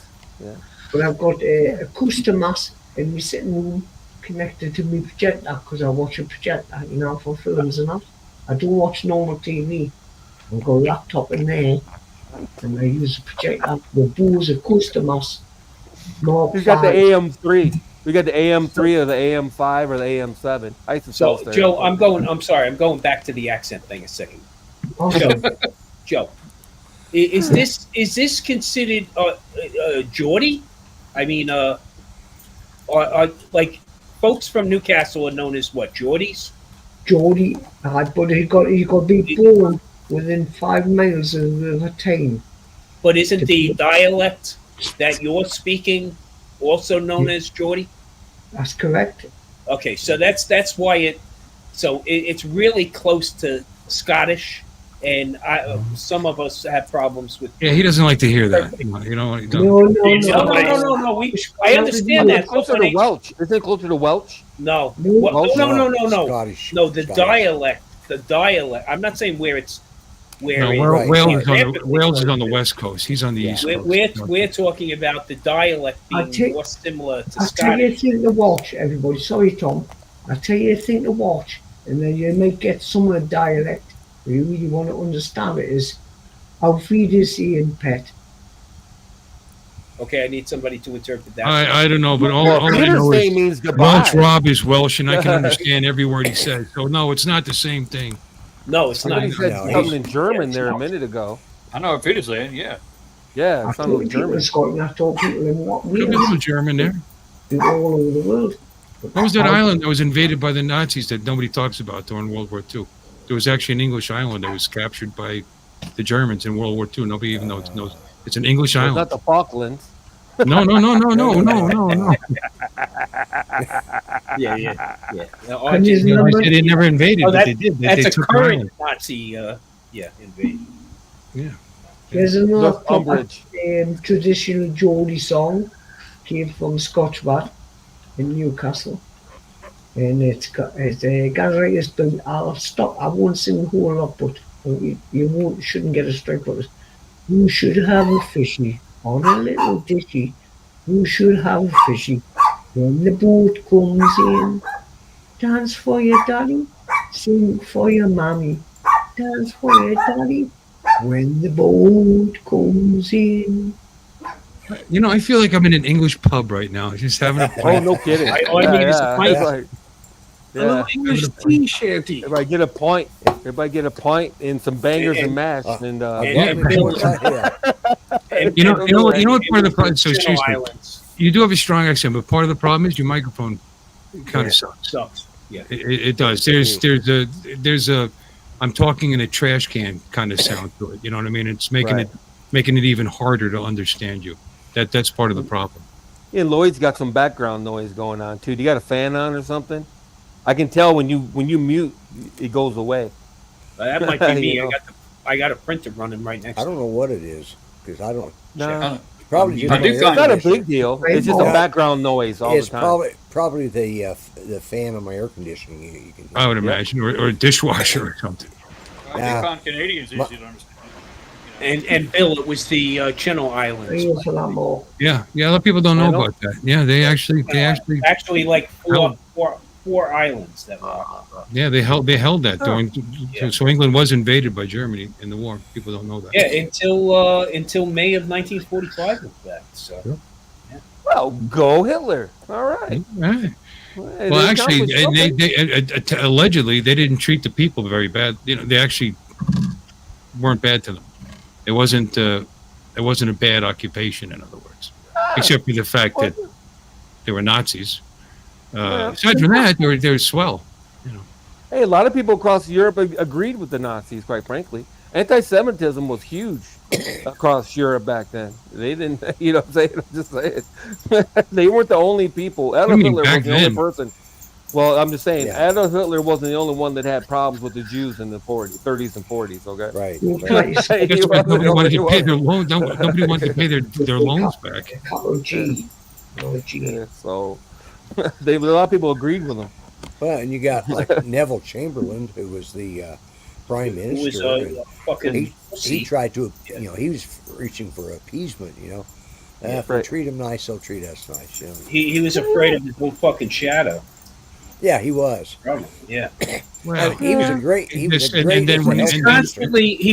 Yeah. But I've got a customers in my sitting room connected to my projector because I watch a projector, you know, for films and that. I don't watch normal TV. I've got a laptop in there and I use a projector. The Bose customers. We've got the AM3. We got the AM3 or the AM5 or the AM7. I used to so, Joe, I'm going back to the accent thing a second. Joe, is this considered Geordie? I mean, like folks from Newcastle are known as what, Geordies? Geordie, but he got to be born within 5 miles of a town. But isn't the dialect that you're speaking also known as Geordie? That's correct. Okay, so that's why it's really close to Scottish, and some of us have problems with. Yeah, he doesn't like to hear that. You know, he don't. No. I understand that. It's closer to Welsh. Isn't it closer to Welsh? No. Welsh? No. Scottish. No, the dialect. The dialect. I'm not saying where it's. No, Wales is on the west coast. He's on the east coast. We're talking about the dialect being more similar to I'll tell you a Scottish. thing to watch, everybody. Sorry, Tom. I'll tell you a thing to watch, and then you may get some of the dialect. If you really want to understand it, is Auf Wiedersehen, pet. Okay, I need somebody to interpret that. I don't know, but all I know is means goodbye. Welsh Rob is Welsh, and I can understand every word he says. So no, it's not the same thing. No, it's not. Somebody said something in German there a minute ago. I know what Peter's saying. Yeah. Yeah, I it sounded like German. I told people in what Could be a little German there. people all over the world. What was that island that was invaded by the Nazis that nobody talks about during World War II? There was actually an English island that was captured by the Germans in World War II. Nobody even knows it's an English It's island. not the Falklands. No. Yeah. Can you They remember? said they never invaded, but they did. They That's a took the current island. Nazi, invasion. Yeah. There's another Umbridge. traditional Geordie song, came from Scotchbat in Newcastle, and it's got it's been. I'll stop. I won't sing the whole lot, but you shouldn't get a strike for it. You should have a fishy on a little dishy. You should have a fishy when the boat comes in. Dance for your daddy, sing for your mommy. Dance for your daddy when the boat comes in. You know, I feel like I'm in an English pub right now, just having a Oh, pint. no kidding. All I need is a pint. Right. A little English tea shanty. Everybody get a point. Everybody get a pint and some bangers and mash. And You know what part of the problem? So Channel seriously, Islands you do have a strong accent, but part of the problem is your microphone kind of sucks. sucks. Yeah. It does. There's a I'm talking in a trash can kind of sound to it. You know what I mean? It's making it even harder to understand you. That's part of the problem. And Lloyd's got some background noise going on too. Do you got a fan on or something? I can tell when you mute, it goes away. That might be me. You know. I got a printer running right next. I don't know what it is because I don't. No. Probably just I do It's not a big deal. It's just a background noise all It's the time. probably the fan on my air conditioning. You can. I would imagine, or a dishwasher or something. I think on Canadians easy to understand. And Bill, it was the Channel Islands. Here's a lot more. Yeah, a lot of people don't know about that. Yeah, they actually like four islands that were. yeah, they held that during. So England was invaded by Germany in the war. People don't know that. Yeah, until May of 1945 was that. So. Sure. Yeah. Well, go Hitler. All right. Right. Hey, Well, they actually, accomplished something. they allegedly they didn't treat the people very bad. You know, they actually weren't bad to them. It wasn't a bad occupation, in other words, except for the fact that they were Nazis. Aside from that, they're swell. You know. Hey, a lot of people across Europe agreed with the Nazis, quite frankly. Anti-Semitism was huge across Europe back then. They didn't, you know what I'm saying? I'm just saying. They weren't the only people. Adolf Hitler was the only person. Well, I'm just saying, Adolf Hitler wasn't the only one that had problems with the Jews in the 30s and 40s, okay? Right. That's why nobody wanted to pay their loans. Nobody wanted to pay their loans back. Yeah, so a lot of people agreed with them. Well, and you got like Neville Chamberlain, who was the prime minister. He tried to, he was reaching for appeasement. If we treat him nice, they'll treat us nice. He was afraid of his own fucking shadow. Yeah, he was. Yeah. Well, he was a great. He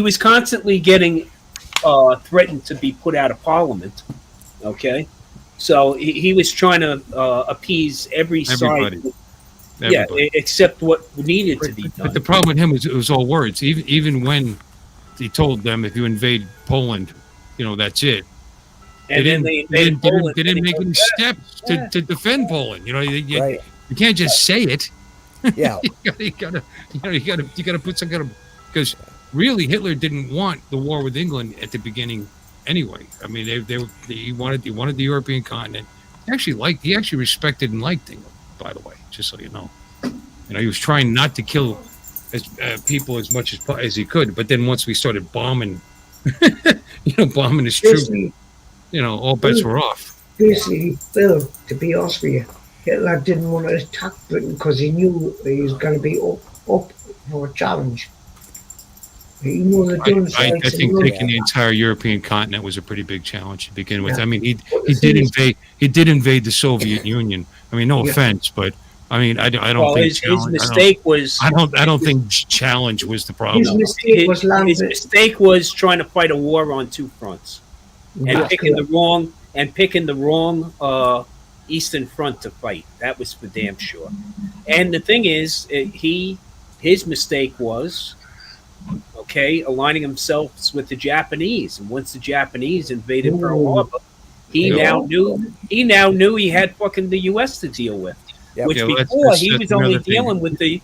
was constantly getting threatened to be put out of Parliament. Okay, so he was trying to appease everybody. Side. Yeah, except what needed to be done. But the problem with him was it was all words. Even when he told them, if you invade Poland, that's it. And they didn't make any steps to defend Poland. You can't just say it. Yeah, you gotta put some kind of, because really Hitler didn't want the war with England at the beginning anyway. I mean, he wanted the European continent. He actually respected and liked England. By the way, just so you know, he was trying not to kill people as much as he could. But then once we started bombing, bombing his troops, all bets were off. Basically, Bill, to be honest with you, Hitler didn't want to attack Britain because he knew he was going to be up for a challenge. He knew I think taking the entire European continent was a pretty big challenge to begin with. Yeah. I mean, he did invade the Soviet Union. I mean, no offense, but I mean, I don't think his mistake was. I don't think challenge was the problem. His mistake was his mistake was trying to fight a war on two fronts, and picking the wrong Eastern Front to fight. That was for damn sure. And the thing is, his mistake was aligning himself with the Japanese. And once the Japanese invaded Pearl Harbor, he now knew he had fucking the U.S. to deal with. Yep. Which before he was only dealing with the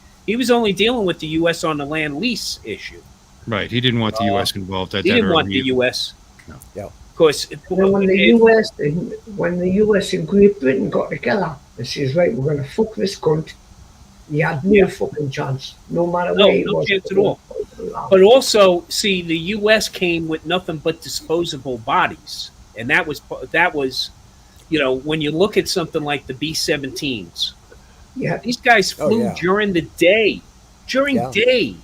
U.S. on the land lease issue. Right. He didn't want the U.S. involved. He didn't want the U.S. No. Yeah. Of course, when the U.S. and Great Britain got together and says, right, we're going to fuck this cunt. He had no fucking chance, no matter where he was. No chance at all. But also, see, the U.S. came with nothing but disposable bodies, and that was when you look at something like the B-17s. Yeah, these guys flew during the day. Day,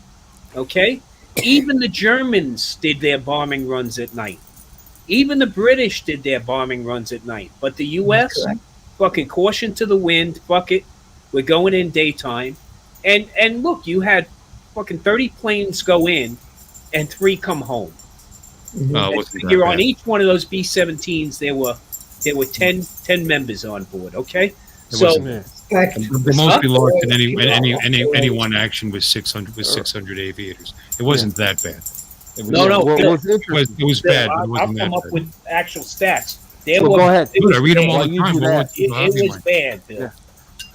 okay. Even the Germans did their bombing runs at night. Even the British did their bombing runs at night. But the U.S. fucking caution to the wind. Fuck it. We're going in daytime. And look, you had fucking 30 planes go in and 3 come home. You're on each one of those B-17s. There were 10 members on board. Okay, the most we lost in any one action was 600 aviators. It wasn't that bad. It was bad. I'll come up with actual stats. Go ahead. I read them all the time. It was bad, Bill. Yeah.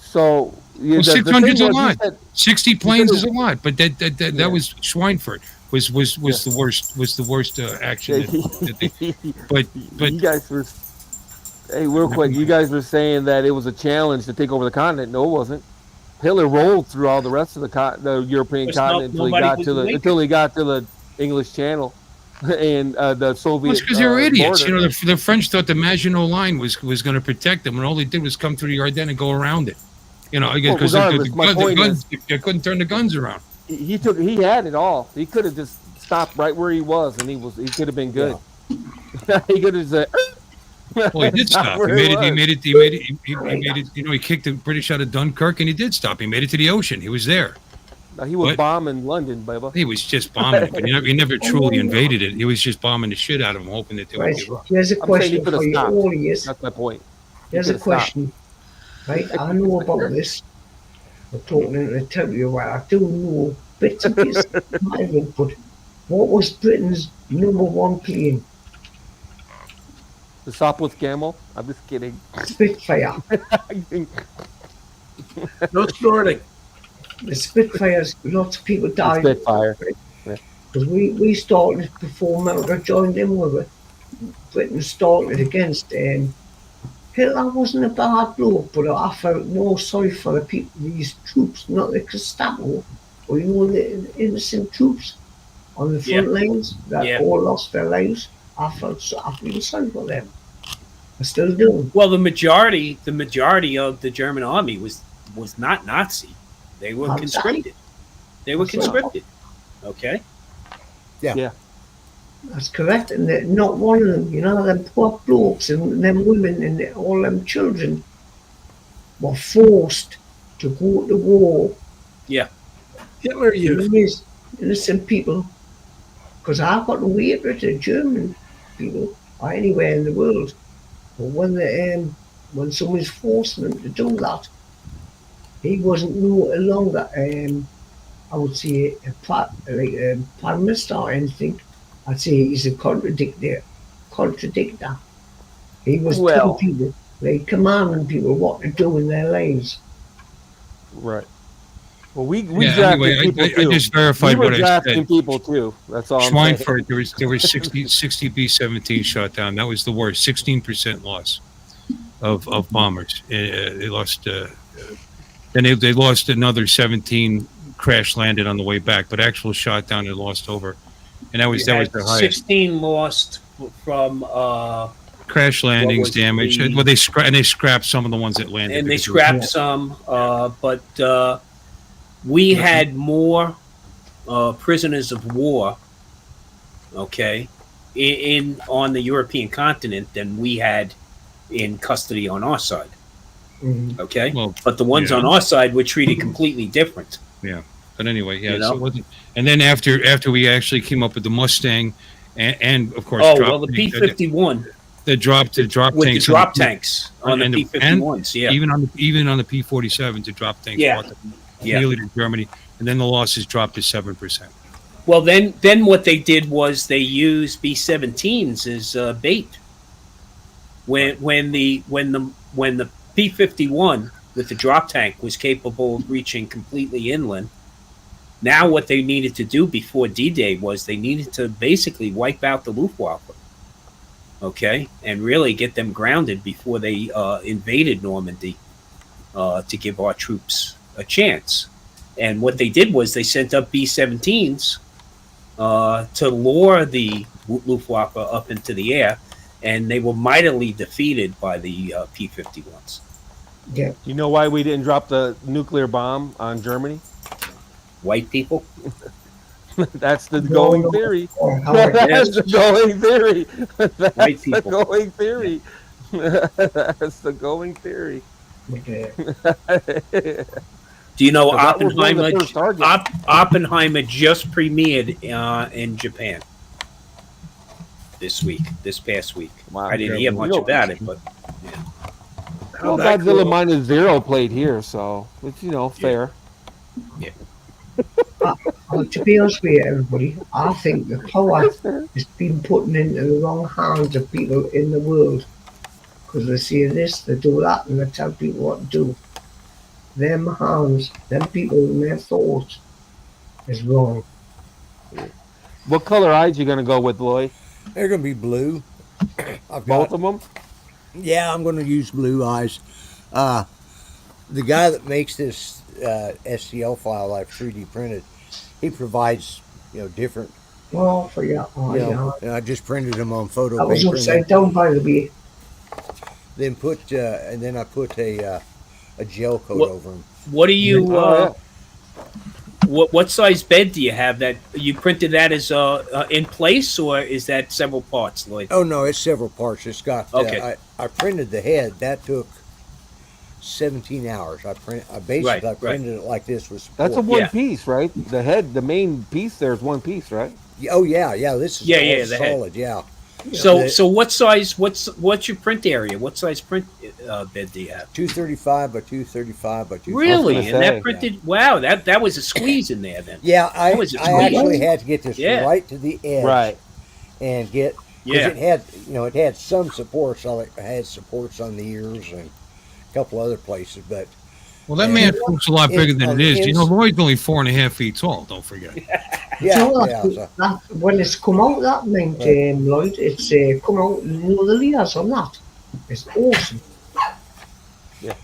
So 600 is a lot. 60 planes is a lot, but that was Schweinfurt was the worst action. But you guys were. Hey, real quick, you guys were saying that it was a challenge to take over the continent. No, it wasn't. Hitler rolled through all the rest of the European continent until he got to the English Channel and the Soviet. It's because they were idiots. Border. The French thought the Maginot Line was going to protect them, and all they did was come through the Ardennes and go around it. Because they couldn't turn the guns around. He had it all. He could have just stopped right where he was, and he could have been good. Yeah. He could have said. Well, he did stop. He made it. He kicked the British out of Dunkirk, and he did stop. He made it to the ocean. He was there. He was bombing London, baby. He was just bombing it, but he never truly invaded it. He was just bombing the shit out of them, hoping that they would give up. Here's a question for you all. That's my point. Here's a question. Right, I know about this. I'm talking to tell you what I do know bits and pieces. But what was Britain's #1 plane? The Sopwith Camel? I'm just kidding. Spitfire. No snorting. The Spitfires, lots of people died. Spitfire. Because we started before America joined in with it. Britain started against Hitler wasn't a bad bloke, but I felt more sorry for the people, these troops, not the Gestapo, or the innocent troops on the front lines that all lost their lives. I feel sorry for them. I still do. Well, the majority of the German army was not Nazi. They were conscripted. Okay. Yeah. That's correct. And not one of them, them poor blokes and them women and all them children were forced to go to war. Yeah. Hitler used innocent people. Because I've got no hatred to German people or anywhere in the world. But when someone's forcing them to do that, he wasn't no longer, I would say, a prime minister or anything. I'd say he's a contradictor. He was telling people, commanding people what to do in their lives. Right. Well, we Yeah, drafted anyway, people I too. just verified we were what I drafting said. people too. That's all I'm saying. Schweinfurt, there was 60 B-17 shot down. That was the worst. 16% loss of bombers. They lost. Then they lost another 17 crash landed on the way back, but actual shot down they lost over, and that was their highest. 16 lost from crash landings, damage. Well, they scrapped some of the ones that landed, and they scrapped some. But we had more prisoners of war, okay, in on the European continent than we had in custody on our side. Okay, well, but the ones on our side were treated completely different. Yeah, but anyway, yeah. You know? So it wasn't, and then after we actually came up with the Mustang, and of course, the P-51. The drop with tanks, the drop tanks on the P-51s, yeah. Even on the P-47s, the drop tanks brought them nearly to Germany, and then the losses dropped to 7%. Well, then what they did was they used B-17s as bait. When the P-51 with the drop tank was capable of reaching completely inland, now what they needed to do before D-Day was they needed to basically wipe out the Luftwaffe. Okay, and really get them grounded before they invaded Normandy to give our troops a chance. And what they did was they sent up B-17s to lure the Luftwaffe up into the air, and they were mightily defeated by the P-51s. Yeah. You know why we didn't drop the nuclear bomb on Germany? White people? That's the going theory. That's the going theory. That's the going theory. That's the going theory. Okay. Do you know Oppenheimer just premiered in Japan this past week? Wow. I didn't hear much about it, but yeah. Well, Godzilla Minus Zero played here, so it's fair. Yeah. To be honest with you, everybody, I think the power has been put into the wrong hands of people in the world. Because they see this, they do that, and they tell people what to do. Them hands, them people and their thoughts is wrong. What color eyes you going to go with, Lloyd? They're going to be blue. Both of them? Yeah, I'm going to use blue eyes. The guy that makes this STL file I've 3D printed, he provides different. Well, for you, and I just printed them on photo paper. I was upside down by the way. Then and then I put a gel coat over them. What do you? What size bed do you have? That you printed that as in place, or is that several parts, Lloyd? Oh no, it's several parts. It's got. Okay. I printed the head. That took 17 hours. I printed it like this with support. That's a one piece, right? The head, the main piece there is one piece, right? Oh yeah. This is the solid. Head. Yeah. So what size? What's your print area? What size print bed do you have? 235 by 235 by 235. Really? And that printed? Yeah. Wow, that was a squeeze in there then. Yeah, I actually had to get this right to the edge, right, and get it had it had some supports. It had supports on the ears and a couple other places, but. Well, that man looks a lot bigger than it is. You know, Lloyd's only 4.5 feet tall. Don't forget. When it's come out that night, Lloyd, it's come out the years or not. It's awesome. Yeah,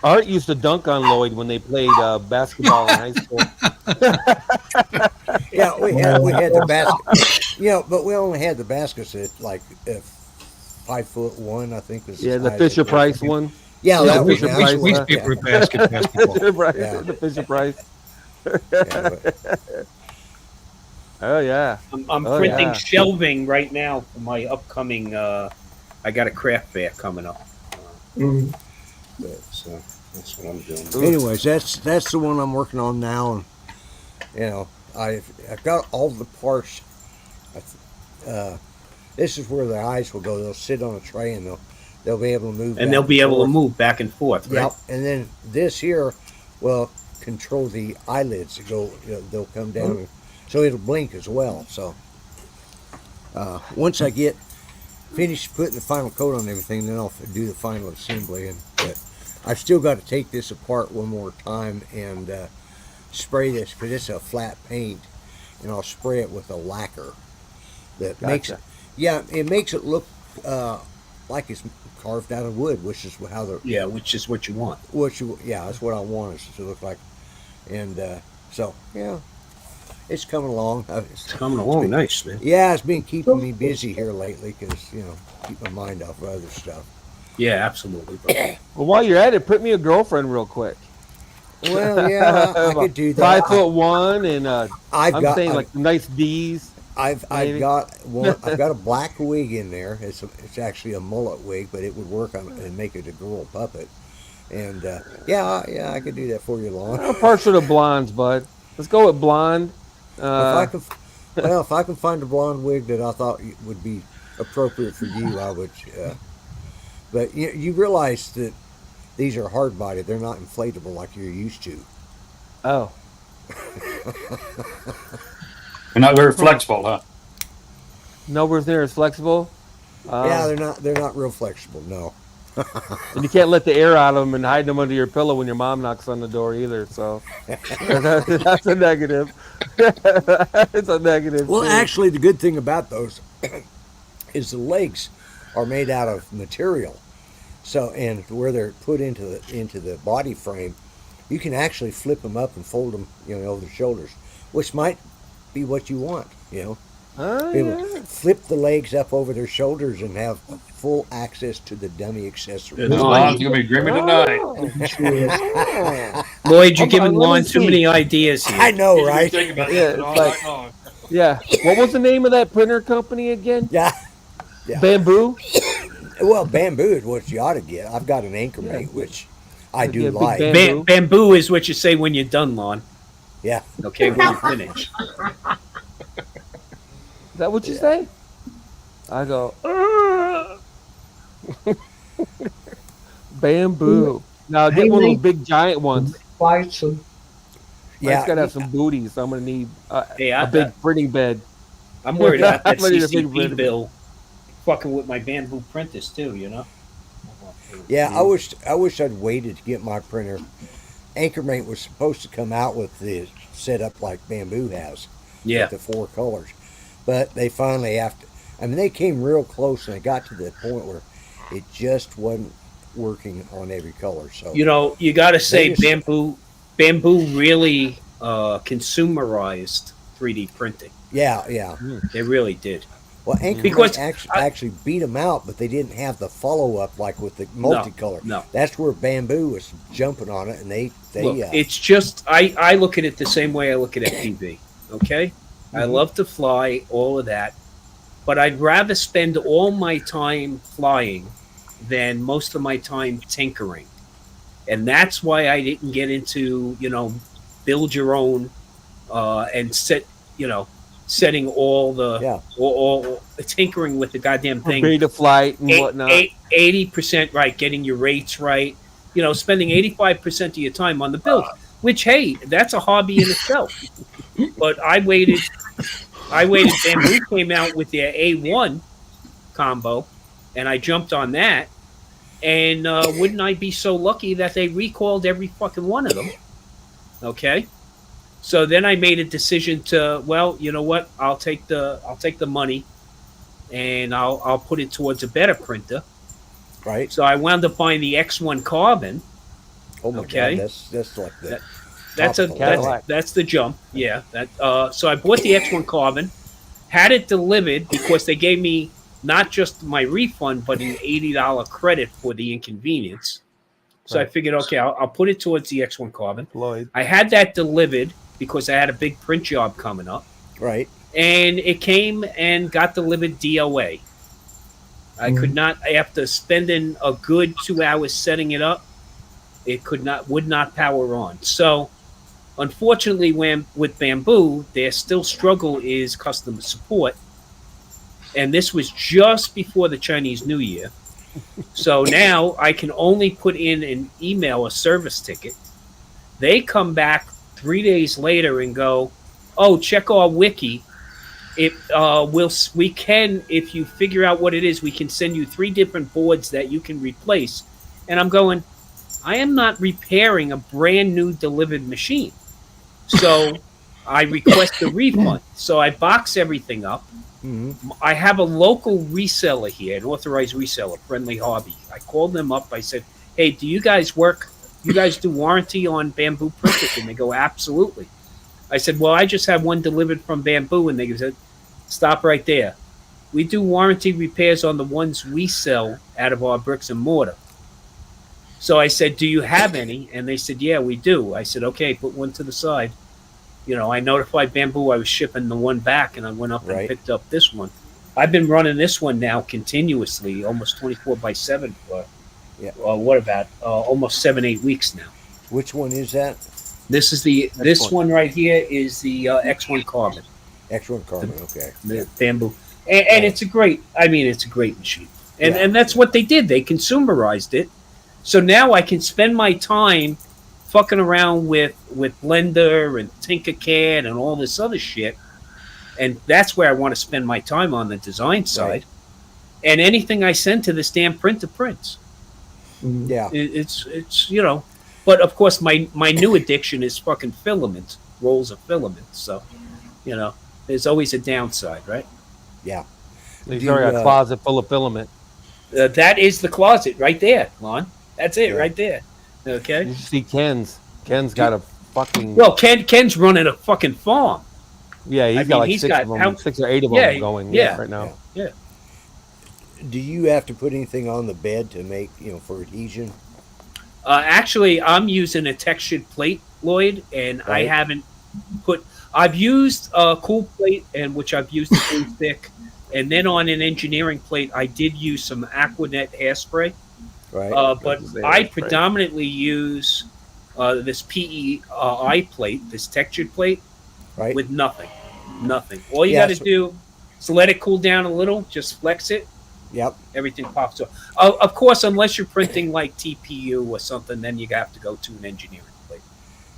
Art used to dunk on Lloyd when they played basketball in high school. Yeah, we had the basket. But we only had the baskets at like 5'1", I think was. Yeah, the Fisher Price one. Yeah, that was we paper basketball. The Fisher Price. Oh yeah. I'm printing shelving right now for my upcoming. I got a craft fair coming up. So that's what I'm doing. Anyways, that's the one I'm working on now, and I've got all the parts. This is where the eyes will go. They'll sit on a tray and they'll be able to move. And they'll be able to move back and forth, right? Yep. And then this here will control the eyelids to go. They'll come down, so it'll blink as well. So once I get finished putting the final coat on everything, then I'll do the final assembly. But I've still got to take this apart one more time and spray this because it's a flat paint, and I'll spray it with a lacquer that makes it. Yeah, it makes it look like it's carved out of wood, which is how the which is what you want. That's what I want it to look like, and so yeah. It's coming along. It's coming along nice, man. Yeah, it's been keeping me busy here lately because, keep my mind off of other stuff. Yeah, absolutely. Bro. Well, while you're at it, print me a girlfriend real quick. Well, yeah, I could do that. 5'1", and I'm saying like nice D's. I've got one. I've got a black wig in there. It's actually a mullet wig, but it would work on and make it a girl puppet. And yeah, I could do that for you, Lon. I'm partial to blondes, bud. Let's go with blonde. If I can find a blonde wig that I thought would be appropriate for you, I would. But you realize that these are hard bodied; they're not inflatable like you're used to. Oh. They're not very flexible, huh? Nowhere near as flexible. Yeah, they're not real flexible. No. And you can't let the air out of them and hide them under your pillow when your mom knocks on the door either. So that's a negative. It's a negative. Well, too. Actually, the good thing about those is the legs are made out of material. So, and where they're put into the body frame, you can actually flip them up and fold them, over the shoulders, which might be what you want. Flip the legs up over their shoulders and have full access to the dummy accessories. Lon's gonna be dreaming tonight. Lloyd, you're giving Lon too many ideas here. I know, right? Yeah. What was the name of that printer company again? Yeah. Bamboo. Well, Bamboo is what you ought to get. I've got an Anchormate, which I do like. Bamboo is what you say when you're done, Lon. Yeah. Okay, when you finish. Is that what you say? I go, Bamboo. Now get one of those big giant ones. Yeah, it's gotta have some booties. So I'm gonna need a big printing bed. I'm worried about that CCP bill fucking with my Bamboo printers too. Yeah, I wish I'd waited to get my printer. Anchormate was supposed to come out with the setup like Bamboo has. Yeah. With the 4 colors. But they finally they came real close and they got to the point where it just wasn't working on every color. So you got to say Bamboo really consumerized 3D printing. Yeah. They really did. Well, Anchorman actually beat them out, but they didn't have the follow-up like with the multicolor. No. That's where Bamboo was jumping on it, and they look, it's just I look at it the same way I look at FPV. Okay? I love to fly, all of that, but I'd rather spend all my time flying than most of my time tinkering. And that's why I didn't get into, build your own and setting all the all tinkering with the goddamn thing. Beta flight and whatnot. 80% right, getting your rates right. Spending 85% of your time on the build, which hey, that's a hobby in itself. But I waited. Bamboo came out with their A1 combo, and I jumped on that. And wouldn't I be so lucky that they recalled every fucking one of them? Okay. So then I made a decision to, you know what? I'll take the money, and I'll put it towards a better printer. Right. So I wound up buying the X1 Carbon. Oh my God, that's like that. That's the jump. Yeah. So I bought the X1 Carbon, had it delivered because they gave me not just my refund, but an $80 credit for the inconvenience. So I figured, okay, I'll put it towards the X1 Carbon. Lloyd. I had that delivered because I had a big print job coming up. Right. And it came and got delivered DOA. I could not, after spending a good 2 hours setting it up, it would not power on. So unfortunately, with Bamboo, their still struggle is customer support. And this was just before the Chinese New Year. So now I can only put in an email, a service ticket. They come back 3 days later and go, oh, check our wiki. We can, if you figure out what it is, we can send you 3 different boards that you can replace. And I'm going, I am not repairing a brand new delivered machine. So I request a refund. So I box everything up. Mm-hmm. I have a local reseller here, an authorized reseller, Friendly Hobby. I called them up. I said, hey, do you guys work? You guys do warranty on bamboo printers? And they go, absolutely. I said, well, I just had one delivered from Bamboo. And they said, stop right there. We do warranty repairs on the ones we sell out of our bricks and mortar. So I said, do you have any? And they said, yeah, we do. I said, okay, put one to the side. You know, I notified Bamboo I was shipping the one back, and I went up and picked up this one. I've been running this one now continuously, almost 24/7 for, what about almost 7-8 weeks now. Which one is that? This is this one right here is the X1 Carbon. X1 Carbon, okay. The Bamboo. And it's a great machine. And that's what they did. They consumerized it. So now I can spend my time fucking around with Blender and Tinkercad and all this other shit. And that's where I want to spend my time on the design side. Right. And anything I send to this damn printer prints. Yeah. It's you know. But of course my new addiction is fucking filament, rolls of filament. So, you know, there's always a downside, right? Yeah. He's already got a closet full of filament. That is the closet right there, Lon. That's it right there. Okay. You see Ken's. Ken's got a fucking. Well, Ken's running a fucking farm. Yeah, he's got like 6 of them, 6 or 8 of them going right now. Yeah. Do you have to put anything on the bed to make, for adhesion? Actually, I'm using a textured plate, Lloyd, and I haven't put. I've used a cool plate, and which I've used a cool thick, and then on an engineering plate, I did use some Aquanet hairspray. Right. But I predominantly use this PEI plate, this textured plate, with nothing. All you got to do is let it cool down a little, just flex it. Yep. Everything pops up. Of course, unless you're printing like TPU or something, then you have to go to an engineering plate.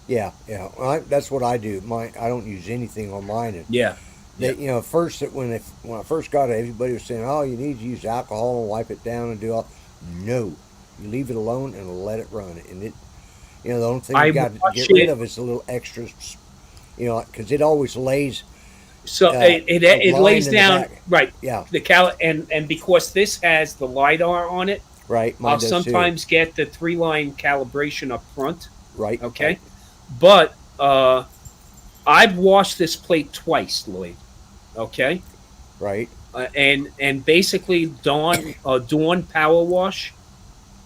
Yeah. Well, that's what I do. I don't use anything on mine. And First when I first got it, everybody was saying, "Oh, you need to use alcohol and wipe it down and do all." No, you leave it alone and let it run. And it, the only thing you got to get rid of is a little extra, because it always lays. So it lays down right. Yeah. And because this has the LiDAR on it, right. I'll sometimes get the 3-line calibration up front. Right. Okay. But I've washed this plate twice, Lloyd. Okay. Right. And basically Dawn power wash.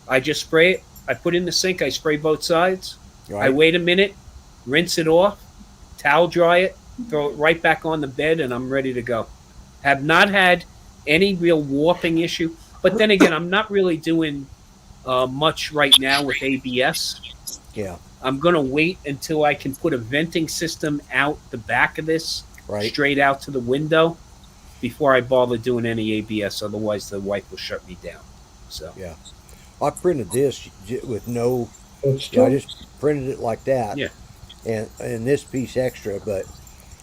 I just spray it. I put it in the sink. I spray both sides. Right. I wait a minute, rinse it off, towel dry it, throw it right back on the bed, and I'm ready to go. Have not had any real warping issue. But then again, I'm not really doing much right now with ABS. Yeah. I'm going to wait until I can put a venting system out the back of this, straight out to the window, before I bother doing any ABS. Otherwise, the wife will shut me down. So yeah. I printed this with no. I just printed it like that. Yeah. And this piece extra, but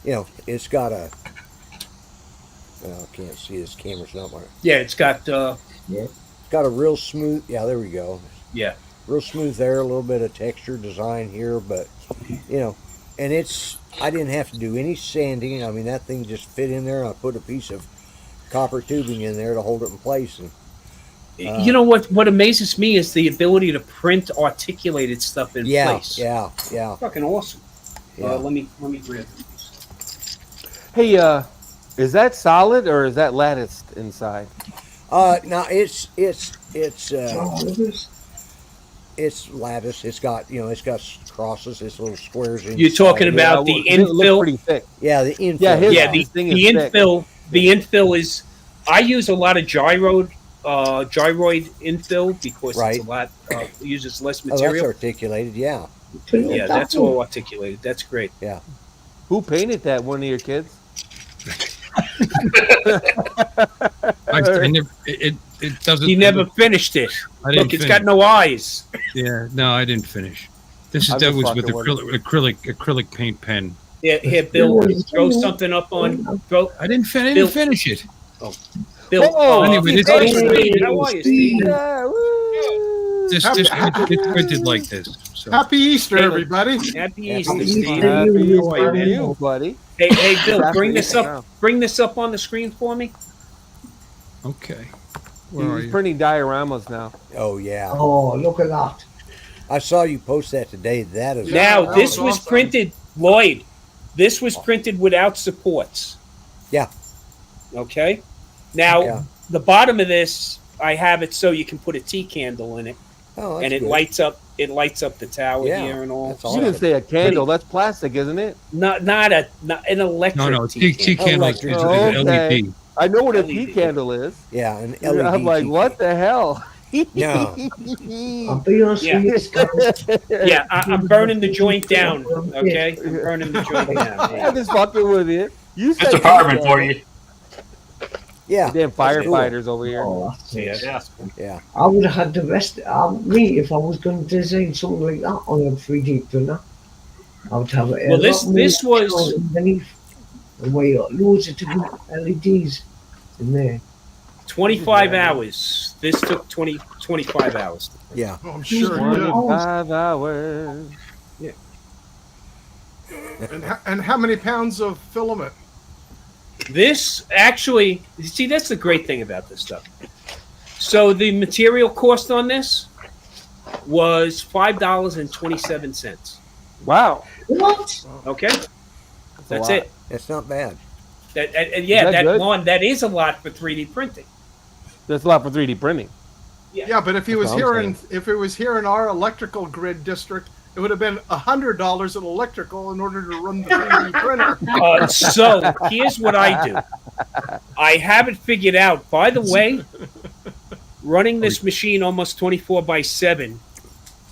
it's got a. I can't see this camera's not my. Yeah, it's got. It's got a real smooth. Yeah, there we go. Yeah. Real smooth there, a little bit of texture design here, but and I didn't have to do any sanding. I mean, that thing just fit in there. I put a piece of copper tubing in there to hold it in place. And you know what amazes me is the ability to print articulated stuff in place. Yeah. Fucking awesome. Yeah. Let me grab this. Hey, is that solid or is that latticed inside? No, it's lattice. It's got it's got crosses. It's little squares. You're talking about the infill. Pretty thick. Yeah, the infill. Yeah, the infill. Thick. The infill is. I use a lot of gyroid infill because it's a lot uses less material. That's articulated. Yeah. Yeah, that's all articulated. That's great. Yeah. Who painted that? One of your kids? It doesn't. He never finished it. Look, it's got no eyes. Yeah, no, I didn't finish. That was with acrylic paint pen. Yeah, here, Bill, throw something up on. I didn't finish it. Oh, Bill. Anyway, how are you, Steve? It's printed like this. So. Happy Easter, Caleb, everybody. Happy Easter, Happy Steve. Easter. Happy Boy, Easter to man. you, buddy. Hey, Bill, Happy bring this Easter up. now. Bring this up on the screen for me. Okay. Where are He's you? printing dioramas now. Oh yeah. Oh, look at that. I saw you post that today. That is Now, that this was was awesome. printed, Lloyd. This was printed without supports. Yeah. Okay. Now, Yeah. the bottom of this, I have it so you can put a tea candle in it, Oh, that's and it good. lights up. It lights up the tower Yeah, here and all. that's You didn't say a candle. That's plastic, isn't it? Not an electric. No, tea tea candle. candle is an Okay. LED. I know what a LED. tea candle is. Yeah, an LED. I'm like, what the hell? No. I'll be honest Yeah. with you, guys. Yeah, I'm burning the joint down. Okay, I'm burning the joint down. I'm just fucking with you. You said It's a tea carbon candle. for you. Yeah. Damn firefighters over here. Oh, that's it. Yeah. Yeah. I would have had the rest. Me, if I was going to design something like that on a 3D printer, I would have it. Well, this was underneath, and we got loads of different LEDs in there. 25 hours. This took 25 hours. Yeah. Oh, I'm sure it did. 25 hours. And how many pounds of filament? This actually, see, that's the great thing about this stuff. So the material cost on this was $5.27. Wow. What? Okay, that's lot. it. It's not bad. Yeah, that good? one that is a lot for 3D printing. That's a lot for 3D printing. Yeah, but if he was That's what I'm if it was here in our electrical grid district, it would have been $100 in electrical in order to run the 3D printer. So here's what I do. I have it figured out. By the way, running this machine almost 24/7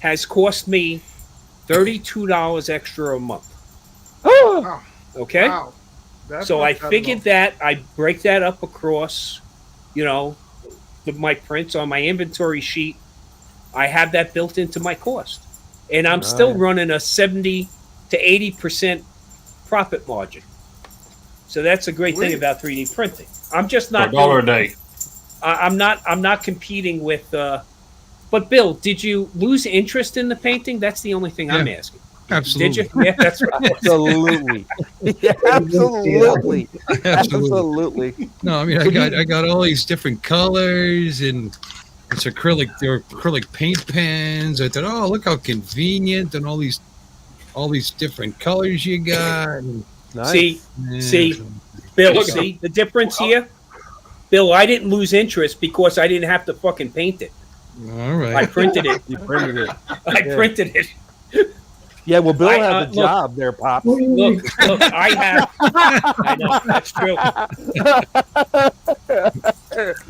has cost me $32 extra a month. Wow. Okay? Wow. That's So not I bad at figured all. that I break that up across, my prints on my inventory sheet. I have that built into my cost. And I'm still running a 70 to 80% profit margin. So that's a great thing about 3D printing. I'm just not $1 a day. I'm not competing with but Bill, did you lose interest in the painting? That's the only thing I'm asking. Absolutely. Did you? Yeah, that's right. Absolutely. Yeah, absolutely. Absolutely. No, I mean I got all these different colors and it's they're acrylic paint pens. I thought, oh, look how convenient and all these different colors you got. And, See, Bill, see the difference here? Bill, I didn't lose interest because I didn't have to fucking paint it. all right. I printed it. You printed it. I printed it. Yeah, well, Bill I, has a look, job there, Pops. Look, I have. I know, that's true.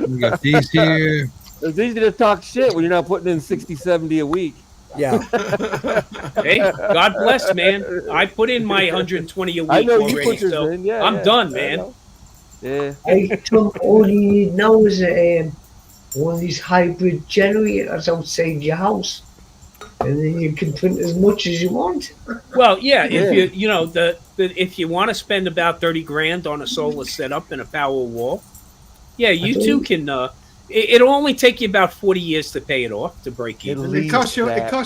We got these here. It's easy to talk shit when you're not putting in 60, 70 a week. Yeah. Hey, God bless, man. I put in my 120 a week I know you already, put yours so in. Yeah, I'm yeah, done, I man. know. Yeah. I took all you need now is one of these hybrid generators outside your house, and then you can print as much as you want. Well, yeah, if if you want to spend about 30 grand on a solar setup and a power wall, yeah, you too can. It'll only take you about 40 years to pay it off, to break even. It costs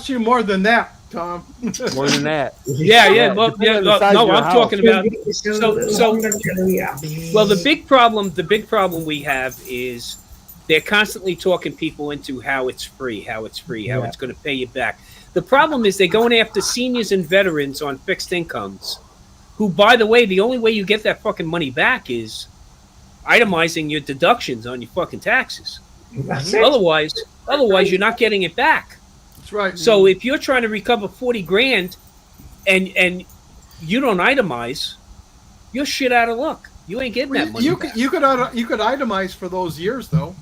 you more than that, Tom. More than that. Yeah. Well, Depending on the size of no, your I'm house. talking about. Well, the big problem we have is they're constantly talking people into how it's free, how it's going to pay you back. The problem is they're going after seniors and veterans on fixed incomes, who, by the way, the only way you get that fucking money back is itemizing your deductions on your fucking taxes. Otherwise, you're not getting it back. That's right. So if you're trying to recover 40 grand and you don't itemize, you're shit out of luck. You ain't getting that money back. You could itemize for those years though.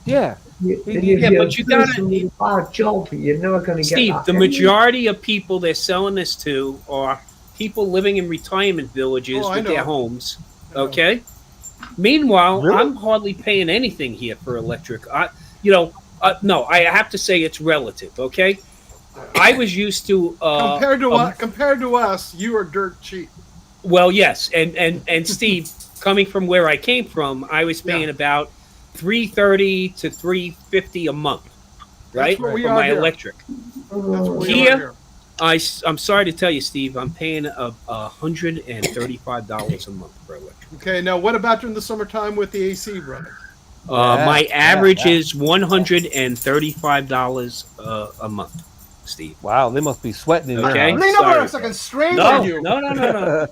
Yeah. Yeah, but you gotta. Hard job. You're never going to get Steve, that the anyway. majority of people they're selling this to are people living in retirement villages with their homes. Okay. Meanwhile, I'm hardly paying anything here for electric. No, I have to say it's relative. Okay. I was used to compared to us, you are dirt cheap. Well, yes, and Steve, coming from where I came from, I was paying about $330 to $350 a month, right, what we for are my here. electric. Here, I'm sorry to tell you, Steve, I'm paying $135 a month for electric. Okay, now what about during the summertime with the AC running? My average is $135 a month, Steve. Wow, they must be sweating in Okay, there. Lean over a second, stranger you. No.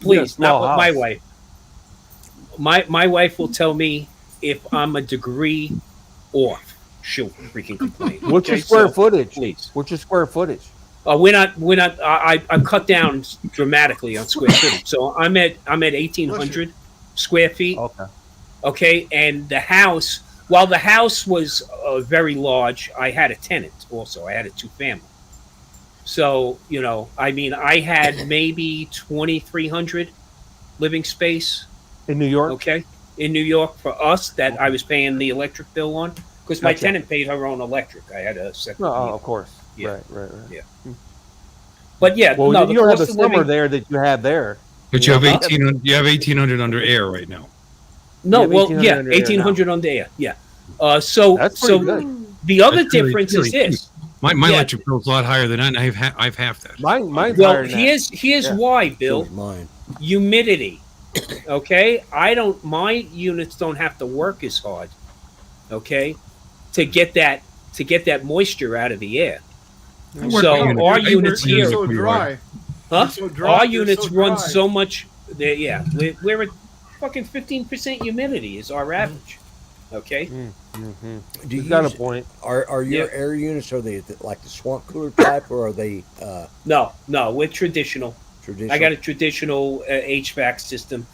Please, not with my wife. My wife will tell me if I'm a degree off. She'll freaking complain. What's your square footage? Please. What's your square footage? We're not. I've cut down dramatically on square footage. So I'm at 1,800 square feet. Okay. Okay, and the house. While the house was very large, I had a tenant also. I had a 2-family. So I had maybe 2,300 living space in New York. Okay, in New York for us that I was paying the electric bill on. Because my tenant paid her own electric. I had a separate. Oh, of course. Yeah. Right. Yeah. But yeah, well, no, you don't have the summer there that you have there. But you have 1,800. You have 1,800 under air right now. No, well, 1,800 under air. Yeah. So the other difference is this. My electric bill's a lot higher than that, and I've half that. Mine's well, higher than here's why, Bill. Mine. Humidity. Okay, my units don't have to work as hard. Okay. To get that moisture out of the air. So our units here, so dry. Huh? So dry. Our units so run dry. so much. We're at fucking 15% humidity is our average. Okay. Mm-hmm. Do you got a point? Are your air units, are they like the swamp cooler type, or are they? No, we're traditional. I got a traditional HVAC system.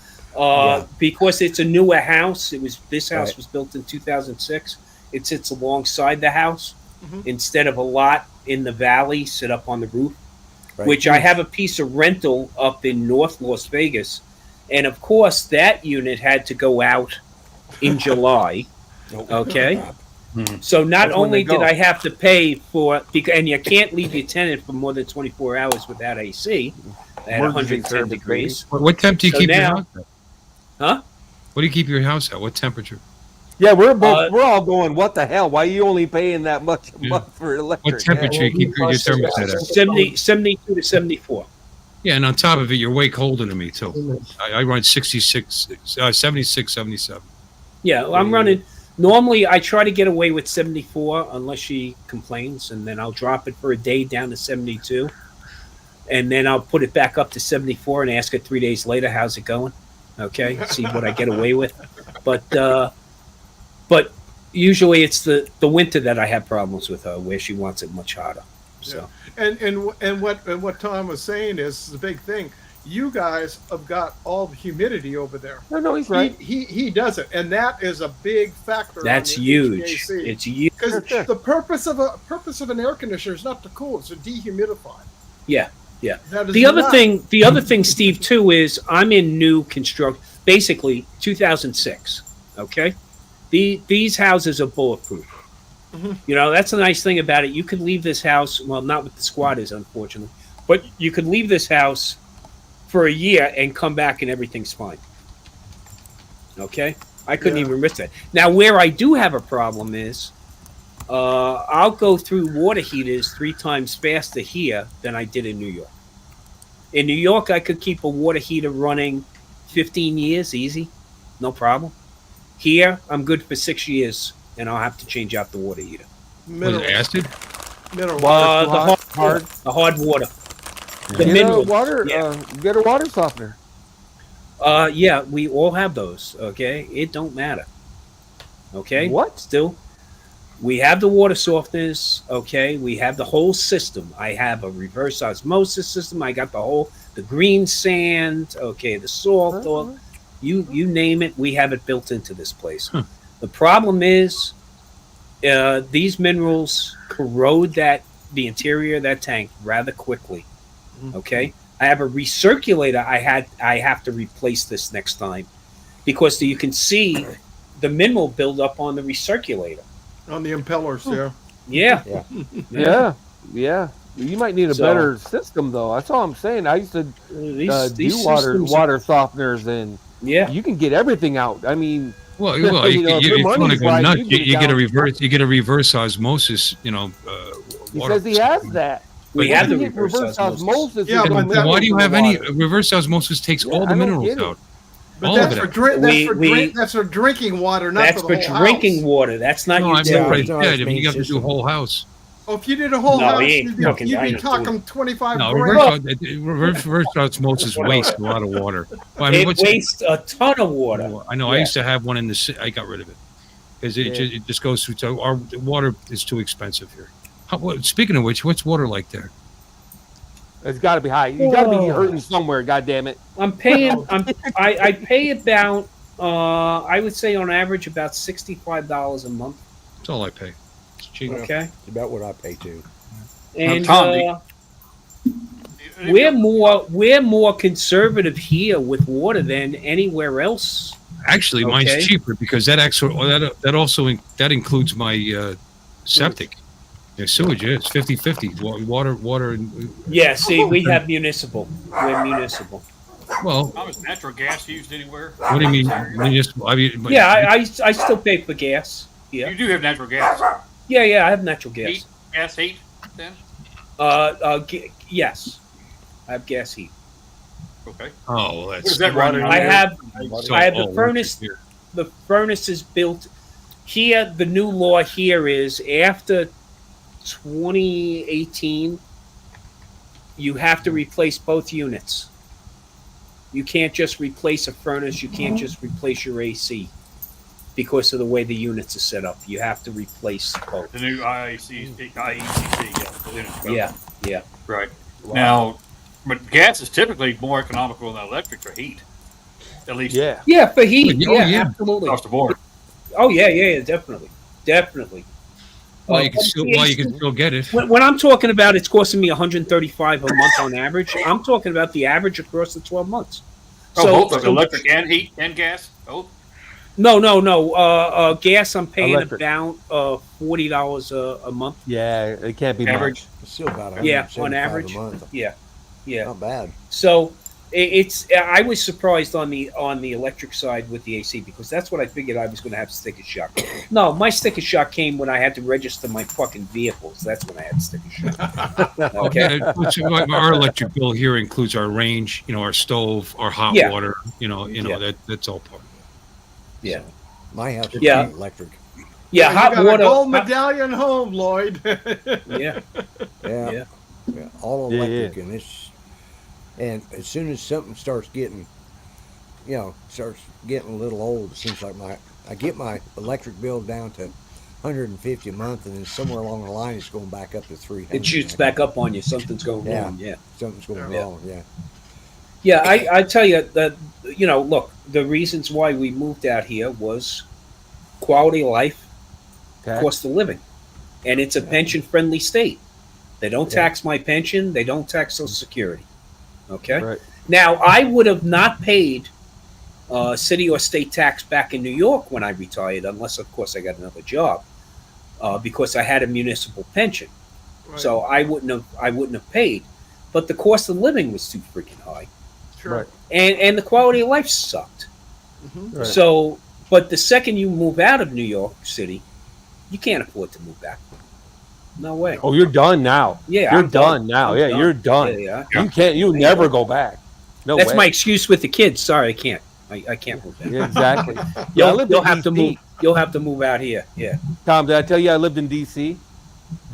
Because it's a newer house. This house was built in 2006. It sits alongside the house instead of a lot in the valley, sit up on the roof. Right. Which I have a piece of rental up in North Las Vegas, and of course that unit had to go out in July. Okay, so not only did I have to pay for, and you can't leave your tenant for more than 24 hours without AC at 110 degrees. What temp do you keep your house at? Huh? What do you keep your house at? What temperature? Yeah, we're all going, what the hell? Why are you only paying that much a month for electric? What temperature you keep your thermostat at? 72 to 74. Yeah, and on top of it, you're way colder than me, too. I run 76, 76, 77. Yeah, well, I'm running. Normally, I try to get away with 74 unless she complains, and then I'll drop it for a day down to 72. And then I'll put it back up to 74 and ask her 3 days later, how's it going? Okay, see what I get away with. But usually it's the winter that I have problems with her, where she wants it much hotter. So and what Tom was saying is the big thing. You guys have got all the humidity over there. No, he's right. He does it, and that is a big factor. That's huge. HVAC. It's huge because the purpose of an air conditioner is not to cool; it's to dehumidify. Yeah. The other thing, Steve, too, is I'm in new construction, basically 2006. Okay, these houses are bulletproof. Mm-hmm. That's the nice thing about it. You could leave this house, well, not with the squatters, unfortunately, but you could leave this house for a year and come back and everything's fine. Okay, I couldn't even risk that. Now, where I do have a problem is, I'll go through water heaters 3 times faster here than I did in New York. In New York, I could keep a water heater running 15 years easy, no problem. Here, I'm good for 6 years, and I'll have to change out the water heater. Was it acid? Mineral water. The hard water. The mineral water. Get a water softener. Yeah, we all have those. Okay, it don't matter. Okay, what? Still, we have the water softeners. Okay, we have the whole system. I have a reverse osmosis system. I got the green sand. Okay, the salt. All, you name it, we have it built into this place. The problem is, these minerals corrode the interior of that tank rather quickly. Okay, I have a recirculator. I have to replace this next time because you can see the mineral build up on the recirculator. On the impellers, Yeah. Yeah. You might need a better system, though. That's all I'm saying. I used to do water softeners, and you can get everything out. I mean, Well, You know, if your you want to money's go right, nuts, you get it you get a down. reverse. You get a reverse osmosis. He Water. says he has that. We But have the You get reverse osmosis. Yeah, then but why do you that- have any reverse osmosis? Takes all the I don't minerals get it. out. But all that's of for it. drink. We- That's for drinking water, not That's for for the whole drinking house. water. That's not No, I mean, utility. yeah, I mean, you have to do a whole house. Oh, if you did a whole No, house, he ain't you'd fucking be dying. talking 25 No, grand. reverse osmosis wastes a lot of water. Well, I mean, It wastes a ton of water. I know. I Yeah. used to have one in the city. I got rid of it because it just goes through. So our water is too expensive here. Speaking of which, what's water like there? It's got to be high. You got to be hurting somewhere. God damn it! I'm paying. I pay about. I would say on average about $65 a month. That's all I pay. It's cheap. Okay. It's about what I pay too. And Tom, we're more conservative here with water than anywhere else. Actually, mine's Okay. cheaper because that also includes my septic. Yeah, sewage. Yeah, it's 50-50. Water, and Yeah. See, we have municipal. We're municipal. well, Tom, is natural gas used anywhere? what do you mean? Municipal? I mean, Yeah, I still pay for gas. Yeah. You do have natural gas. Yeah. I have natural gas. Heat? Gas heat, then? Yes, I have gas heat. Okay. Oh, well, What that's does that run I have the oh, furnace. here. The furnace is built here. The new law here is after 2018, you have to replace both units. You can't just replace a furnace. You can't just replace your AC because of the way the units are set up. You have to replace both. The new IECC, Yeah. Right. Wow. Now, but gas is typically more economical than electric for heat. At least Yeah, for heat. Yeah, absolutely. across the board. Oh yeah, definitely. Well, you can still get it. When I'm talking about it's costing me $135 a month on average, I'm talking about the average across the 12 months. Both of electric and heat and gas? Both? No. Gas I'm paying Electric. about $40 a month. Yeah, it can't be Average. much. It's still about On $175 average. a month. Yeah. Not bad. So it's I was surprised on the electric side with the AC because that's what I figured I was going to have sticker shock. No, my sticker shock came when I had to register my fucking vehicles. That's when I had sticker shock. Okay. Yeah, our electric bill here includes our range, our stove, our hot Yeah. water. That's all part. Yeah. My house is Yeah. electric. Yeah, You hot got water. a gold medallion home, Lloyd. Yeah. Yeah. All electric, and as soon as something starts getting a little old, it seems like I get my electric bill down to $150 a month, and then somewhere along the line it's going back up to $300. It shoots back up on you. Something's going wrong. Yeah. Something's going wrong. Yeah. Yeah, I tell you that, look, the reasons why we moved out here was quality of life, cost of living, and it's a pension-friendly state. They don't tax my pension. They don't tax Social Security. Okay? Right. Now, I would have not paid city or state tax back in New York when I retired, unless, of course, I got another job, because I had a municipal pension. Right. So I wouldn't have paid. But the cost of living was too freaking high. Sure. Right. And the quality of life sucked. Mhm. Right. So, but the second you move out of New York City, you can't afford to move back. No way. Oh, you're done now. Yeah, you're I'm done now. I'm Yeah, you're done. Yeah. You can't. You never go back. No That's way. my excuse with the kids. Sorry, I can't. I can't move back. Yeah, exactly. You'll have to move. You'll have to move out here. Yeah. Tom, did I tell you I lived in D.C.?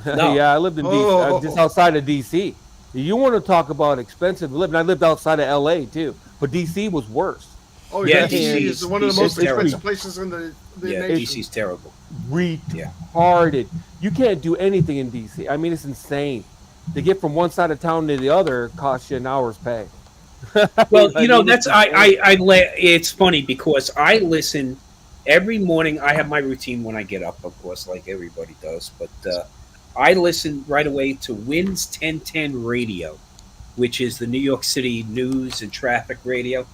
No. Yeah, I lived in D.C. Just outside of D.C. You want to talk about expensive living? I lived outside of L.A. too, but D.C. was worse. Oh yeah, Yeah, DC is one of the most terrible. expensive places in the Yeah, nation. DC's terrible. Retarded. You can't do anything in D.C. I mean, it's insane. To get from one side of town to the other costs you an hour's pay. Well, that's it's funny because I listen every morning. I have my routine when I get up, of course, like everybody does. But I listen right away to WINS 1010 radio, which is the New York City news and traffic radio.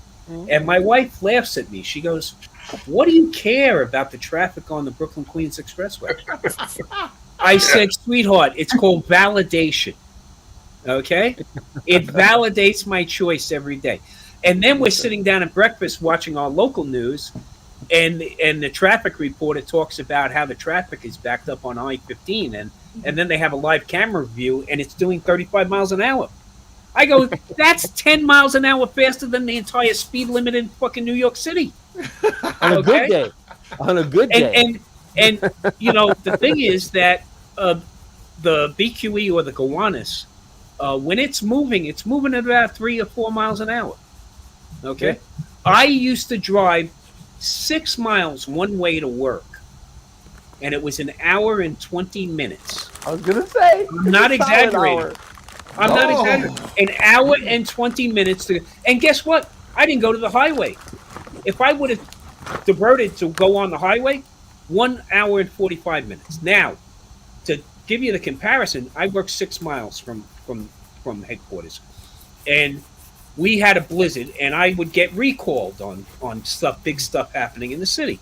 And my wife laughs at me. She goes, "What do you care about the traffic on the Brooklyn Queens Expressway?" I said, "Sweetheart, it's called validation. Okay? It validates my choice every day." And then we're sitting down at breakfast watching our local news, and the traffic reporter talks about how the traffic is backed up on I-15, and then they have a live camera view, and it's doing 35 miles an hour. I go, that's 10 miles an hour faster than the entire speed limit in fucking New York City. On a good day. On a good day. And you know, the thing is that the BQE or the Gowanus, when it's moving at about 3 or 4 miles an hour. Okay? Okay. I used to drive 6 miles one way to work, and it was an hour and 20 minutes. I was going to say. I'm not exaggerating. I'm not exaggerating. An hour and 20 minutes and guess what? I didn't go to the highway. If I would have diverted to go on the highway, 1 hour and 45 minutes. Now, to give you the comparison, I worked 6 miles from headquarters, and we had a blizzard, and I would get recalled on stuff, big stuff happening in the city.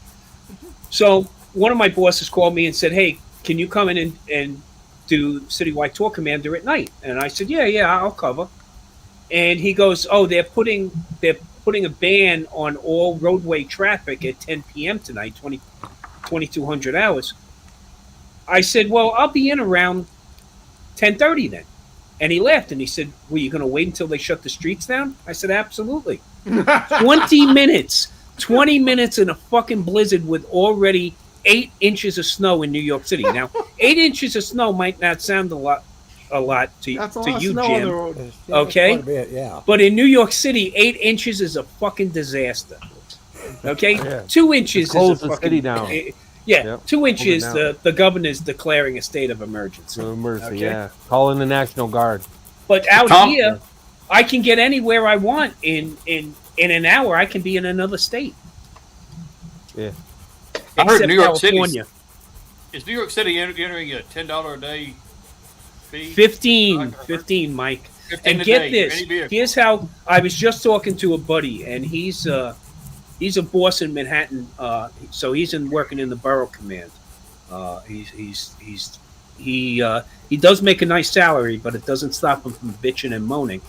So one of my bosses called me and said, "Hey, can you come in and do citywide tour commander at night?" And I said, "Yeah, I'll cover." And he goes, "Oh, they're putting a ban on all roadway traffic at 10 p.m. tonight, 2200 hours." I said, "Well, I'll be in around 10:30 then." And he laughed and he said, "Were you going to wait until they shut the streets down?" I said, "Absolutely." 20 minutes in a fucking blizzard with already 8 inches of snow in New York City. Now, 8 inches of snow might not sound a lot to you, Jim. Okay? Yeah. But in New York City, 8 inches is a fucking disaster. Okay? Yeah. 2 inches Close is a the fucking... city down. Yeah, Yep. 2 inches, Hold it down. the governor's declaring a state of emergency. No mercy, Okay? yeah. Call in the National Guard. But out Tom? here, I can get anywhere I want in an hour. I can be in another state. Yeah. I heard Except New York California. City. Is New York City entering a $10 a day fee? 15, Mike. 15 And a get day for this. any vehicle. Here's how I was just talking to a buddy, and he's a boss in Manhattan. So he's working in the borough command. He does make a nice salary, but it doesn't stop him from bitching and moaning.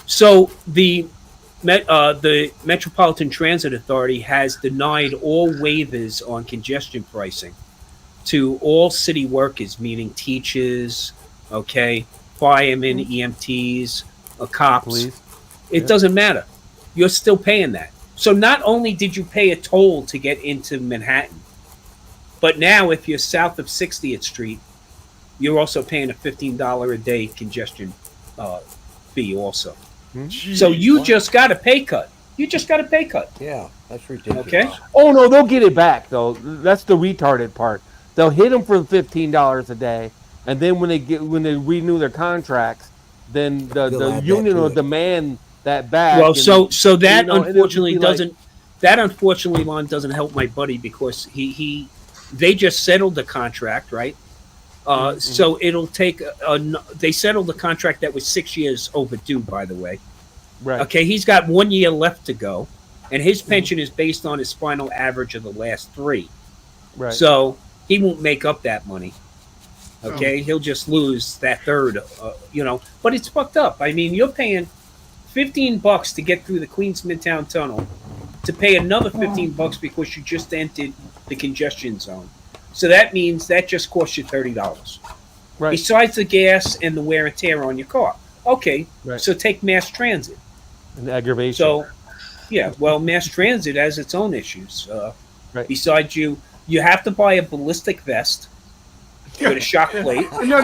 So the Metropolitan Transit Authority has denied all waivers on congestion pricing to all city workers, meaning teachers, okay, firemen, EMTs, cops. Police. It doesn't matter. You're still paying that. So not only did you pay a toll to get into Manhattan, but now if you're south of 60th Street, you're also paying a $15 a day congestion fee also. So you just got a pay cut. You just got a pay cut. Yeah, that's ridiculous. Okay. Oh no, they'll get it back though. That's the retarded part. They'll hit them for $15 a day, and then when they renew their contracts, then the union will demand that back. Well, so that unfortunately doesn't. Lon, doesn't help my buddy because they just settled the contract, right? So it'll take they settled the contract that was 6 years overdue, by the way. Right. Okay, he's got 1 year left to go, and his pension is based on his final average of the last 3. Right. So he won't make up that money. Okay, he'll just lose that third. But it's fucked up. I mean, you're paying $15 to get through the Queens Midtown Tunnel, to pay another $15 because you just entered the congestion zone. So that means that just costs you $30. Right. Besides the gas and the wear and tear on your car. Okay, Right. so take mass transit. An aggravation. So, yeah, well, mass transit has its own issues. Right. Besides, you have to buy a ballistic vest with a shock plate. No.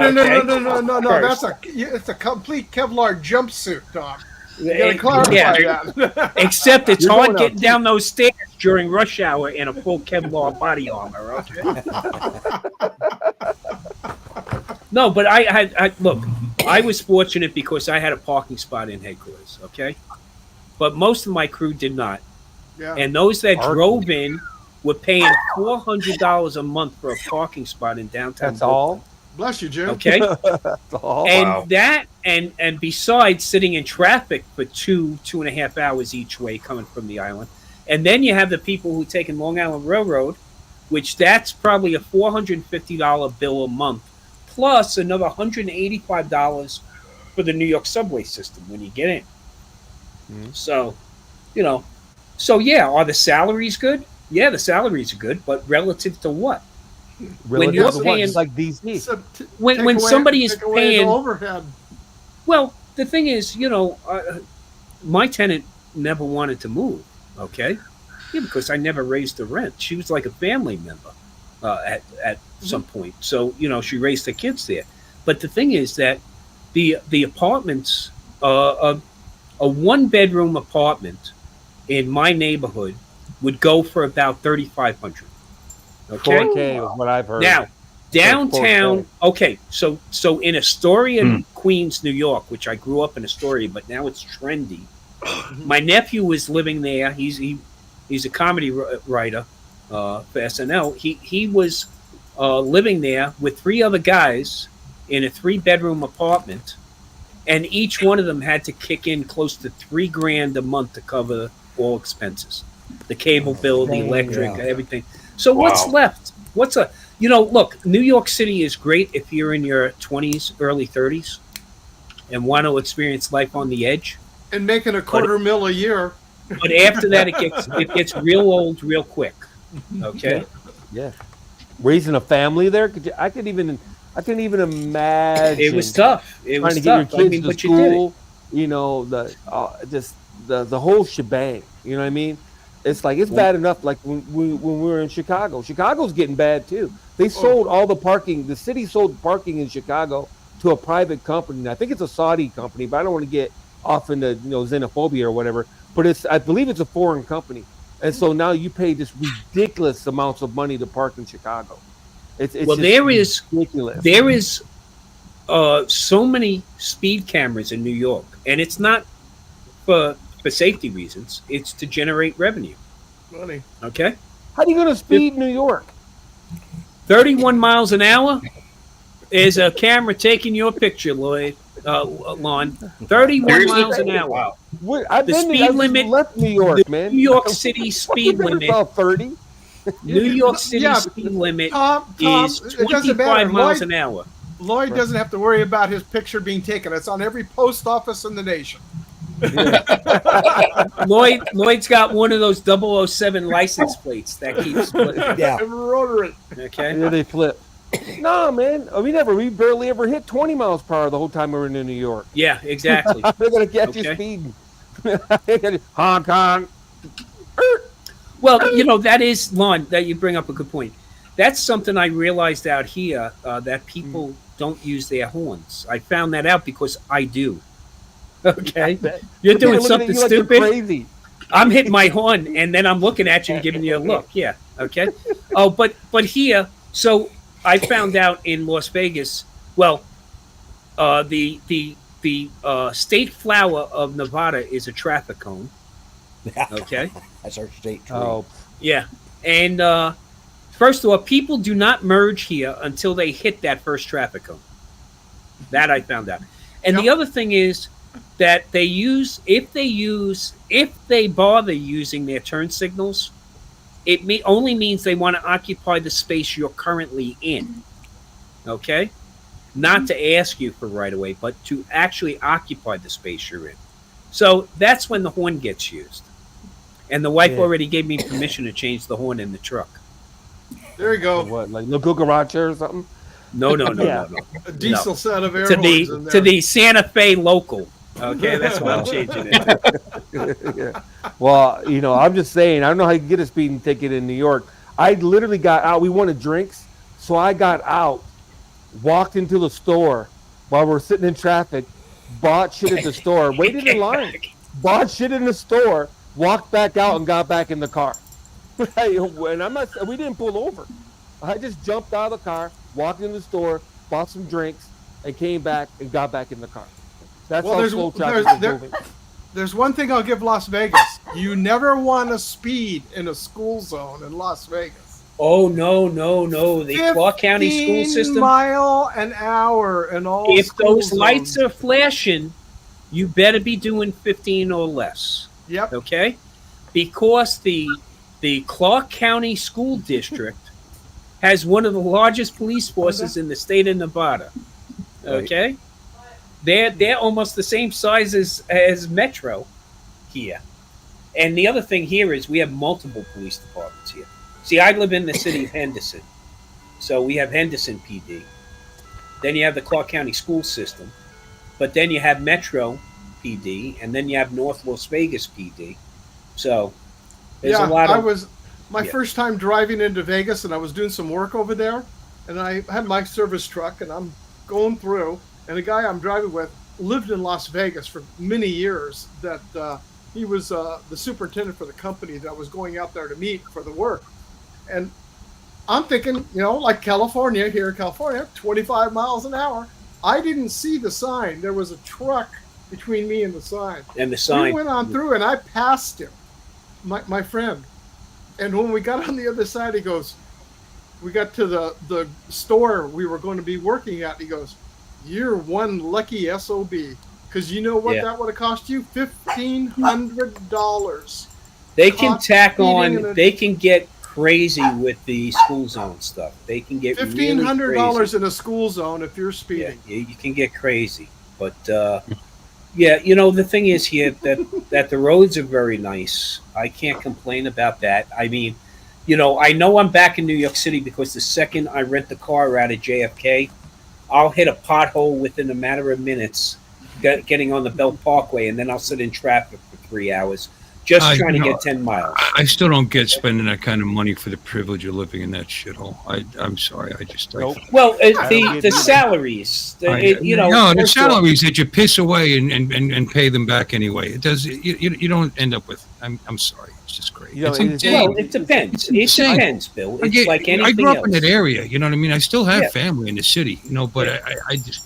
First. It's a complete Kevlar jumpsuit, Tom. You gotta clarify that. Except it's You're hard going getting out. down those stairs during rush hour in a full Kevlar body armor. Okay. No, but I look. I was fortunate because I had a parking spot in headquarters. Okay, but most of my crew did not. Yeah. And those that drove in were paying $400 a month for a parking spot in downtown. That's all. Bless you, Jim. Okay. That's all. And Wow. that and besides sitting in traffic for 2.5 hours each way coming from the island, and then you have the people who take in Long Island Railroad, which that's probably a $450 bill a month, plus another $185 for the New York subway system when you get in. So, So yeah, are the salaries good? Yeah, the salaries are good, but relative to what? When you're paying, just like DC. So when somebody is take away the paying, overhead. well, the thing is, my tenant never wanted to move. Okay, yeah, because I never raised the rent. She was like a family member at some point. So she raised her kids there. But the thing is that the apartments, a 1-bedroom apartment in my neighborhood would go for about 3,500. Okay, 4K was what I've heard. now downtown. Okay, so in Astoria, Queens, New York, which I grew up in Astoria, but now it's trendy. My nephew is living there. He's a comedy writer for SNL. He was living there with 3 other guys in a 3-bedroom apartment, and each one of them had to kick in close to $3,000 a month to cover all expenses, the cable bill, the electric, everything. So what's left? Look, New York City is great if you're in your 20s, early 30s, and want to experience life on the edge. And making a $250,000 a year. But after that, it gets real old real quick. Okay. Yeah. Raising a family there, I couldn't even imagine. It was tough. It was trying to tough. get your kids to school. The whole shebang. You know what I mean? It's like it's bad enough. Like when we were in Chicago. Chicago's getting bad too. They sold all the parking. The city sold parking in Chicago to a private company. And I think it's a Saudi company, but I don't want to get off into xenophobia or whatever. But I believe it's a foreign company, and so now you pay just ridiculous amounts of money to park in Chicago. It's ridiculous. There is so many speed cameras in New York, and it's not for safety reasons. It's to generate revenue. Money. Okay. How are you going to speed New York? 31 miles an hour is a camera taking your picture, Lloyd. Lon, 31 miles an hour. The speed limit. Left New York, man. New York City speed limit. About 30. New York City speed limit is 25 miles an hour. Lloyd doesn't have to worry about his picture being taken. It's on every post office in the nation. Lloyd's got one of those 007 license plates that keeps flipping. Yeah. Rotary. Okay. Yeah, they flip. No, man. We barely ever hit 20 miles per hour the whole time we were in New York. Yeah, exactly. They're going to catch you speeding. Hong Kong. Well, that is, Lon, that you bring up a good point. That's something I realized out here, that people don't use their horns. I found that out because I do. Okay? You're doing something stupid. Like crazy. I'm hitting my horn, and then I'm looking at you and giving you a look. Yeah, okay? Oh, but here, so I found out in Las Vegas, well, the state flower of Nevada is a traffic cone. Okay? That's our state tree. Oh, yeah. And first of all, people do not merge here until they hit that first traffic cone. That I found out. And the other thing is that if they bother using their turn signals, it only means they want to occupy the space you're currently in. Okay? Not to ask you for right away, but to actually occupy the space you're in. So that's when the horn gets used. And the wife already gave me permission to change the horn in the truck. There you go. What, like no Cucaracha or something? No. A diesel set of air to horns in there. to the Santa Fe local. Okay, that's what I'm changing it. Yeah. Well, I'm just saying, I don't know how you get a speeding ticket in New York. I literally got out. We wanted drinks, so I got out, walked into the store while we're sitting in traffic, bought shit at the store, waited in line, bought shit in the store, walked back out, and got back in the car. And we didn't pull over. I just jumped out of the car, walked in the store, bought some drinks, and came back and got back in the car. That's how slow traffic is moving. There's one thing I'll give Las Vegas. You never want to speed in a school zone in Las Vegas. Oh, no. The Clark County school system. 15 mile an hour in all If school those lights zones. are flashing, you better be doing 15 or less. Yep. Okay? Because the Clark County School District has one of the largest police forces in the state of Nevada. Okay? They're almost the same size as Metro here. And the other thing here is we have multiple police departments here. See, I live in the city of Henderson, so we have Henderson PD. Then you have the Clark County school system, but then you have Metro PD, and then you have North Las Vegas PD. So there's a lot of. I was my first time driving into Vegas, and I was doing some work over there, and I had my service truck, and I'm going through, and the guy I'm driving with lived in Las Vegas for many years. That he was the superintendent for the company that I was going out there to meet for the work, and I'm thinking, like California, here in California, 25 miles an hour. I didn't see the sign. There was a truck between me and the sign. And the sign. We went on through, and I passed him, my friend. And when we got on the other side, he goes, we got to the store we were going to be working at. He goes, "You're one lucky SOB. Because you know what that would have cost you? $1,500. They can tack on, they can get crazy with the school zone stuff. They can get $1,500 really in a school zone if you're speeding. Yeah, you can get crazy. But the thing is here that the roads are very nice. I can't complain about that. I mean, I know I'm back in New York City because the second I rent the car out of JFK, I'll hit a pothole within a matter of minutes getting on the Belt Parkway, and then I'll sit in traffic for 3 hours just trying to get 10 miles. I still don't get spending that kind of money for the privilege of living in that shithole. I'm sorry. I just well, the salaries, the salaries that you piss away and pay them back anyway. It does. You don't end up with. I'm sorry. It's just great. It's insane. Well, it depends. It depends, Bill. It's like anything else. I grew up in that area. You know what I mean? I still have family in the city. But I just.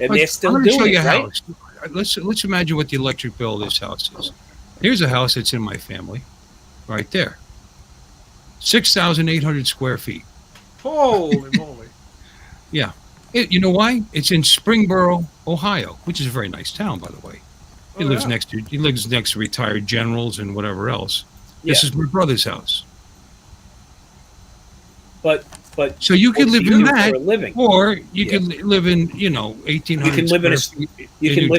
And they're still doing it, right? House. Let's imagine what the electric bill of this house is. Here's a house that's in my family, right there. 6,800 square feet. Holy moly! Yeah, you know why? It's in Springboro, Ohio, which is a very nice town, by the way. He lives next to retired generals and whatever else. This is my brother's house. But so you can live in that, or you can live in 1,800. You can live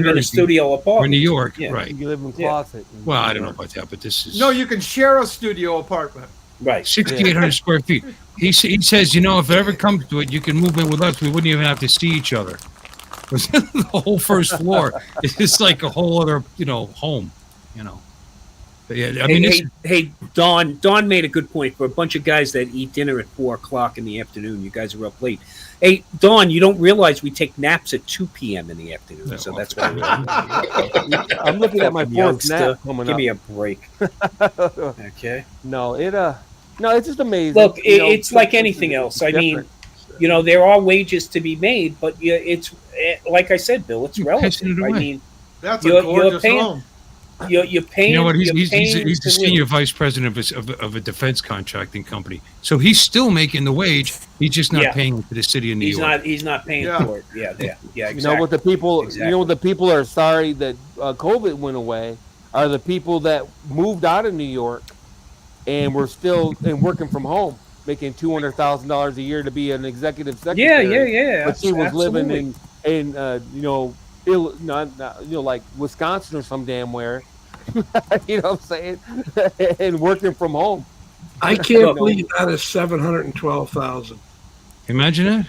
in a studio apartment or New York, right? You can live in a closet. Well, I don't know about that, but this is no. You can share a studio apartment. Right, 6,800 square feet. He says, if it ever comes to it, you can move in with us. We wouldn't even have to see each other. The whole first floor is just like a whole other, home. But yeah, I mean, hey, Don made a good point for a bunch of guys that eat dinner at 4:00 in the afternoon. You guys are up late. Hey, Don, you don't realize we take naps at 2 p.m. in the afternoon, so that's why I'm looking at my fourth nap coming Give up. me a break. Okay. No, it's just amazing. Look, it's like anything else. I mean, there are wages to be made, but it's like I said, Bill, it's relative. I mean, that's a gorgeous home. You're paying. You know what? He's the senior vice president of a defense contracting company, so he's still making the wage. He's just not paying it to the city of New York. He's not paying for it. Yeah. Exactly. You know what the people? You know what the people are sorry that COVID went away are the people that moved out of New York and were still working from home, making $200,000 a year to be an executive secretary. Yeah. But she was living in like Wisconsin or some damn where. You know what I'm saying? And working from home. I can't believe that is $712,000. Imagine that.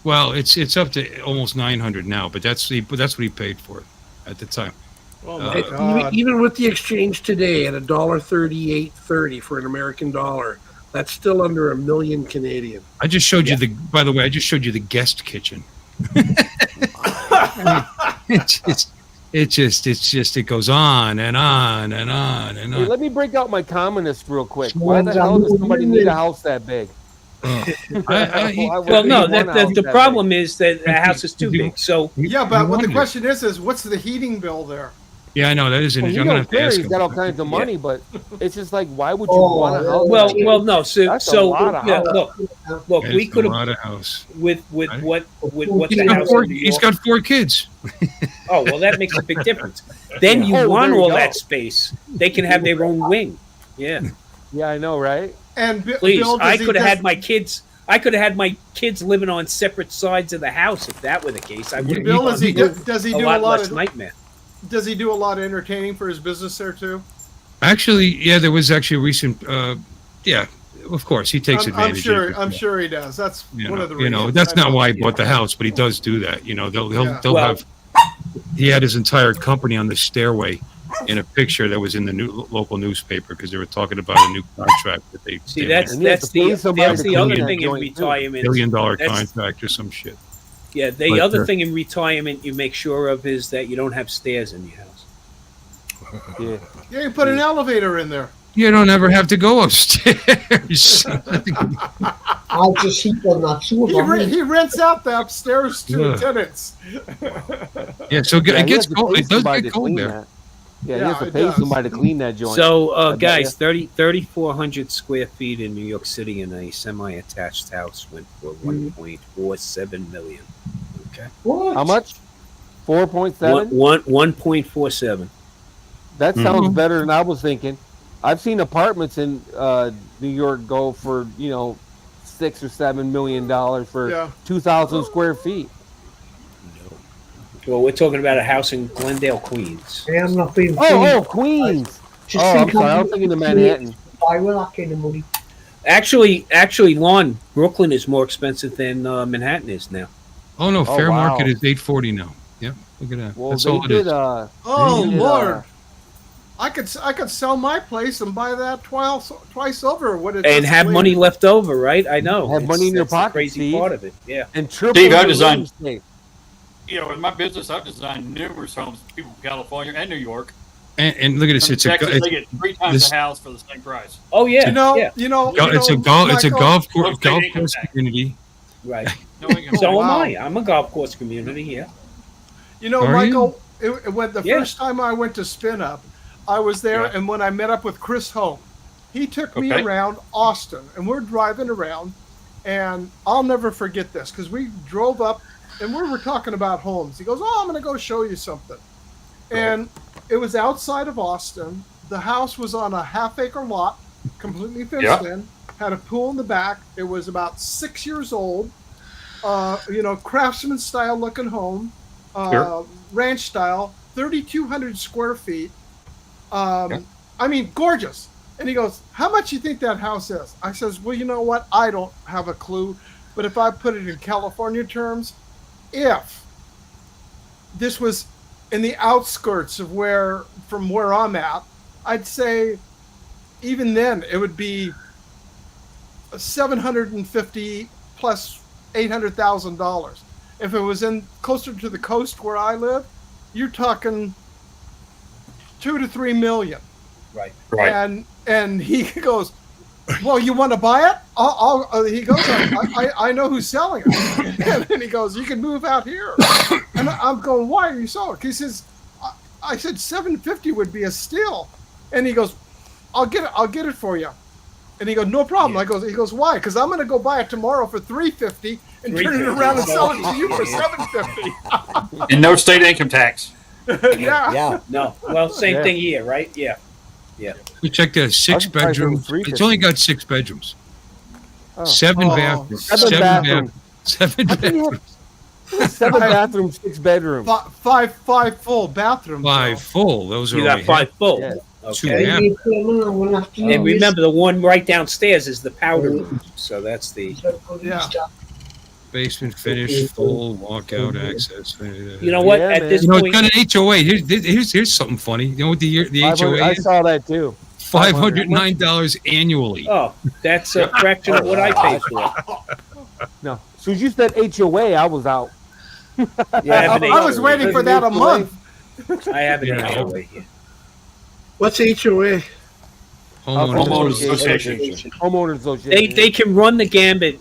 Well, it's up to almost 900 now, but that's what he paid for it at the time. Oh my God. Even with the exchange today at $1.3830 for an American dollar, that's still under $1 million Canadian. I just showed you by the way, I just showed you the guest kitchen. It goes on and on and on and on. Hey, let me break out my communist real quick. Why the hell does somebody need a house that big? The problem is that the house is too big. So but what the question is what's the heating bill there? Yeah, I know that isn't. Well, I'm gonna have to ask he's him. got all kinds of money, but it's just like, why would you want a house? No. Look. We could have a house with what the house. He's got 4 kids. Oh well, that makes a big difference. Then you want all that space. They can have their own wing. Yeah. Yeah, I know, right? And please, I could have had my kids. I could have had my kids living on separate sides of the house if that were the case. I would. Bill, does he do a lot less of nightmare? Does he do a lot of entertaining for his business there too? Actually, yeah, there was actually a recent. Yeah, of course, he takes advantage. I'm sure he does. That's one of the reasons. That's not why he bought the house, but he does do that. They'll have. He had his entire company on the stairway in a picture that was in the local newspaper because they were talking about a new contract that they see. That's the other thing in retirement. $1 billion contract or some shit. Yeah, the other thing in retirement you make sure of is that you don't have stairs in your house. Yeah, you put an elevator in there. You don't ever have to go upstairs. I'll just sleep on that sofa. He rents out the upstairs to tenants. Yeah, so it gets cold. It does get cold there. Yeah, he has to pay somebody to clean that joint. So, guys, 3,400 square feet in New York City in a semi-attached house went for $1.47 million. Okay. What? How much? 4.7? 1.47. That sounds better than I was thinking. I've seen apartments in New York go for $6 or $7 million for 2,000 square feet. Well, we're talking about a house in Glendale, Queens. Yeah, I'm not being. Queens. I'm sorry. I was thinking of Manhattan. Actually, Lon, Brooklyn is more expensive than Manhattan is now. Oh no, fair market is $840 now. Yep, look at that. Well, that's all it is. Lord. I could sell my place and buy that twice over what it and have money left over, right? I know. Have money in your pocket. The crazy part of it, yeah. And triple. Steve, I designed. In my business, I've designed numerous homes for people from California and New York. And look at this. They get 3 times the house for the same price. Oh yeah. It's a golf course community. Right. So am I. I'm a golf course community. Yeah. Michael. When the first time I went to Spin Up, I was there, and when I met up with Chris Hope, he took me around Austin, and we're driving around, and I'll never forget this because we drove up, and we were talking about homes. He goes, "Oh, I'm going to go show you something," and it was outside of Austin. The house was on a half-acre lot, completely fenced in, had a pool in the back. It was about 6 years old, craftsman style looking home, ranch style, 3,200 square feet. I mean, gorgeous. And he goes, "How much you think that house is?" I says, "Well, you know what? I don't have a clue. But if I put it in California terms, if this was in the outskirts from where I'm at, I'd say even then it would be $750 plus $800,000. If it was in closer to the coast where I live, you're talking $2 to $3 million." Right. And he goes, "Well, you want to buy it?" He goes, I know who's selling it. And he goes, "You can move out here." And I'm going, "Why are you selling it?" He says, I said $750 would be a steal. And he goes, I'll get it for you." And he goes, "No problem." He goes, "Why?" "Because I'm going to go buy it tomorrow for $350 and turn it around and sell it to you for $750. And no state income tax. Yeah. No. Well, same thing here, right? Yeah. Yeah. We checked the 6 bedrooms. It's only got 6 bedrooms. 7 bathrooms. 7 bathrooms. 7 bedrooms. 7 bathrooms, 6 bedrooms. 5 full bathrooms. 5 full. Those are. You got 5 full. Yeah. Okay. And remember, the one right downstairs is the powder room. So that's the basement finished, full walkout access. You know what? At this point, it's got an HOA. Here's something funny. You know what the HOA I is? saw that too. $509 annually. Oh, that's a fraction of what I pay for. No, as soon as you said HOA, I was out. I was waiting for that a month. I have an HOA here. What's HOA? Homeowners Association. Homeowners Association. They can run the gambit,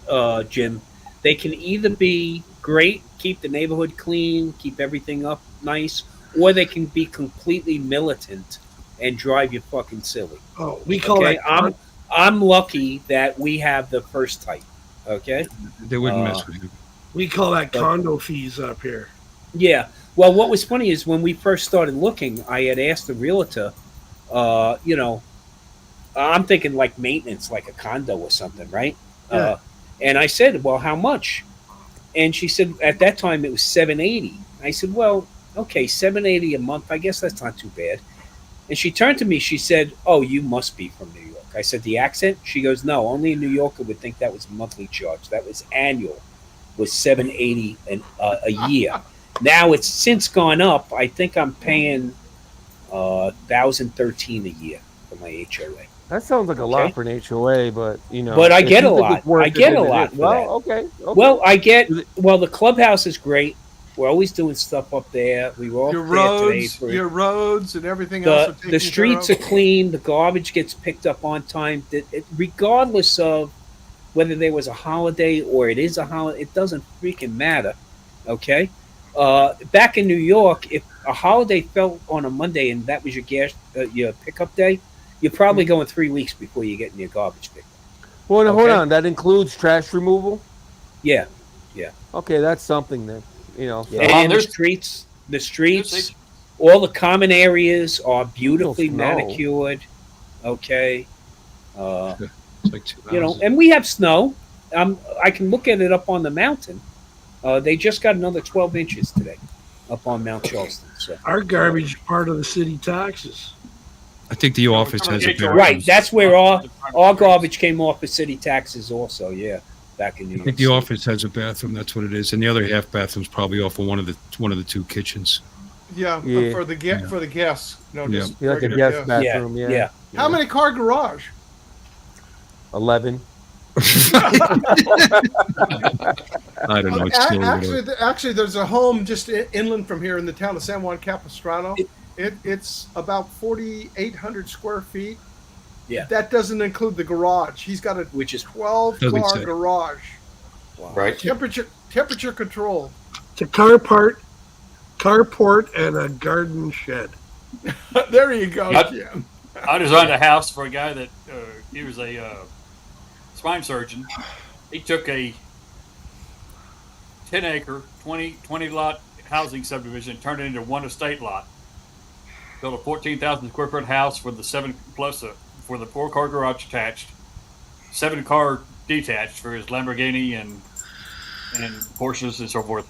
Jim. They can either be great, keep the neighborhood clean, keep everything up nice, or they can be completely militant and drive you fucking silly. Oh, we call it. I'm lucky that we have the first type. Okay, they wouldn't mess with you. We call that condo fees up here. Yeah. Well, what was funny is when we first started looking, I had asked the realtor, I'm thinking like maintenance, like a condo or something, right? Yeah. And I said, "Well, how much?" And she said, at that time it was $780. I said, "Well, okay, $780 a month. I guess that's not too bad." And she turned to me. She said, "Oh, you must be from New York." I said, "The accent?" She goes, "No, only a New Yorker would think that was a monthly charge. That was annual, was $780 a year. Now it's since gone up. I think I'm paying $1,013 a year for my HOA." That sounds like a lot for an HOA, but But I get a lot. I get a lot for that. Okay. Well, the clubhouse is great. We're always doing stuff up there. We were Your up there today roads, your roads, and everything else. the streets are clean. The garbage gets picked up on time. Regardless of whether there was a holiday or it is a holiday, it doesn't freaking matter. Okay. Back in New York, if a holiday fell on a Monday and that was your pickup day, you're probably going 3 weeks before you get your garbage picked up. Well, hold on. That includes trash removal? Yeah. Okay, that's something then. So. And the streets, all the common areas are beautifully manicured. Okay. It's like 2 hours. And we have snow. I can look at it up on the mountain. They just got another 12 inches today up on Mount Charleston. So our garbage is part of the city taxes. I think the office has a right. That's where our garbage came off of city taxes also. Yeah, back in New York. I think the office has a bathroom. That's what it is, and the other half bathroom's probably off of one of the two kitchens. Yeah, for the guests. Just like a guest bathroom. Yeah. How many car garage? 11. I don't know. Actually, there's a home just inland from here in the town of San Juan Capistrano. It's about 4,800 square feet. Yeah, that doesn't include the garage. He's got 12-car garage. Wow. Right. Temperature control. It's a carport, and a garden shed. There you go, Jim. I designed a house for a guy that he was a spine surgeon. He took a 10-acre, 20 lot housing subdivision, turned it into one estate lot. Built a 14,000 square foot house with the for the 4-car garage attached, 7-car detached for his Lamborghini and Porsches and so forth.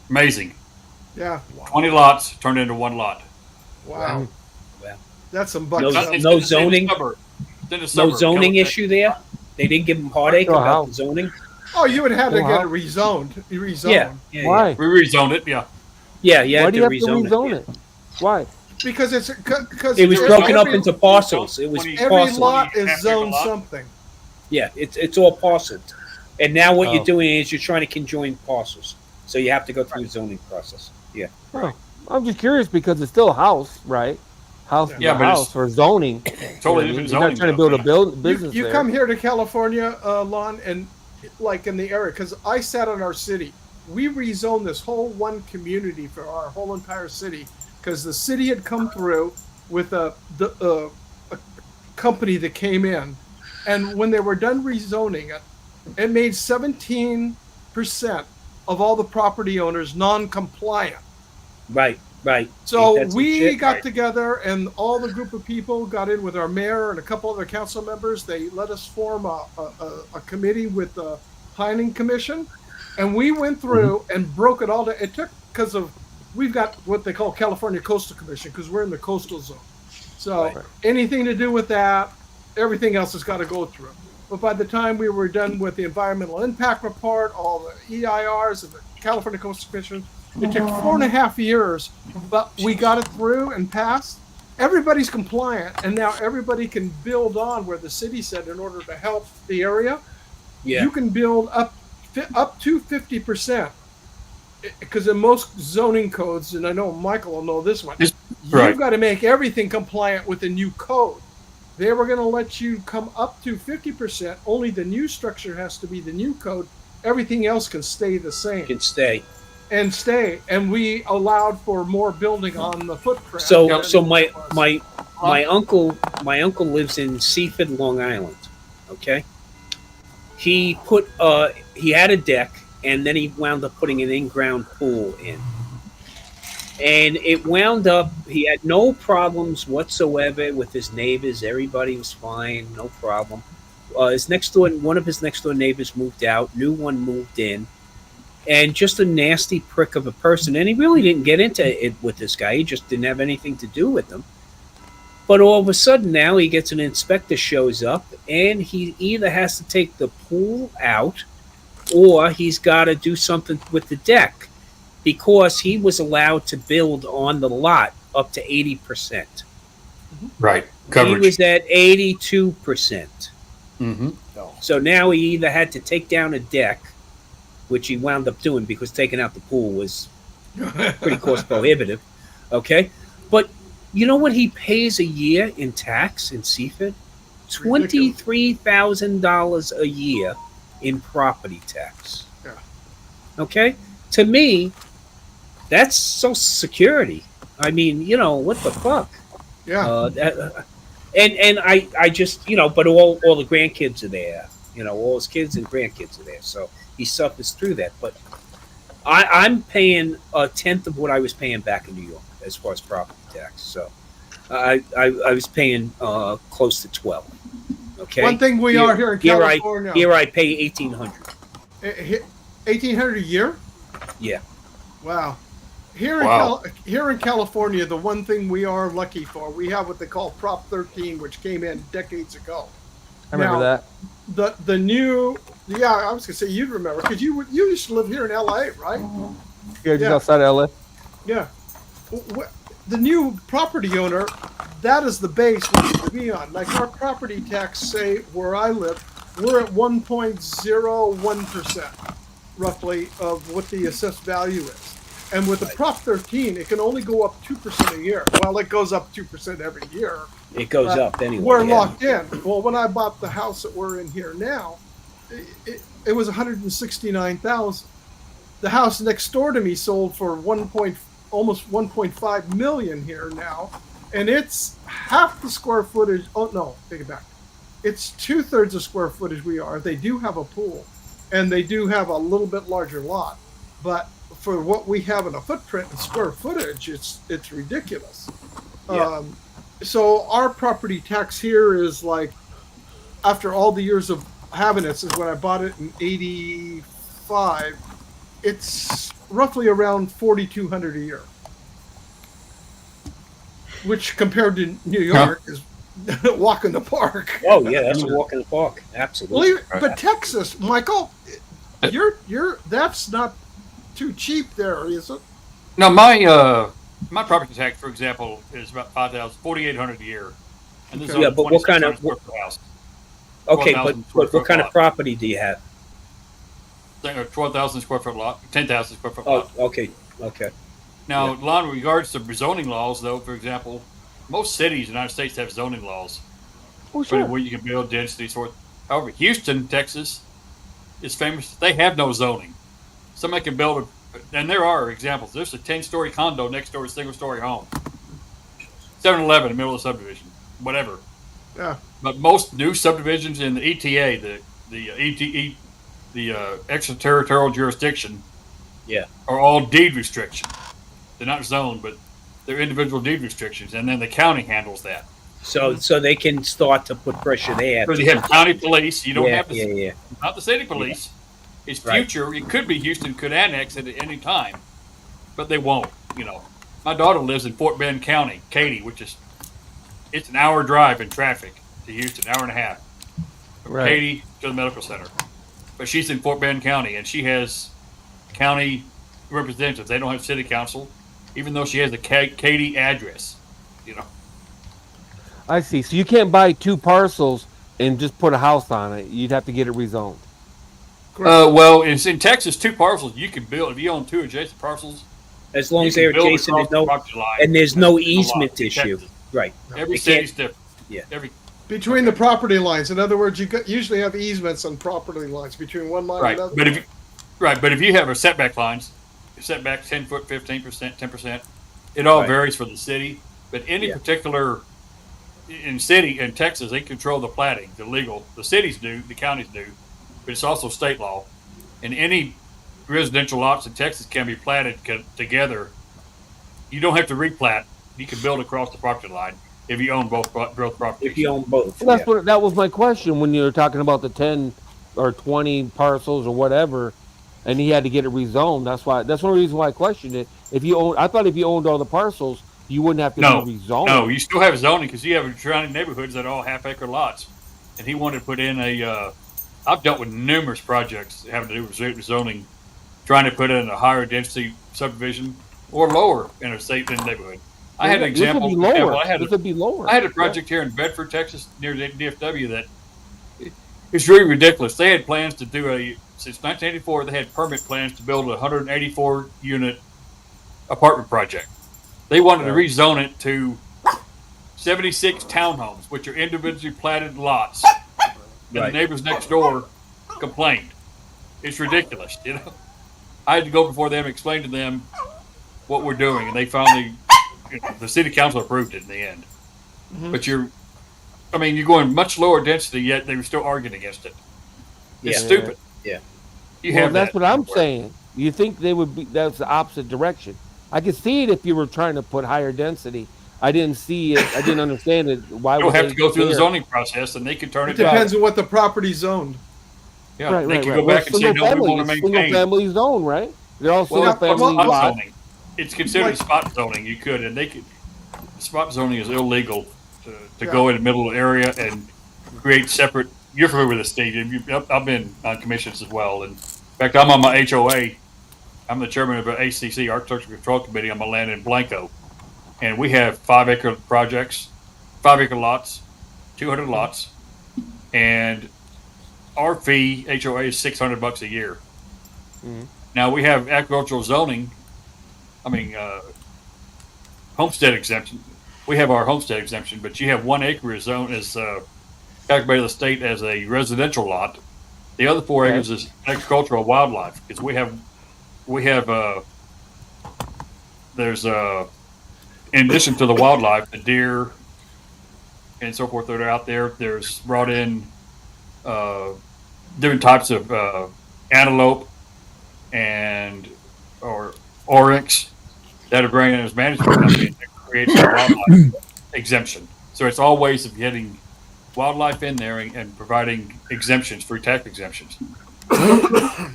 Amazing. Yeah. 20 lots turned into one lot. Wow. That's some bucks. No zoning. No zoning issue there. They didn't give him heartache about the zoning. Oh, you would have to get it rezoned. Yeah. Why? We rezoned it. Yeah. Yeah. You Why had do to you have to rezone it? Why? Because it was broken up into parcels. It was every lot is zoned something. Yeah, it's all parceled. And now what you're doing is you're trying to conjoin parcels. So you have to go through the zoning process. Yeah. Oh, I'm just curious because it's still a house, right? House for zoning. Totally different zoning. You're not trying to build a business. You come here to California, Lon, and like in the area, because I sat in our city. We rezoned this whole one community for our whole entire city because the city had come through with a company that came in, and when they were done rezoning it, it made 17% of all the property owners non-compliant. Right. So we got together, and all the group of people got in with our mayor and a couple other council members. They let us form a committee with the planning commission, and we went through and broke it all down. It took because of we've got what they call California Coastal Commission because we're in the coastal zone. So anything to do with that, everything else has got to go through. But by the time we were done with the environmental impact report, all the EIRs of the California Coastal Commission, it took 4.5 years, but we got it through and passed. Everybody's compliant, and now everybody can build on where the city said in order to help the area. Yeah. You can build up to 50%. Because in most zoning codes, and I know Michael will know this one, you've got to make everything compliant with the new code. They were going to let you come up to 50%. Only the new structure has to be the new code. Everything else can stay the same. Can stay. And we allowed for more building on the footprint. So my uncle lives in Seaford, Long Island. Okay, he had a deck, and then he wound up putting an in-ground pool in, and it wound up he had no problems whatsoever with his neighbors. Everybody was fine, no problem. One of his next door neighbors moved out, new one moved in. And just a nasty prick of a person. And he really didn't get into it with this guy. He just didn't have anything to do with him. But all of a sudden now he gets an inspector shows up and he either has to take the pool out or he's got to do something with the deck because he was allowed to build on the lot up to 80%. Right. He Coverage. was at 82%. Mm-hmm. So now he either had to take down a deck, which he wound up doing because taking out the pool was pretty cost prohibitive. Okay. But you know what he pays a year in tax in Seaford? $23,000 a year in property tax. Yeah. Okay? To me, that's Social Security. I mean, you know, what the fuck? Yeah. And I just, you know, but all the grandkids are there. You know, all his kids and grandkids are there. So he suffers through that. But I'm paying a tenth of what I was paying back in New York as far as property tax. So I was paying close to 12. Okay. One thing we are here in California. Here I pay $1,800. $1,800 a year? Yeah. Wow. Here in California, the one thing we are lucky for, we have what they call Prop 13, which came in decades ago. I remember that. The new, yeah, I was gonna say you'd remember because you used to live here in LA, right? Yeah, just outside of LA. Yeah. The new property owner, that is the base we need to be on. Like our property tax, say where I live, we're at 1.01% roughly of what the assessed value is. And with the Prop 13, it can only go up 2% a year. Well, it goes up 2% every year. It goes up anyway. We're locked in. Well, when I bought the house that we're in here now, it was $169,000. The house next door to me sold for almost 1.5 million here now, and it's half the square footage. Oh no, take it back. It's 2/3 of square footage we are. They do have a pool, and they do have a little bit larger lot, but for what we have in a footprint and square footage, it's ridiculous. Yeah. So our property tax here is like, after all the years of having it, since when I bought it in '85, it's roughly around $4,200 a year, which compared to New York is a walk in the park. Oh yeah, that's a walk in the park. Absolutely. But Texas, Michael, you're that's not too cheap there, is it? No, my property tax, for example, is about $4,800 a year. And this is yeah, but what kind of house? Okay, but what kind of property do you have? 12,000 square foot lot, 10,000 square foot lot. Oh, okay. Now, in regards to zoning laws, though, for example, most cities in the United States have zoning laws. Oh, sure. Where you can build density, sort. However, Houston, Texas, is famous. They have no zoning. Somebody can build and there are examples. There's a 10-story condo next door to a single-story home. 7-Eleven in the middle of the subdivision, whatever. Yeah. But most new subdivisions in the ETA, the extraterritorial jurisdiction, are all deed restrictions. They're not zoned, but they're individual deed restrictions, and then the county handles that. So they can start to put pressure there. Because you have county police. You don't have not the city police. It's future. Right. It could be Houston could annex it at any time, but they won't. You know, my daughter lives in Fort Bend County, Katy, it's an hour drive in traffic to Houston, hour and a half. Right. Katy to the medical center, but she's in Fort Bend County, and she has county representatives. They don't have city council, even though she has a Katy address. You know. I see. So you can't buy 2 parcels and just put a house on it. You'd have to get it rezoned. Well, it's in Texas, 2 parcels you can build if you own 2 adjacent parcels. As long as they're adjacent, there's no easement issue. Right. Every city's different. Yeah. Between the property lines. In other words, you usually have easements on property lines between one line and another. But if you have a setback lines, setback 10 foot, 15%, 10%, it all varies for the city. But any particular in Texas, they control the platting, the legal. The cities do, the counties do. But it's also state law, and any residential lots in Texas can be platted together. You don't have to replat. You can build across the property line if you own both properties. If you own both, well, that was my question when you were talking about the 10 or 20 parcels or whatever, and he had to get it rezoned. That's one reason why I questioned it. I thought if you owned all the parcels, You wouldn't have to No, be rezoned. no, you still have zoning because you have surrounding neighborhoods that are all half-acre lots, and he wanted to put in a. I've dealt with numerous projects having to do with zoning, trying to put in a higher density subdivision or lower in a state neighborhood. I had an example. This would be lower. I had a project here in Bedford, Texas, near the DFW that it's really ridiculous. They had plans to do since 1984. They had permit plans to build a 184 unit apartment project. They wanted to rezone it to 76 townhomes, which are individually platted lots. And the neighbors next door complained. It's ridiculous, you know. I had to go before them and explain to them what we're doing, and they finally, the city council approved it in the end. Mm-hmm. But you're going much lower density, yet they were still arguing against it. It's stupid. Yeah. That's what I'm saying. You think they would be? That's the opposite direction. I could see it if you were trying to put higher density. I didn't see it. I didn't understand it. Why would they have to go through the zoning process, and they could turn it. It depends on what the property's zoned. Yeah, they could go back and say, no, we want to maintain. Single family zone, right? They're all single family zoning. It's considered spot zoning. You could, and they could. Spot zoning is illegal to go in the middle of the area and create separate. You're familiar with the state. I've been on commissions as well, and in fact, I'm on my HOA. I'm the chairman of the ACC, Architectural Control Committee, on my land in Blanco. And we have 5-acre projects, 5-acre lots, 200 lots. And our fee, HOA, is $600 a year. Mm-hmm. Now, we have agricultural zoning, homestead exemption. We have our homestead exemption, but you have 1 acre zone is calculated by the state as a residential lot. The other 4 acres is agricultural wildlife, because we have there's in addition to the wildlife, the deer and so forth that are out there, there's brought in different types of antelope or oryx that are bringing in as management company that creates a wildlife exemption. So it's all ways of getting wildlife in there and providing exemptions, free tax exemptions.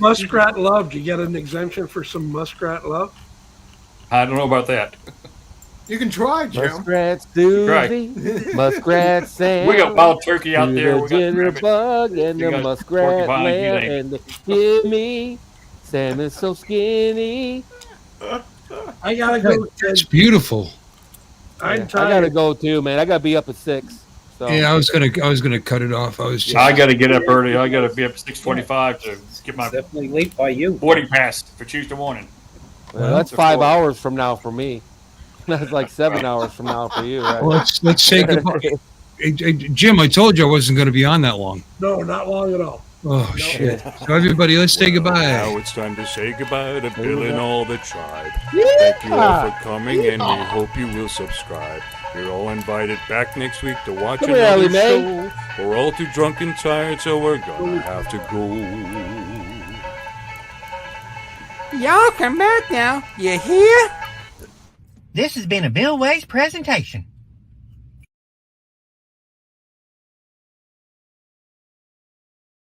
Muskrat love. Do you get an exemption for some muskrat love? I don't know about that. You can try, Jim. Muskrat Susie, Muskrat Sam. We got wild turkey out there. We got jitterbug and the muskrat lamb and the Jimmy. Sam is so skinny. I gotta go. It's beautiful. I gotta go too, man. I gotta be up at 6. So. Yeah, I was gonna cut it off. I gotta get up early. I gotta be up at 6:25 to get my definitely late by you boarding pass for Tuesday morning. Well, that's 5 hours from now for me. That's like 7 hours from now for you, right? Well, let's say goodbye. Hey, Jim, I told you I wasn't going to be on that long. No, not long at all. Oh, shit. So everybody, let's say goodbye. Now it's time to say goodbye to Bill and all the tribe. Thank you all for coming, and we hope you will subscribe. You're all invited back next week to watch another show. We're all too drunk and tired, so we're gonna have to go. Y'all come back now. You hear? This has been a Bill Ways presentation.